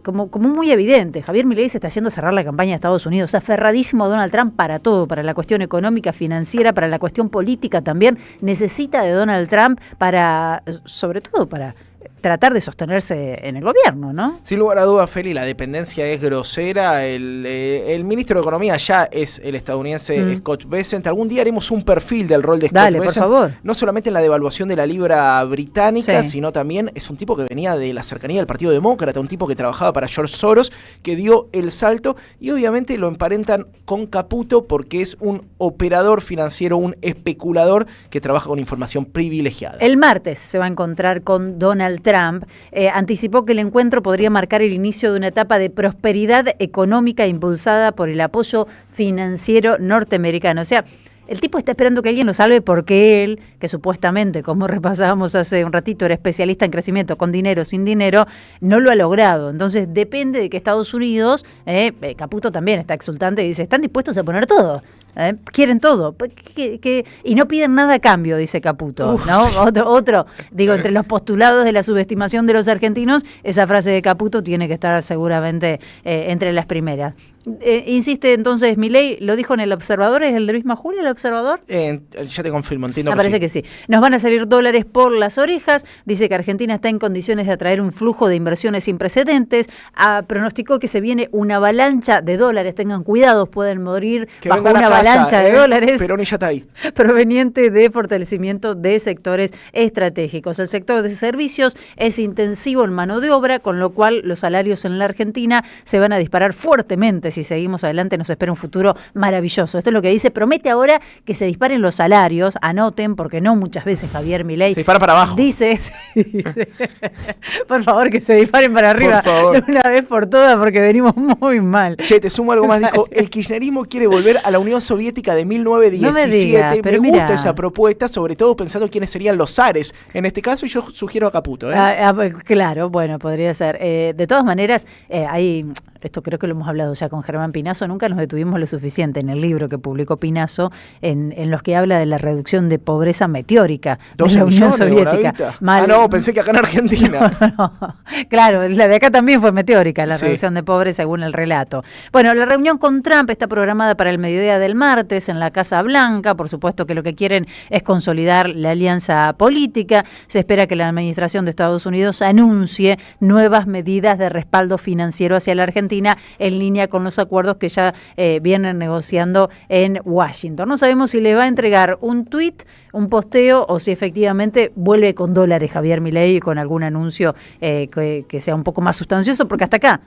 como muy evidente, Javier Milei se está yendo a cerrar la campaña de Estados Unidos, aferradísimo a Donald Trump para todo, para la cuestión económica, financiera, para la cuestión política también, necesita de Donald Trump para, sobre todo para tratar de sostenerse en el gobierno, ¿no? Sin lugar a dudas, Feli, la dependencia es grosera. El ministro de Economía ya es el estadounidense Scott Bessent. Algún día haremos un perfil del rol de Scott Bessent. Por favor. No solamente en la devaluación de la libra británica, sino también es un tipo que venía de la cercanía del Partido Demócrata, un tipo que trabajaba para George Soros, que dio el salto y obviamente lo emparentan con Caputo porque es un operador financiero, un especulador que trabaja con información privilegiada. El martes se va a encontrar con Donald Trump. Anticipó que el encuentro podría marcar el inicio de una etapa de prosperidad económica impulsada por el apoyo financiero norteamericano. O sea, el tipo está esperando que alguien lo salve porque él, que supuestamente, como repasábamos hace un ratito, era especialista en crecimiento con dinero, sin dinero, no lo ha logrado. Entonces depende de que Estados Unidos, Caputo también está exultante y dice, están dispuestos a poner todo. Quieren todo y no piden nada a cambio, dice Caputo, ¿no? Sí. Otro, digo, entre los postulados de la subestimación de los argentinos, esa frase de Caputo tiene que estar seguramente entre las primeras. Insiste entonces Milei, lo dijo en El Observador, ¿es el de Luis Majul, El Observador? Ya te confirmo, entiendo. Me parece que sí. Nos van a salir dólares por las orejas, dice que Argentina está en condiciones de atraer un flujo de inversiones sin precedentes, pronosticó que se viene una avalancha de dólares, tengan cuidado, pueden morir que bajo una avalancha de dólares. Perón y ya está ahí. Proveniente de fortalecimiento de sectores estratégicos. El sector de servicios es intensivo en mano de obra, con lo cual los salarios en la Argentina se van a disparar fuertemente. Si seguimos adelante nos espera un futuro maravilloso. Esto es lo que dice, promete ahora que se disparen los salarios, anoten, porque no muchas veces Javier Milei se dispara para abajo. Dice por favor que se disparen para arriba de una vez por todas porque venimos muy mal. Che, te sumo algo más, dijo, el kirchnerismo quiere volver a la Unión Soviética de 1917, no me diga, pero me gusta esa propuesta, sobre todo pensando quiénes serían los zares en este caso, y yo sugiero a Caputo. Claro, bueno, podría ser. De todas maneras, esto creo que lo hemos hablado ya con Germán Pinazo, nunca nos detuvimos lo suficiente en el libro que publicó Pinazo, en los que habla de la reducción de pobreza meteórica de la Unión Soviética. No, pensé que acá en Argentina. No. Claro, la de acá también fue meteórica, la reducción de pobreza según el relato. Bueno, la reunión con Trump está programada para el mediodía del martes en la Casa Blanca, por supuesto que lo que quieren es consolidar la alianza política, se espera que la administración de Estados Unidos anuncie nuevas medidas de respaldo financiero hacia la Argentina en línea con los acuerdos que ya vienen negociando en Washington. No sabemos si le va a entregar un tuit, un posteo o si efectivamente vuelve con dólares Javier Milei y con algún anuncio que sea un poco más sustancioso, porque hasta acá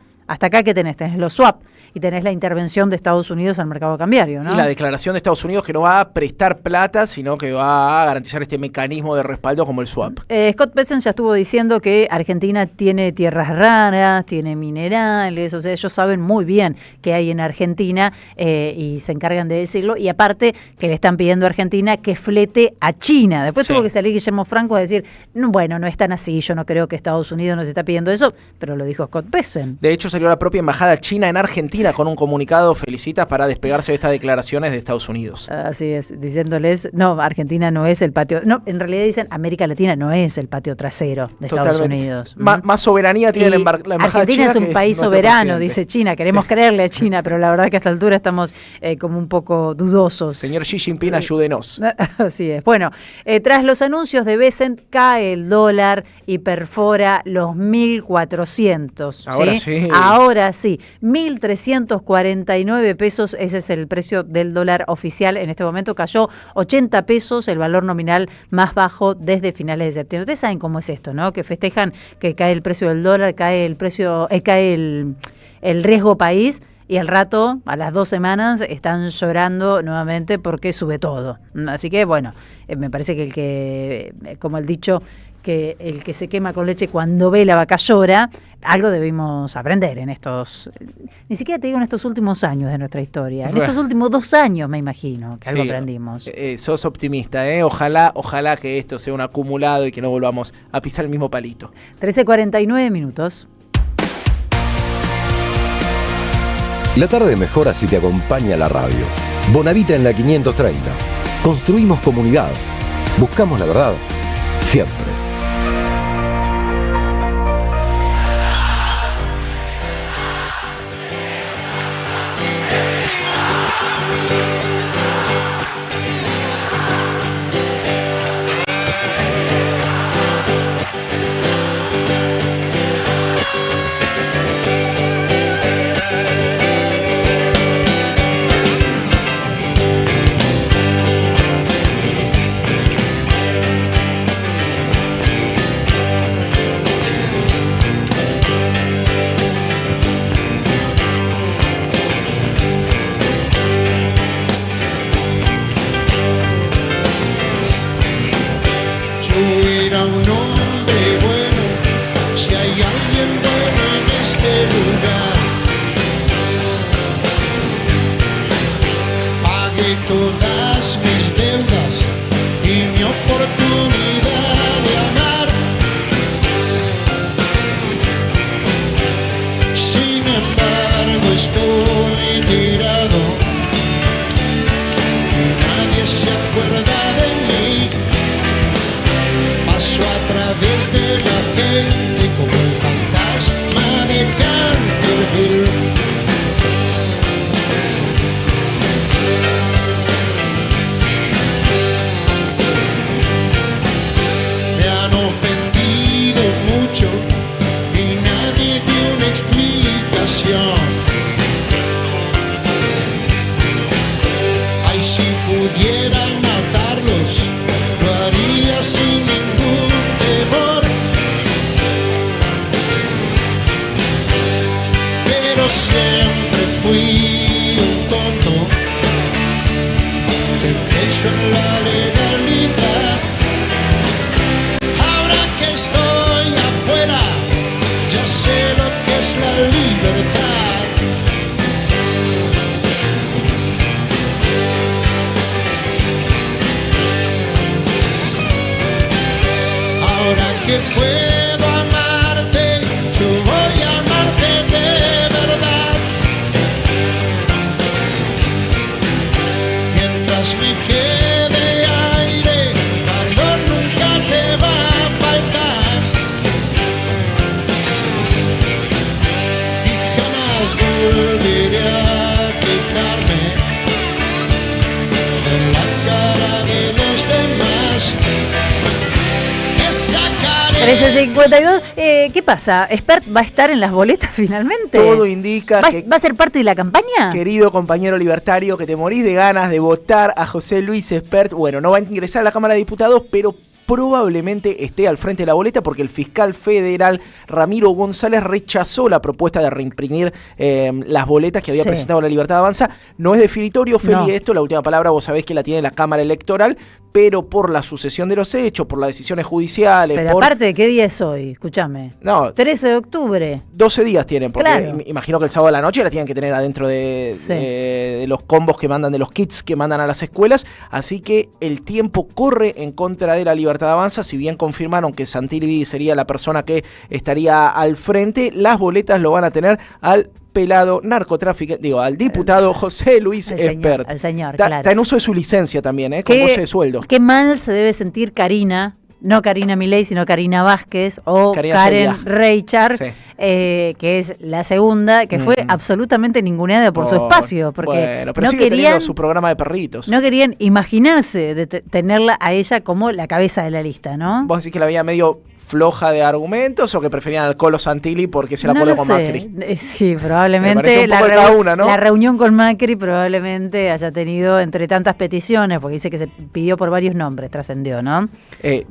¿qué tenés? Tenés los swap y tenés la intervención de Estados Unidos al mercado cambiario, ¿no? Y la declaración de Estados Unidos que no va a prestar plata, sino que va a garantizar este mecanismo de respaldo como el swap. Scott Bessent ya estuvo diciendo que Argentina tiene tierras raras, tiene minerales, o sea, ellos saben muy bien qué hay en Argentina y se encargan de decirlo, y aparte que le están pidiendo a Argentina que flete a China. Después tuvo que salir Guillermo Franco a decir, bueno, no es tan así, yo no creo que Estados Unidos nos está pidiendo eso, pero lo dijo Scott Bessent. De hecho, salió la propia embajada china en Argentina con un comunicado, felicitas para despegarse de estas declaraciones de Estados Unidos. Así es, diciéndoles, no, Argentina no es el patio, no, en realidad dicen América Latina no es el patio trasero de Estados Unidos. Más soberanía tiene la embajada Argentina china. Es un país soberano, dice China, queremos creerle a China, pero la verdad que a esta altura estamos como un poco dudosos. Señor Xi Jinping, ayúdenos. Así es. Bueno, tras los anuncios de Bessent, cae el dólar y perfora los 1.400. Ahora sí, 1.349 pesos, ese es el precio del dólar oficial. En este momento cayó 80 pesos, el valor nominal más bajo desde finales de septiembre. Ustedes saben cómo es esto, ¿no? Que festejan que cae el precio del dólar, cae el riesgo país, y al rato, a las 2 semanas, están llorando nuevamente porque sube todo. Así que, bueno, me parece que como el dicho, que el que se quema con leche cuando ve la vaca llora. Algo debimos aprender en estos, ni siquiera te digo en estos últimos años de nuestra historia, en estos últimos 2 años me imagino que algo aprendimos. Sos optimista, ojalá que esto sea un acumulado y que no volvamos a pisar el mismo palito. 13:49 minutos. La tarde mejora si te acompaña la radio. Bonavita en la 530. Construimos comunidad. Buscamos la verdad. Siempre. Volveré a fijarme en la cara de los demás. 13:52. ¿Qué pasa? ¿Spert va a estar en las boletas finalmente? Todo indica que... ¿Va a ser parte de la campaña? Querido compañero libertario, que te morís de ganas de votar a José Luis Spert. Bueno, no va a ingresar a la Cámara de Diputados, pero probablemente esté al frente de la boleta porque el fiscal federal Ramiro González rechazó la propuesta de reimprimir las boletas que había presentado la Libertad Avanza. No es definitorio, Feli, esto, la última palabra vos sabés que la tiene la Cámara Electoral, pero por la sucesión de los hechos, por las decisiones judiciales... Pero aparte, ¿de qué día es hoy? Escúchame. No. 13 de octubre. 12 días tienen, porque imagino que el sábado a la noche la tienen que tener adentro de los combos que mandan, de los kits que mandan a las escuelas, así que el tiempo corre en contra de la Libertad Avanza. Si bien confirmaron que Santilli sería la persona que estaría al frente, las boletas lo van a tener al pelado narcotráfico, al diputado José Luis Spert. Al señor, claro. Está en uso de su licencia también, con goce de sueldo. Qué mal se debe sentir Karina, no Karina Milei, sino Karina Vázquez o Karen Reichard, que es la segunda, que fue absolutamente ninguneada por su espacio, porque pero sigue teniendo su programa de perritos. No querían imaginarse de tenerla a ella como la cabeza de la lista, ¿no? Vos decís que la veía medio floja de argumentos o que preferían al Colo Santilli porque se la acuerda con Macri. Sí, probablemente la reunión con Macri probablemente haya tenido entre tantas peticiones, porque dice que se pidió por varios nombres, trascendió, ¿no?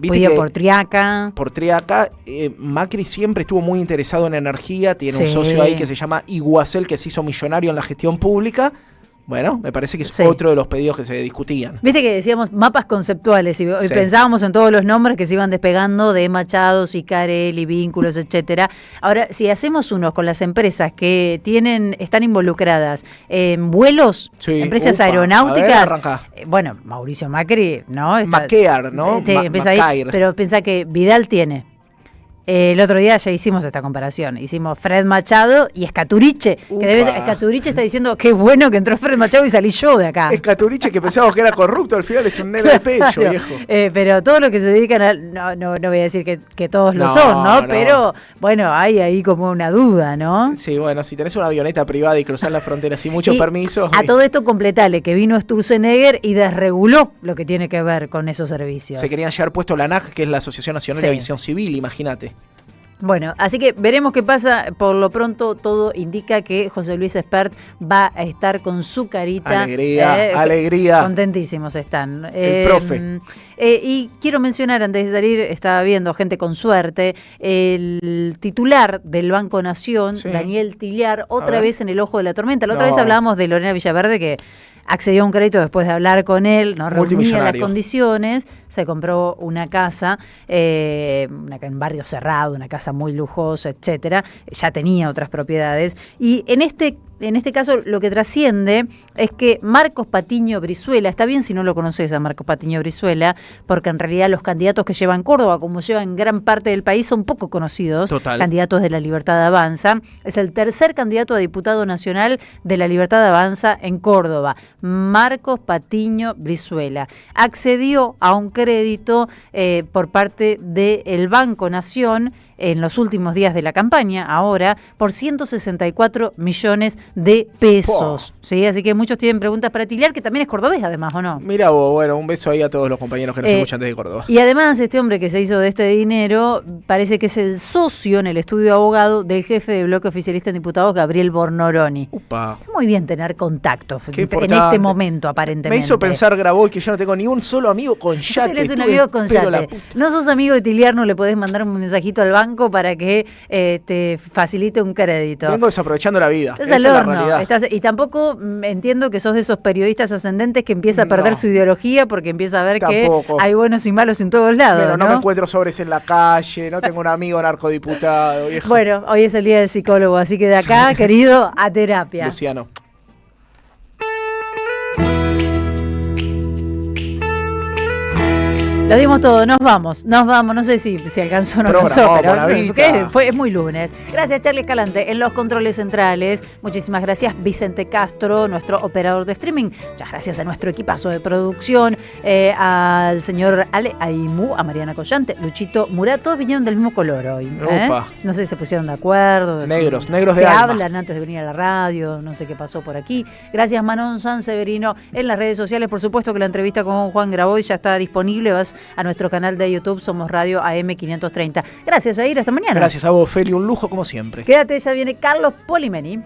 Pidió por Triaca. Por Triaca. Macri siempre estuvo muy interesado en energía, tiene un socio ahí que se llama Iguacel, que se hizo millonario en la gestión pública. Bueno, me parece que es otro de los pedidos que se discutían. Viste que decíamos mapas conceptuales y pensábamos en todos los nombres que se iban despegando de Machado, Sicarelli, vínculos, etcétera. Ahora, si hacemos unos con las empresas que están involucradas en vuelos, empresas aeronáuticas, bueno, Mauricio Macri, ¿no? Maquear, ¿no? Empieza ahí, pero pensá que Vidal tiene. El otro día ya hicimos esta comparación. Hicimos Fred Machado y Escaturiche. Escaturiche está diciendo qué bueno que entró Fred Machado y salí yo de acá. Escaturiche, que pensábamos que era corrupto, al final es un nene de pecho, viejo. Pero todo lo que se dedican a... No voy a decir que todos lo son, ¿no? Pero bueno, hay ahí como una duda, ¿no? Sí, bueno, si tenés una avioneta privada y cruzás la frontera sin muchos permisos... A todo esto completale que vino Sturzenegger y desreguló lo que tiene que ver con esos servicios. Se querían llevar puesto la ANAC, que es la Asociación Nacional de Aviación Civil, imagínate. Bueno, así que veremos qué pasa. Por lo pronto todo indica que José Luis Espert va a estar con su carita. Alegría. Contentísimos están. El profe. Y quiero mencionar, antes de salir, estaba viendo gente con suerte, el titular del Banco Nación, Daniel Tilliar, otra vez en el ojo de la tormenta. La otra vez hablábamos de Lorena Villaverde, que accedió a un crédito después de hablar con él, no reunía las condiciones, se compró una casa en barrio cerrado, una casa muy lujosa, etcétera. Ya tenía otras propiedades. Y en este caso lo que trasciende es que Marcos Patiño Brizuela, está bien si no lo conoces a Marcos Patiño Brizuela, porque en realidad los candidatos que llevan Córdoba, como llevan gran parte del país, son poco conocidos. Total. Candidatos de La Libertad Avanza. Es el tercer candidato a diputado nacional de La Libertad Avanza en Córdoba. Marcos Patiño Brizuela accedió a un crédito por parte del Banco Nación en los últimos días de la campaña, ahora, por 164 millones de pesos. ¿Sí? Así que muchos tienen preguntas para Tilliar, que también es cordobés, además, ¿o no? Mira vos, bueno, un beso ahí a todos los compañeros que nos escuchan desde Córdoba. Y además, este hombre que se hizo de este dinero, parece que es el socio en el estudio de abogado del jefe de bloque oficialista en diputados, Gabriel Bornoroni. Upa. Muy bien tener contactos en este momento, aparentemente. Me hizo pensar, Graboy, que yo no tengo ni un solo amigo con yate. Eres un amigo con yate. No sos amigo de Tilliar, no le podés mandar un mensajito al banco para que te facilite un crédito. Vengo desaprovechando la vida. Esa es la realidad. Y tampoco entiendo que sos de esos periodistas ascendentes que empieza a perder su ideología porque empieza a ver que hay buenos y malos en todos lados. Pero no me encuentro sobres en la calle, no tengo un amigo narcodiputado, viejo. Bueno, hoy es el día del psicólogo, así que de acá, querido, a terapia. Luciano. Lo dimos todo, nos vamos, no sé si alcanzó o no alcanzó, pero es muy lunes. Gracias, Charlie Escalante en los controles centrales. Muchísimas gracias, Vicente Castro, nuestro operador de streaming. Muchas gracias a nuestro equipazo de producción, al señor Ale Aimú, a Mariana Collante, Luchito Murat, todos vinieron del mismo color hoy. No sé si se pusieron de acuerdo. Negros de alma. Se hablan antes de venir a la radio, no sé qué pasó por aquí. Gracias, Manon Sanseverino, en las redes sociales. Por supuesto que la entrevista con Juan Graboy ya está disponible. Vas a nuestro canal de YouTube, Somos Radio AM530. Gracias, Jair, hasta mañana. Gracias a vos, Feli, un lujo como siempre. Quédate, ya viene Carlos Polimeni.